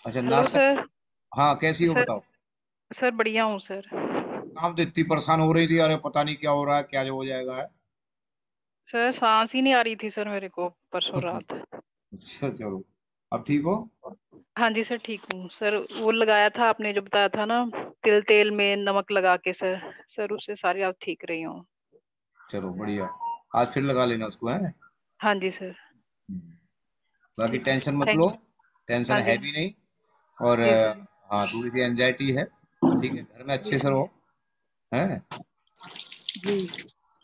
[SPEAKER 1] अच्छा
[SPEAKER 16] हेलो
[SPEAKER 1] नाश्ता।
[SPEAKER 16] सर।
[SPEAKER 1] हाँ कैसी हो
[SPEAKER 16] सर
[SPEAKER 1] बताओ।
[SPEAKER 16] सर बढ़िया हूँ सर।
[SPEAKER 1] काम तो इतनी परेशान हो रही थी, अरे पता नहीं क्या हो रहा है, क्या जो हो जाएगा है।
[SPEAKER 16] सर सांस ही नहीं आ रही थी सर मेरे को परसों रात।
[SPEAKER 1] अच्छा चलो अब ठीक हो?
[SPEAKER 16] हाँ जी सर ठीक हूँ सर। वो लगाया था आपने जो बताया था ना, तिल तेल में नमक लगा के सर। सर उससे सारी आप ठीक रही हूँ।
[SPEAKER 1] चलो बढ़िया, आज फिर लगा लेना उसको है।
[SPEAKER 16] हाँ जी सर।
[SPEAKER 1] बाकी
[SPEAKER 16] ठीक है
[SPEAKER 1] टेंशन
[SPEAKER 16] सर,
[SPEAKER 1] मत
[SPEAKER 16] थैंक
[SPEAKER 1] लो,
[SPEAKER 16] यू।
[SPEAKER 1] टेंशन
[SPEAKER 16] हाँ
[SPEAKER 1] है
[SPEAKER 16] जी
[SPEAKER 1] भी नहीं। और
[SPEAKER 16] जी सर।
[SPEAKER 1] हाँ थोड़ी सी एंजाइटी है, ठीक है घर में
[SPEAKER 16] जी
[SPEAKER 1] अच्छे से
[SPEAKER 16] जी
[SPEAKER 1] रहो हैं।
[SPEAKER 16] जी।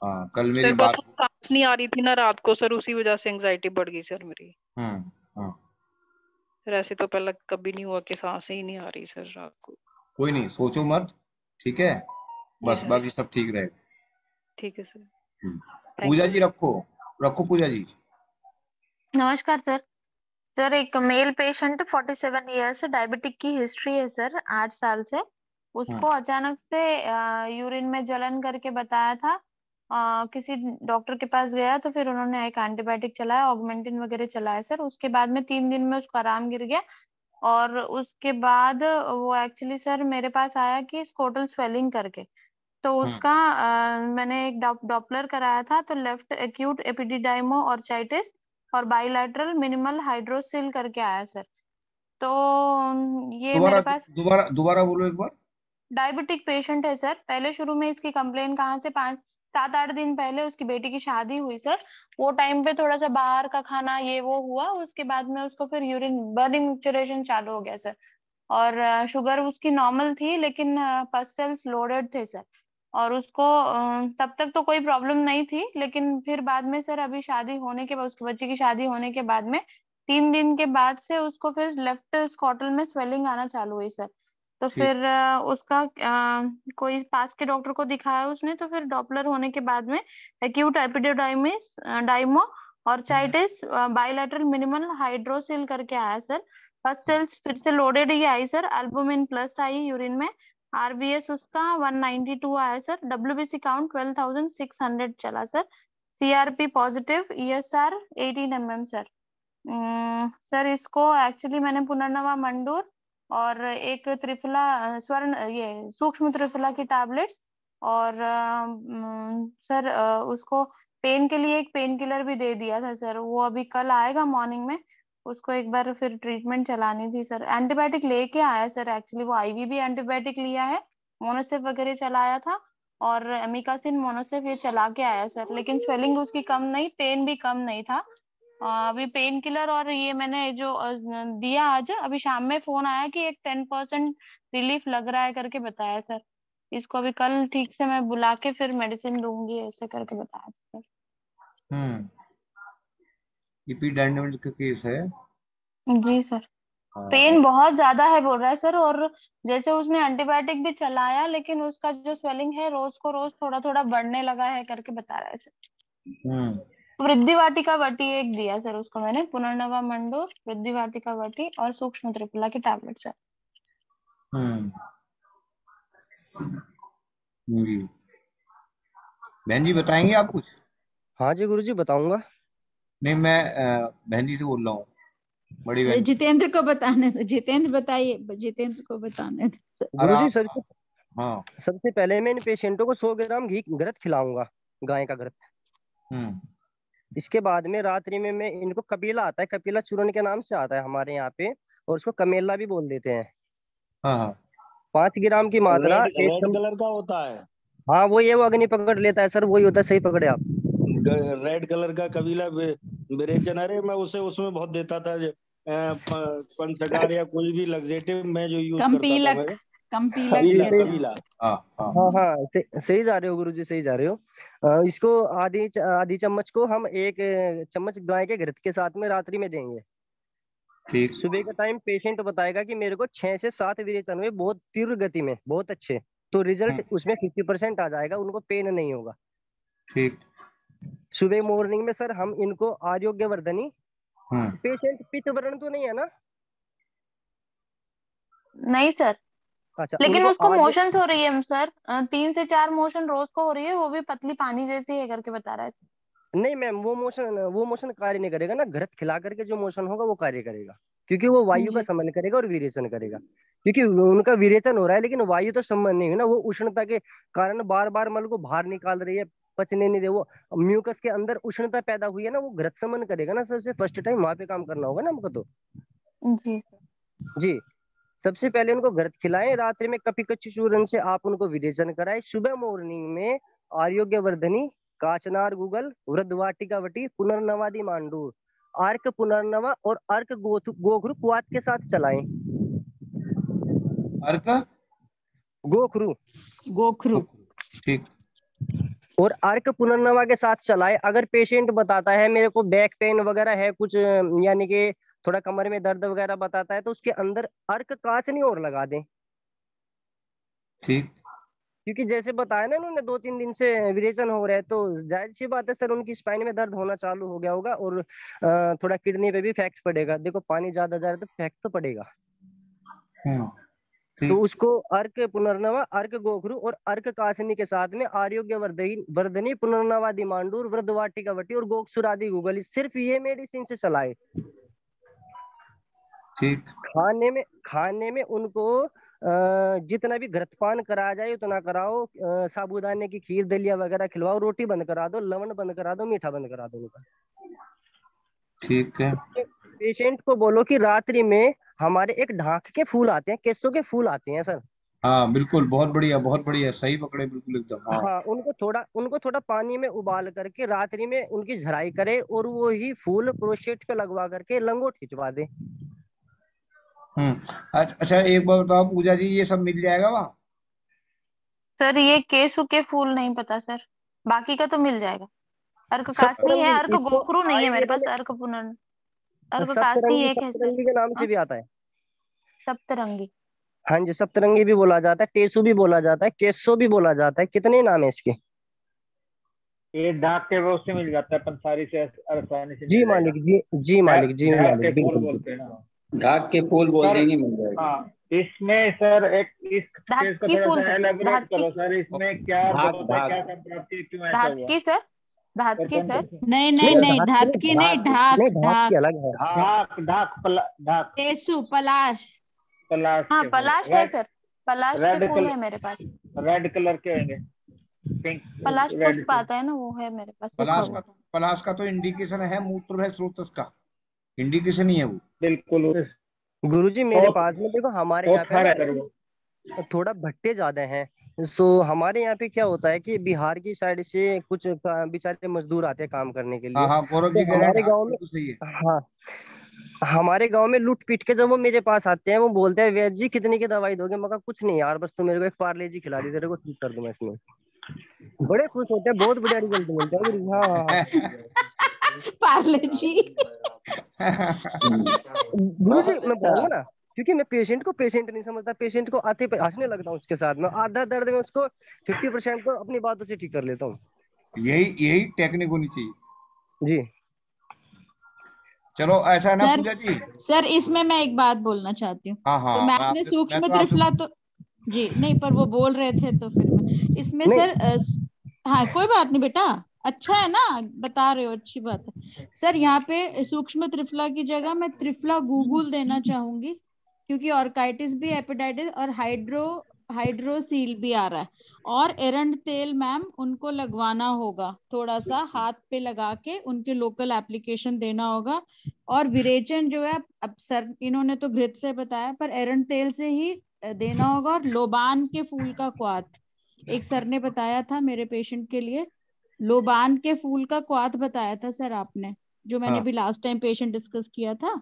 [SPEAKER 1] हाँ कल मेरी
[SPEAKER 16] सर बस
[SPEAKER 1] बात।
[SPEAKER 16] वो सांस नहीं आ रही थी ना रात को सर, उसी वजह से एंजाइटी बढ़ गई सर मेरी।
[SPEAKER 1] हाँ
[SPEAKER 16] सर ऐसे तो पहले कभी नहीं हुआ कि सांस ही नहीं आ रही सर रात को।
[SPEAKER 1] कोई नहीं, सोचो मत, ठीक है,
[SPEAKER 16] जी
[SPEAKER 1] बस
[SPEAKER 16] सर।
[SPEAKER 1] बाकी सब ठीक रहेगा।
[SPEAKER 16] ठीक है सर।
[SPEAKER 1] Pooja
[SPEAKER 16] thank you.
[SPEAKER 1] जी रखो, रखो पूजा जी।
[SPEAKER 3] नमस्कार सर। सर एक मेल पेशेंट 47 ईयर्स डायबिटिक की हिस्ट्री है सर, 8 साल से। उसको अचानक से यूरिन में जलन करके बताया था। किसी डॉक्टर के पास गया तो फिर उन्होंने एक एंटीबायोटिक चलाया, ऑगमेंटिन वगैरह चलाया सर। उसके बाद में 3 दिन में उसको आराम गिर गया। और उसके बाद वो एक्चुअली सर मेरे पास आया कि स्कोटल स्वेलिंग करके। तो उसका मैंने एक डॉपलर कराया था, तो लेफ्ट एक्यूट एपिडिडाइमो ऑर्चाइटिस और बाइलैटरल मिनिमल हाइड्रोसिल करके आया सर। तो ये
[SPEAKER 1] दोबारा
[SPEAKER 3] मेरे पास
[SPEAKER 1] दोबारा दोबारा बोलो एक बार।
[SPEAKER 3] डायबिटिक पेशेंट है सर। पहले शुरू में इसकी कंप्लेन कहाँ से, 5-7-8 दिन पहले उसकी बेटी की शादी हुई सर। वो टाइम पे थोड़ा सा बाहर का खाना ये वो हुआ, उसके बाद में उसको फिर यूरिन बर्निंग मिक्सचरेशन चालू हो गया सर। और शुगर उसकी नॉर्मल थी, लेकिन पस सेल्स लोडेड थे सर। और उसको तब तक तो कोई प्रॉब्लम नहीं थी, लेकिन फिर बाद में सर अभी शादी होने के बाद, उसके बच्चे की शादी होने के बाद में 3 दिन के बाद से उसको फिर लेफ्ट स्कॉटल में स्वेलिंग आना चालू हुई सर। तो
[SPEAKER 1] ठीक।
[SPEAKER 3] फिर उसका कोई पास के डॉक्टर को दिखाया उसने, तो फिर डॉपलर होने के बाद में एक्यूट एपिडिडाइमिस डाइमो ऑर्चाइटिस बाइलैटरल मिनिमल हाइड्रोसिल करके आया सर। फर्स्ट सेल्स फिर से लोडेड ही आई सर, एल्बुमिन प्लस आई यूरिन में। आरबीएस उसका 192 आया सर। डब्ल्यूबीसी काउंट 12,600 चला sir. CRP positive, ESR 18 mm sir. Sir इसको एक्चुअली मैंने पुनर्नवा मंडूर और एक त्रिफला स्वर्ण ये सूक्ष्म त्रिफला की टैबलेट्स और सर उसको पेन के लिए एक पेन किलर भी दे दिया था सर। वो अभी कल आएगा मॉर्निंग में, उसको एक बार फिर ट्रीटमेंट चलानी थी सर। एंटीबायोटिक लेके आया सर, एक्चुअली वो आईवी भी एंटीबायोटिक लिया है, मोनोसेफ वगैरह चलाया था और एमिकासिन मोनोसेफ ये चला के आया सर। लेकिन स्वेलिंग उसकी कम नहीं, पेन भी कम नहीं था। अभी पेन किलर और ये मैंने जो दिया आज, अभी शाम में फोन आया कि एक 10% रिलीफ लग रहा है करके बताया सर। इसको अभी कल ठीक से मैं बुला के फिर मेडिसिन दूंगी, ऐसे करके बताया सर।
[SPEAKER 1] एपिडेमिक का केस है।
[SPEAKER 3] जी सर।
[SPEAKER 1] हाँ
[SPEAKER 3] पेन बहुत ज्यादा है बोल रहा है सर। और जैसे उसने एंटीबायोटिक भी चलाया, लेकिन उसका जो स्वेलिंग है रोज को रोज थोड़ा थोड़ा बढ़ने लगा है करके बता रहा है सर। वृद्धि वाटिका वटी एक दिया सर उसको मैंने, पुनर्नवा मंडूर, वृद्धि वाटिका वटी और सूक्ष्म त्रिफला की टैबलेट सर।
[SPEAKER 1] जी बहन जी बताएंगे आप कुछ?
[SPEAKER 12] हाँ जी गुरुजी बताऊंगा।
[SPEAKER 1] नहीं मैं बहन जी से बोल रहा हूँ, बड़ी बहन।
[SPEAKER 2] जितेंद्र को बताने दो, जितेंद्र बताइए, जितेंद्र को बताने दो।
[SPEAKER 12] गुरुजी सर
[SPEAKER 1] हाँ
[SPEAKER 12] सबसे पहले मैं इन पेशेंटों को 100 ग्राम घी घृत खिलाऊंगा, गाय का घृत। इसके बाद में रात्रि में मैं इनको कपीला आता है, कपीला चूर्ण के नाम से आता है हमारे यहाँ पे, और उसको कमेला भी बोल देते हैं। 5 ग्राम की मात्रा
[SPEAKER 14] रेड कलर का होता है।
[SPEAKER 12] हाँ वो ये वो अग्नि पकड़ लेता है सर, वही होता है, सही पकड़े आप।
[SPEAKER 14] रेड कलर का कबीला विरेचन, अरे मैं उसे उसमें बहुत देता था पंचकार या कोई भी लग्जेटिव में जो यूज करता था मैं। कबीला।
[SPEAKER 12] हाँ हाँ सही जा रहे हो गुरुजी, सही जा रहे हो। इसको आधी चम्मच को हम 1 चम्मच गाय के घृत के साथ में रात्रि में देंगे।
[SPEAKER 1] ठीक।
[SPEAKER 12] सुबह का टाइम पेशेंट बताएगा कि मेरे को 6 से 7 विरेचन हुए, बहुत तीव्र गति में, बहुत अच्छे। तो रिजल्ट उसमें 50% आ जाएगा, उनको पेन नहीं होगा।
[SPEAKER 1] ठीक।
[SPEAKER 12] सुबह मॉर्निंग में सर हम इनको आरोग्य वर्धनी, पेशेंट पित्त वर्ण तो नहीं है ना?
[SPEAKER 3] नहीं सर।
[SPEAKER 12] अच्छा,
[SPEAKER 3] लेकिन
[SPEAKER 12] उनको
[SPEAKER 3] उसको
[SPEAKER 12] आज
[SPEAKER 3] मोशंस हो रही है सर, 3 से 4 मोशन रोज को हो रही है, वो भी पतली पानी जैसी है करके बता रहा है।
[SPEAKER 12] नहीं मैम, वो मोशन कार्य नहीं करेगा ना, घृत खिला करके जो मोशन होगा वो कार्य करेगा, क्योंकि वो वायु का
[SPEAKER 3] जी
[SPEAKER 12] समन करेगा और विरेचन करेगा। क्योंकि उनका विरेचन हो रहा है लेकिन वायु तो संबंध नहीं है ना, वो उष्णता के कारण बार बार मल को बाहर निकाल रही है, पचने नहीं दे, वो म्यूकस के अंदर उष्णता पैदा हुई है ना, वो घृत समन करेगा ना। सबसे फर्स्ट टाइम वहां पे काम करना होगा ना हमको तो।
[SPEAKER 3] जी
[SPEAKER 12] जी, सबसे पहले उनको घृत खिलाएं, रात्रि में कपि कच्ची चूर्ण से आप उनको विरेचन कराएं, सुबह मॉर्निंग में आरोग्य वर्धनी, काचनार गुगल, वृद्धवाटिका वटी, पुनर्नवादि मांडूर, अर्क पुनर्नवा और अर्क गोखरु कुआत के साथ चलाएं।
[SPEAKER 1] अर्क
[SPEAKER 12] गोखरु
[SPEAKER 2] गोखरू,
[SPEAKER 1] ठीक।
[SPEAKER 12] और अर्क पुनर्नवा के साथ चलाए। अगर पेशेंट बताता है मेरे को बैक पेन वगैरह है कुछ, यानी कि थोड़ा कमर में दर्द वगैरह बताता है, तो उसके अंदर अर्क काचनी और लगा दें।
[SPEAKER 1] ठीक।
[SPEAKER 12] क्योंकि जैसे बताया ना उन्होंने 2-3 दिन से विरेचन हो रहा है, तो जाहिर सी बात है सर उनकी स्पाइन में दर्द होना चालू हो गया होगा और थोड़ा किडनी पे भी इफेक्ट पड़ेगा। देखो पानी ज्यादा जा रहा है तो इफेक्ट तो पड़ेगा। तो उसको अर्क पुनर्नवा, अर्क गोखरू और अर्क कासनी के साथ में आरोग्य वर्धनी, पुनर्नवादि मांडूर, वृद्धवाटिका वटी और गोक्षुरादि गुगली, सिर्फ ये मेडिसिन से चलाए।
[SPEAKER 1] ठीक।
[SPEAKER 12] खाने में उनको जितना भी घृतपान कराया जाए उतना कराओ, साबूदाने की खीर दलिया वगैरह खिलवाओ, रोटी बंद करा दो, लवण बंद करा दो, मीठा बंद करा दो उनका।
[SPEAKER 1] ठीक है।
[SPEAKER 12] पेशेंट को बोलो कि रात्रि में हमारे एक ढाक के फूल आते हैं, केसों के फूल आते हैं सर।
[SPEAKER 1] हाँ बिल्कुल, बहुत बढ़िया, सही पकड़े बिल्कुल एकदम।
[SPEAKER 12] हाँ, उनको थोड़ा पानी में उबाल करके रात्रि में उनकी झड़ाई करे और वो ही फूल प्रोस्टेट पे लगवा करके लंगोट खिंचवा दे।
[SPEAKER 1] अच्छा एक बार बताओ पूजा जी, ये सब मिल जाएगा वहाँ?
[SPEAKER 3] सर ये केसु के फूल नहीं पता सर, बाकी का तो मिल जाएगा। अर्क कासनी है, अर्क गोखरू नहीं है मेरे पास, अर्क कासनी एक है सर।
[SPEAKER 12] सप्तरंगी के नाम से भी आता है।
[SPEAKER 3] सप्तरंगी,
[SPEAKER 12] हाँ जी, सप्तरंगी भी बोला जाता है, टेसु भी बोला जाता है, केसो भी बोला जाता है। कितने नाम है इसके?
[SPEAKER 13] ये डाक के वो से मिल जाता है, पंसारी से आसानी से।
[SPEAKER 12] जी मालिक जी, जी मालिक जी,
[SPEAKER 13] डाक के फूल बोलते हैं ना,
[SPEAKER 8] ढाक के फूल बोल देंगे मिल जाएगा।
[SPEAKER 13] हाँ, इसमें सर एक इस केस को थोड़ा सा एलाबोरेट करो सर, इसमें क्या होता है, क्या संप्राप्ति, क्यों ऐसा हुआ?
[SPEAKER 3] धातकी सर, धातकी सर,
[SPEAKER 2] नहीं धातकी नहीं, ढाक
[SPEAKER 12] अलग है।
[SPEAKER 13] ढाक
[SPEAKER 2] टेसु, पलाश।
[SPEAKER 3] हाँ पलाश है सर, पलाश के फूल है मेरे पास।
[SPEAKER 13] रेड कलर के होंगे, पिंक
[SPEAKER 3] पलाश पुष्प आता है ना, वो है मेरे पास।
[SPEAKER 1] पलाश का तो इंडिकेशन है मूत्र है स्रोतस का, इंडिकेशन ही है वो।
[SPEAKER 13] बिल्कुल
[SPEAKER 12] गुरुजी मेरे पास में देखो, हमारे यहाँ पे थोड़ा भट्टे ज्यादा हैं। सो हमारे यहाँ पे क्या होता है कि बिहार की साइड से कुछ बेचारे मजदूर आते हैं काम करने के लिए।
[SPEAKER 1] हाँ गौरव जी,
[SPEAKER 12] हमारे गाँव में हाँ, हमारे गांव में लूट पीट के जब वो मेरे पास आते हैं, वो बोलते हैं वैद्य जी कितने की दवाई दोगे? मैं कहा कुछ नहीं यार, बस तू मेरे को एक पार्ले जी खिला दी, तेरे को ठीक कर दूं मैं इसमें। बड़े खुश होते हैं, बहुत बढ़िया रिजल्ट मिलता है गुरु। हाँ
[SPEAKER 2] पार्ले जी।
[SPEAKER 12] गुरु जी मैं बोलूंगा ना, क्योंकि मैं पेशेंट को पेशेंट नहीं समझता, पेशेंट को आते पे हंसने लगता हूँ उसके साथ में, आधा दर्द में उसको 50% को अपनी बातों से ठीक कर लेता हूँ।
[SPEAKER 1] यही टेक्निक होनी चाहिए
[SPEAKER 12] जी।
[SPEAKER 1] चलो ऐसा है ना पूजा जी।
[SPEAKER 2] सर इसमें मैं एक बात बोलना चाहती हूँ। तो मैं आपने सूक्ष्म त्रिफला तो जी नहीं, पर वो बोल रहे थे तो फिर मैं इसमें सर हाँ कोई बात नहीं बेटा, अच्छा है ना, बता रहे हो, अच्छी बात है सर। यहाँ पे सूक्ष्म त्रिफला की जगह मैं त्रिफला गूगल देना चाहूंगी, क्योंकि ऑर्काइटिस भी, हेपेटाइटिस और हाइड्रोसील भी आ रहा है। और एरंड तेल मैम उनको लगवाना होगा, थोड़ा सा हाथ पे लगा के उनके लोकल एप्लीकेशन देना होगा। और विरेचन जो है, अब सर इन्होंने तो घृत से बताया, पर एरंड तेल से ही देना होगा। और लोबान के फूल का क्वाथ एक सर ने बताया था मेरे पेशेंट के लिए, लोबान के फूल का क्वाथ बताया था सर आपने, जो मैंने भी लास्ट टाइम पेशेंट डिस्कस किया था।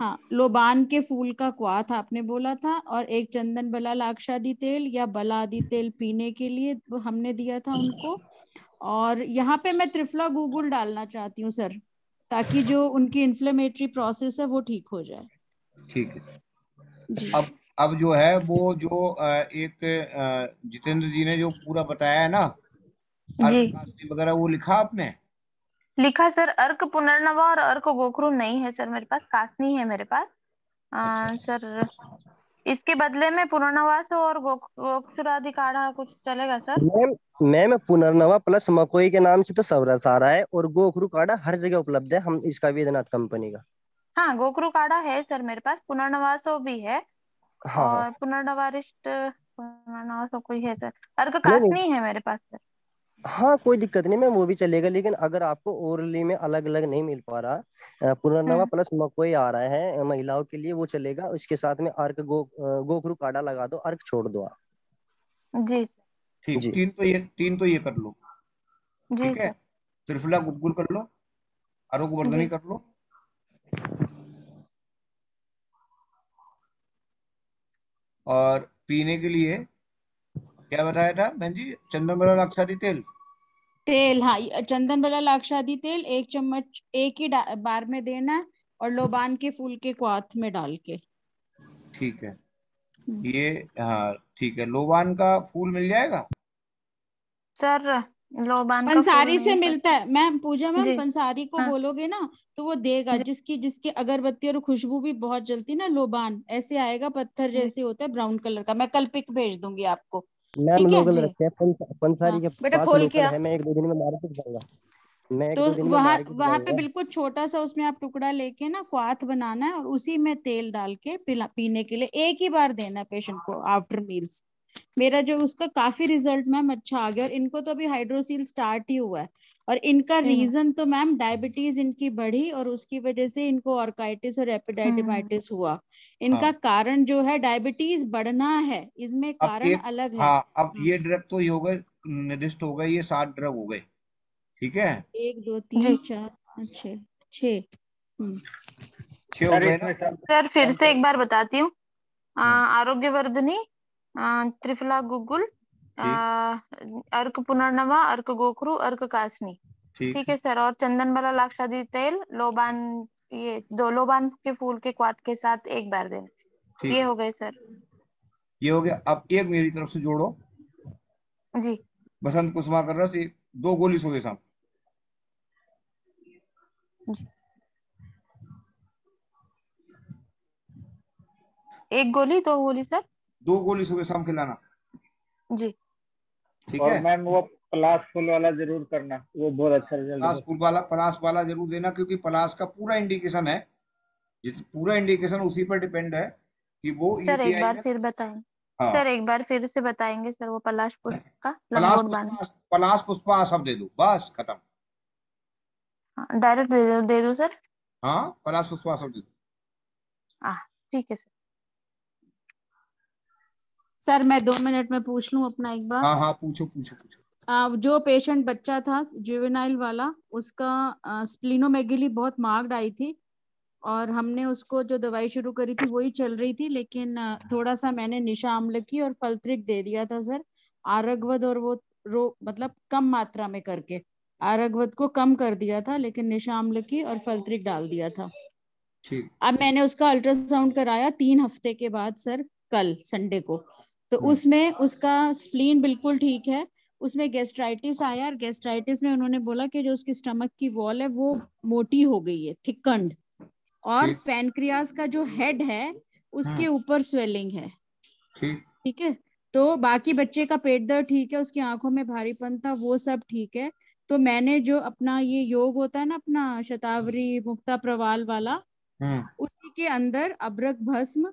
[SPEAKER 2] हाँ, लोबान के फूल का क्वाथ आपने बोला था। और एक चंदन बला लाक्षादि तेल या बलादि तेल पीने के लिए हमने दिया था उनको। और यहाँ पे मैं त्रिफला गूगल डालना चाहती हूँ सर, ताकि जो उनकी इन्फ्लेमेटरी प्रोसेस है वो ठीक हो जाए।
[SPEAKER 1] ठीक है। अब जो है वो जो एक जितेंद्र जी ने जो पूरा बताया है ना, अर्क वगैरह, वो लिखा आपने?
[SPEAKER 3] लिखा सर, अर्क पुनर्नवा और अर्क गोखरू नहीं है सर मेरे पास, कासनी है मेरे पास। सर इसके बदले में पुनर्नवास और गोक्षुरादि काढ़ा कुछ चलेगा सर?
[SPEAKER 12] मैम पुनर्नवा प्लस मकोई के नाम से तो सब रस आ रहा है, और गोखरू काढ़ा हर जगह उपलब्ध है, हम इसका वेदनाथ कंपनी का।
[SPEAKER 3] हाँ, गोखरू काढ़ा है सर मेरे पास, पुनर्नवासो भी है।
[SPEAKER 12] हाँ
[SPEAKER 3] और पुनर्नवारिष्ट पुनर्नवासो कोई है सर, अर्क
[SPEAKER 12] नहीं नहीं,
[SPEAKER 3] कासनी है मेरे पास सर।
[SPEAKER 12] हाँ कोई दिक्कत नहीं मैम, वो भी चलेगा, लेकिन अगर आपको ओरली में अलग अलग नहीं मिल पा रहा, पुनर्नवा प्लस मकोई आ रहा है महिलाओं के लिए, वो चलेगा। उसके साथ में अर्क गोखरू काढ़ा लगा दो, अर्क छोड़ दो आप।
[SPEAKER 3] जी
[SPEAKER 1] ठीक,
[SPEAKER 12] जी।
[SPEAKER 1] तीन तो ये कर लो,
[SPEAKER 3] जी
[SPEAKER 1] ठीक है।
[SPEAKER 3] सर।
[SPEAKER 1] त्रिफला गुग्गुल कर लो, आरोग्यवर्धनी
[SPEAKER 3] जी
[SPEAKER 1] कर लो, और पीने के लिए क्या बताया था बहन जी? चंदन लाक्षादी तेल।
[SPEAKER 2] तेल, हाँ, चंदन बला लाक्षादी तेल 1 चम्मच एक ही बार में देना है, और लोबान के फूल के क्वाथ में डाल के।
[SPEAKER 1] ठीक है, ये हाँ ठीक है। लोबान का फूल मिल जाएगा
[SPEAKER 3] सर? लोबान का फूल
[SPEAKER 2] पंसारी से
[SPEAKER 3] नहीं
[SPEAKER 2] मिलता है मैम, पूजा मैम,
[SPEAKER 3] जी
[SPEAKER 2] पंसारी को
[SPEAKER 3] हाँ
[SPEAKER 2] बोलोगे ना तो वो देगा।
[SPEAKER 3] जी
[SPEAKER 2] जिसकी अगरबत्ती और खुशबू भी बहुत जलती ना, लोबान ऐसे आएगा, पत्थर
[SPEAKER 3] जी
[SPEAKER 2] जैसे होता है, ब्राउन कलर का। मैं कल पिक भेज दूंगी आपको,
[SPEAKER 12] मैम
[SPEAKER 2] ठीक है।
[SPEAKER 12] लोकल
[SPEAKER 3] जी
[SPEAKER 12] रखे हैं, पंसारी
[SPEAKER 2] हाँ
[SPEAKER 12] के
[SPEAKER 2] बेटा,
[SPEAKER 12] पास
[SPEAKER 2] खोल के
[SPEAKER 12] लोकल
[SPEAKER 2] आप।
[SPEAKER 12] है, मैं 1-2 दिन में मार्केट जाऊंगा। मैं
[SPEAKER 2] तो
[SPEAKER 12] 1-2 दिन में
[SPEAKER 2] वहां
[SPEAKER 12] मार्केट
[SPEAKER 2] वहां पे
[SPEAKER 12] जाऊंगा।
[SPEAKER 2] बिल्कुल छोटा सा उसमें आप टुकड़ा लेके ना क्वाथ बनाना है, और उसी में तेल डाल के पीने के लिए एक ही बार देना है पेशेंट को आफ्टर मील्स। मेरा जो उसका काफी रिजल्ट मैम अच्छा आ गया, और इनको तो अभी हाइड्रोसील स्टार्ट ही हुआ है। और इनका
[SPEAKER 3] ठीक है।
[SPEAKER 2] रीजन तो मैम डायबिटीज इनकी बढ़ी, और उसकी वजह से इनको ऑर्काइटिस और एपिडाइडिमाइटिस हुआ। इनका
[SPEAKER 1] हाँ।
[SPEAKER 2] कारण जो है डायबिटीज बढ़ना है, इसमें
[SPEAKER 1] अब
[SPEAKER 2] कारण
[SPEAKER 1] एक,
[SPEAKER 2] अलग है।
[SPEAKER 1] हाँ अब ये ड्रग तो ये हो गए, निर्दिष्ट हो गए, ये 7 ड्रग हो गए, ठीक है।
[SPEAKER 2] 1 2
[SPEAKER 3] जी
[SPEAKER 2] 3 4 5 6 6।
[SPEAKER 1] 6 हो
[SPEAKER 13] सर
[SPEAKER 1] गए
[SPEAKER 13] इसमें
[SPEAKER 1] ना?
[SPEAKER 13] सब
[SPEAKER 3] सर फिर से
[SPEAKER 13] सब
[SPEAKER 3] एक बार बताती हूँ। आरोग्यवर्धनी, त्रिफला गुग्गुल,
[SPEAKER 1] ठीक
[SPEAKER 3] अर्क पुनर्नवा, अर्क गोखरू, अर्क कासनी।
[SPEAKER 1] ठीक
[SPEAKER 3] ठीक है सर। और चंदन वाला लाक्षादी तेल, लोबान, ये 2 लोबान के फूल के क्वाथ के साथ एक बार देना।
[SPEAKER 1] ठीक
[SPEAKER 3] ये
[SPEAKER 1] है,
[SPEAKER 3] हो गए सर।
[SPEAKER 1] ये हो गया। अब एक मेरी तरफ से जोड़ो,
[SPEAKER 3] जी
[SPEAKER 1] बसंत कुसुमा का रस, 2 गोली सुबह शाम।
[SPEAKER 3] जी। 1 गोली 2 गोली सर?
[SPEAKER 1] 2 गोली सुबह शाम खिलाना,
[SPEAKER 3] जी।
[SPEAKER 1] ठीक
[SPEAKER 13] और
[SPEAKER 1] है।
[SPEAKER 13] मैम वो पलाश फूल वाला जरूर करना, वो बहुत अच्छा रिजल्ट
[SPEAKER 1] पलाश वाला जरूर देना, क्योंकि पलाश का पूरा इंडिकेशन है, पूरा इंडिकेशन उसी पर डिपेंड है कि वो
[SPEAKER 3] सर एक
[SPEAKER 1] ईपीआई
[SPEAKER 3] बार
[SPEAKER 1] में।
[SPEAKER 3] फिर बताएं,
[SPEAKER 1] हाँ,
[SPEAKER 3] सर एक बार फिर से बताएंगे सर, वो पलाश पुष्प का
[SPEAKER 1] पलाश
[SPEAKER 3] लंगोट बांध।
[SPEAKER 1] पुष्पा, पलाश पुष्पा सब दे दो, बस खत्म।
[SPEAKER 3] हाँ, डायरेक्ट दे दो सर।
[SPEAKER 1] हाँ, पलाश पुष्पा सब दे दो।
[SPEAKER 3] ठीक है सर।
[SPEAKER 2] सर मैं 2 मिनट में पूछ लूं अपना एक बार?
[SPEAKER 1] हाँ हाँ, पूछो पूछो पूछो।
[SPEAKER 2] जो पेशेंट बच्चा था जुवेनाइल वाला, उसका स्प्लीनोमेगेली बहुत मार्क्ड आई थी, और हमने उसको जो दवाई शुरू करी थी वही चल रही थी, लेकिन थोड़ा सा मैंने निशा अम्लकी और फल्त्रिक दे दिया था सर। आरगवद और वो मतलब कम मात्रा में करके आरगवद को कम कर दिया था, लेकिन निशा अम्लकी और फल्त्रिक डाल दिया था।
[SPEAKER 1] ठीक।
[SPEAKER 2] अब मैंने उसका अल्ट्रासाउंड कराया 3 हफ्ते के बाद सर, कल संडे को, तो उसमें उसका स्प्लीन बिल्कुल ठीक है। उसमें गैस्ट्राइटिस आया, और गैस्ट्राइटिस में उन्होंने बोला कि जो उसकी स्टमक की वॉल है वो मोटी हो गई है, थिकंड, और पैनक्रियास का जो हेड है उसके ऊपर स्वेलिंग है। ठीक है। तो बाकी बच्चे का पेट दर्द ठीक है, उसकी आंखों में भारीपन था, वो सब ठीक है। तो मैंने जो अपना ये योग होता है ना अपना शतावरी मुक्ता प्रवाल वाला, उसी के अंदर अब्रक भस्म,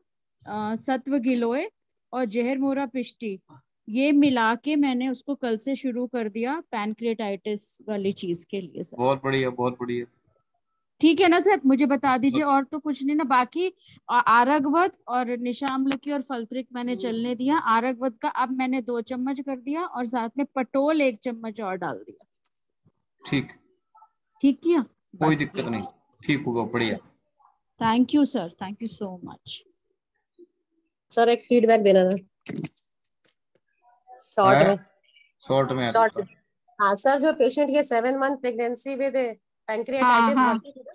[SPEAKER 2] सत्व गिलोय और जहर मोरा पिष्टी, ये मिला के मैंने उसको कल से शुरू कर दिया पैनक्रियाटाइटिस वाली चीज के लिए सर।
[SPEAKER 1] बहुत बढ़िया, बहुत बढ़िया।
[SPEAKER 2] ठीक है ना सर, मुझे बता दीजिए, और तो कुछ नहीं ना बाकी। आरगवत और निशाम्लकी और फल्त्रिक मैंने चलने दिया। आरगवत का अब मैंने 2 चम्मच कर दिया, और साथ में पटोल 1 चम्मच और डाल दिया।
[SPEAKER 1] ठीक,
[SPEAKER 2] ठीक किया?
[SPEAKER 1] कोई दिक्कत नहीं, ठीक होगा, बढ़िया।
[SPEAKER 2] Thank you sir, thank you so much.
[SPEAKER 17] Sir एक फीडबैक देना ना, शॉर्ट में हाँ सर, जो पेशेंट ये 7 मंथ प्रेगनेंसी विद पैंक्रियाटाइटिस बढ़ती थी ना,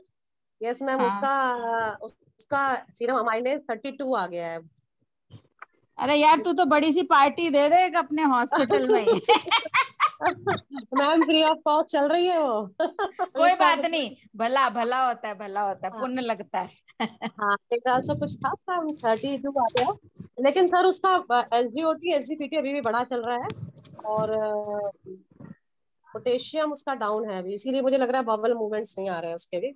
[SPEAKER 17] यस मैम, उसका सीरम अमाइलेज 32 आ गया है।
[SPEAKER 2] अरे यार, तू तो बड़ी सी पार्टी दे दे अपने हॉस्पिटल में।
[SPEAKER 17] मैम फ्री ऑफ कॉस्ट चल रही है वो।
[SPEAKER 2] कोई बात नहीं, भला भला होता है, भला होता है, पुण्य लगता है।
[SPEAKER 17] हाँ 1100 कुछ था, 32 आ गया। लेकिन सर उसका SGOT SGPT अभी भी बड़ा चल रहा है, और पोटेशियम उसका डाउन है अभी, इसीलिए मुझे लग रहा है बबल मूवमेंट्स नहीं आ रहे हैं उसके भी,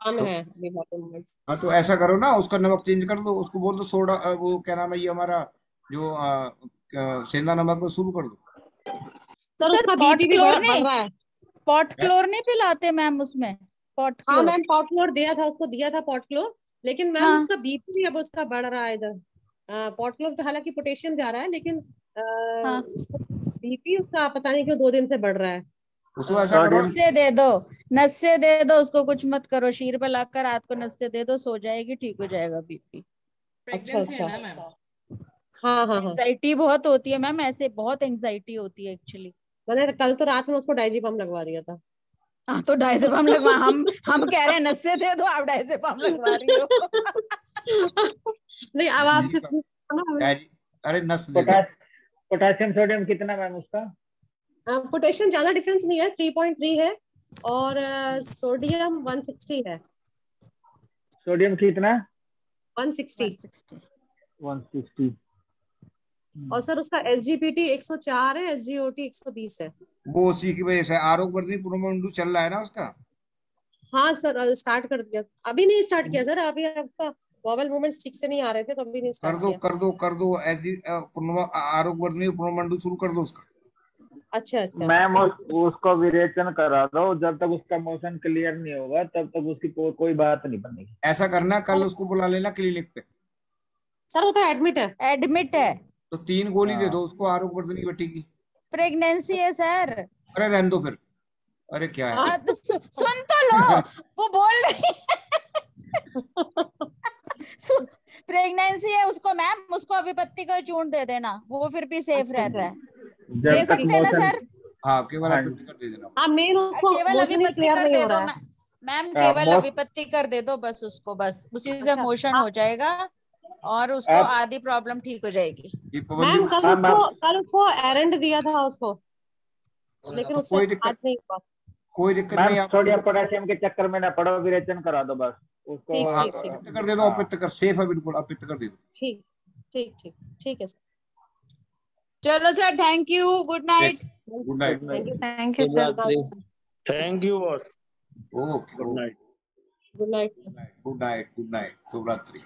[SPEAKER 17] कम है अभी बबल मूवमेंट्स।
[SPEAKER 1] हाँ तो ऐसा करो ना, उसका नमक चेंज कर दो, उसको बोल दो सोडा, वो क्या नाम है ये हमारा जो सेंधा नमक को शुरू कर दो।
[SPEAKER 17] सर पॉट क्लोर नहीं,
[SPEAKER 2] पॉट क्लोर नहीं पिलाते मैम उसमें? पॉट
[SPEAKER 17] हाँ मैम पॉट क्लोर दिया था उसको, दिया था पॉट क्लोर, लेकिन मैम उसका बीपी भी अब उसका बढ़ रहा है इधर। पॉट क्लोर तो हालांकि पोटेशियम जा रहा है, लेकिन बीपी उसका पता नहीं क्यों 2 दिन से बढ़ रहा है।
[SPEAKER 1] उसको ऐसा करो,
[SPEAKER 2] नस्से दे दो, नस्से दे दो उसको, कुछ मत करो, शीर पे लाकर रात को नस्से दे दो, सो जाएगी, ठीक हो जाएगा बीपी।
[SPEAKER 17] अच्छा अच्छा, हाँ हाँ हाँ,
[SPEAKER 2] एंजाइटी बहुत होती है मैम, ऐसे बहुत एंजाइटी होती है एक्चुअली।
[SPEAKER 17] मैंने कल तो रात में उसको डाइजीपम लगवा दिया था।
[SPEAKER 2] हाँ तो डाइजीपम लगवा, हम कह रहे हैं नस्से दे दो, आप डाइजीपम लगवा रही हो।
[SPEAKER 17] नहीं अब आपसे,
[SPEAKER 1] अरे नस
[SPEAKER 13] पोटेशियम सोडियम कितना मैम उसका?
[SPEAKER 17] पोटेशियम ज्यादा डिफरेंस नहीं है, 3.3 है, और सोडियम 160 है।
[SPEAKER 13] सोडियम कितना?
[SPEAKER 17] 160।
[SPEAKER 13] और
[SPEAKER 17] सर उसका SGPT 104 है, SGOT 120 है।
[SPEAKER 1] वो उसी की वजह से आरोग्यवर्धनी पुनर्मंडू चल रहा है ना उसका।
[SPEAKER 17] हाँ सर स्टार्ट कर दिया, अभी नहीं स्टार्ट किया सर, अभी आपका बबल मूवमेंट्स ठीक से नहीं आ रहे थे तो अभी नहीं स्टार्ट किया।
[SPEAKER 1] कर दो आरोग्यवर्धनी पुनर्मंडू शुरू कर दो उसका।
[SPEAKER 17] अच्छा अच्छा
[SPEAKER 13] मैम उसको विरेचन करा दो, जब तक उसका मोशन क्लियर नहीं होगा तब तक उसकी कोई बात नहीं बनेगी।
[SPEAKER 1] ऐसा करना, कल उसको बुला लेना क्लिनिक पे।
[SPEAKER 17] सर वो तो एडमिट है।
[SPEAKER 2] एडमिट है
[SPEAKER 1] तो 3 गोली दे दो उसको आरोग्यवर्धनी बेटी की।
[SPEAKER 2] प्रेगनेंसी है सर।
[SPEAKER 1] अरे रहने दो फिर, अरे क्या है
[SPEAKER 2] तो सुन तो लो, वो बोल रही प्रेगनेंसी है उसको मैम, उसको अभिपत्ति का चूर्ण दे देना, वो फिर भी सेफ रहता है। दे सकते हैं ना सर?
[SPEAKER 1] हाँ केवल अभिपत्ति कर दे देना।
[SPEAKER 17] हाँ मेन उसको
[SPEAKER 2] केवल अभिपत्ति कर दे दो मैम, केवल अभिपत्ति कर दे दो बस उसको, बस उसी से मोशन हो जाएगा और उसको आधी प्रॉब्लम ठीक हो जाएगी।
[SPEAKER 17] मैम कल उसको एरेंड दिया था उसको, लेकिन उससे आज नहीं हुआ।
[SPEAKER 1] कोई दिक्कत नहीं, आप
[SPEAKER 13] सोडियम पोटेशियम के चक्कर में ना पड़ो, विरेचन करा दो बस उसको।
[SPEAKER 1] अपित्त कर दे दो, अपित्त कर, सेफ है बिल्कुल, अपित्त कर दे दो।
[SPEAKER 17] ठीक ठीक ठीक ठीक है सर।
[SPEAKER 2] चलो sir, thank you, good night.
[SPEAKER 1] Good night.
[SPEAKER 3] Thank you sir.
[SPEAKER 14] Thank you boss.
[SPEAKER 1] Okay,
[SPEAKER 14] good night.
[SPEAKER 17] Good night.
[SPEAKER 1] Good night, शुभ रात्रि।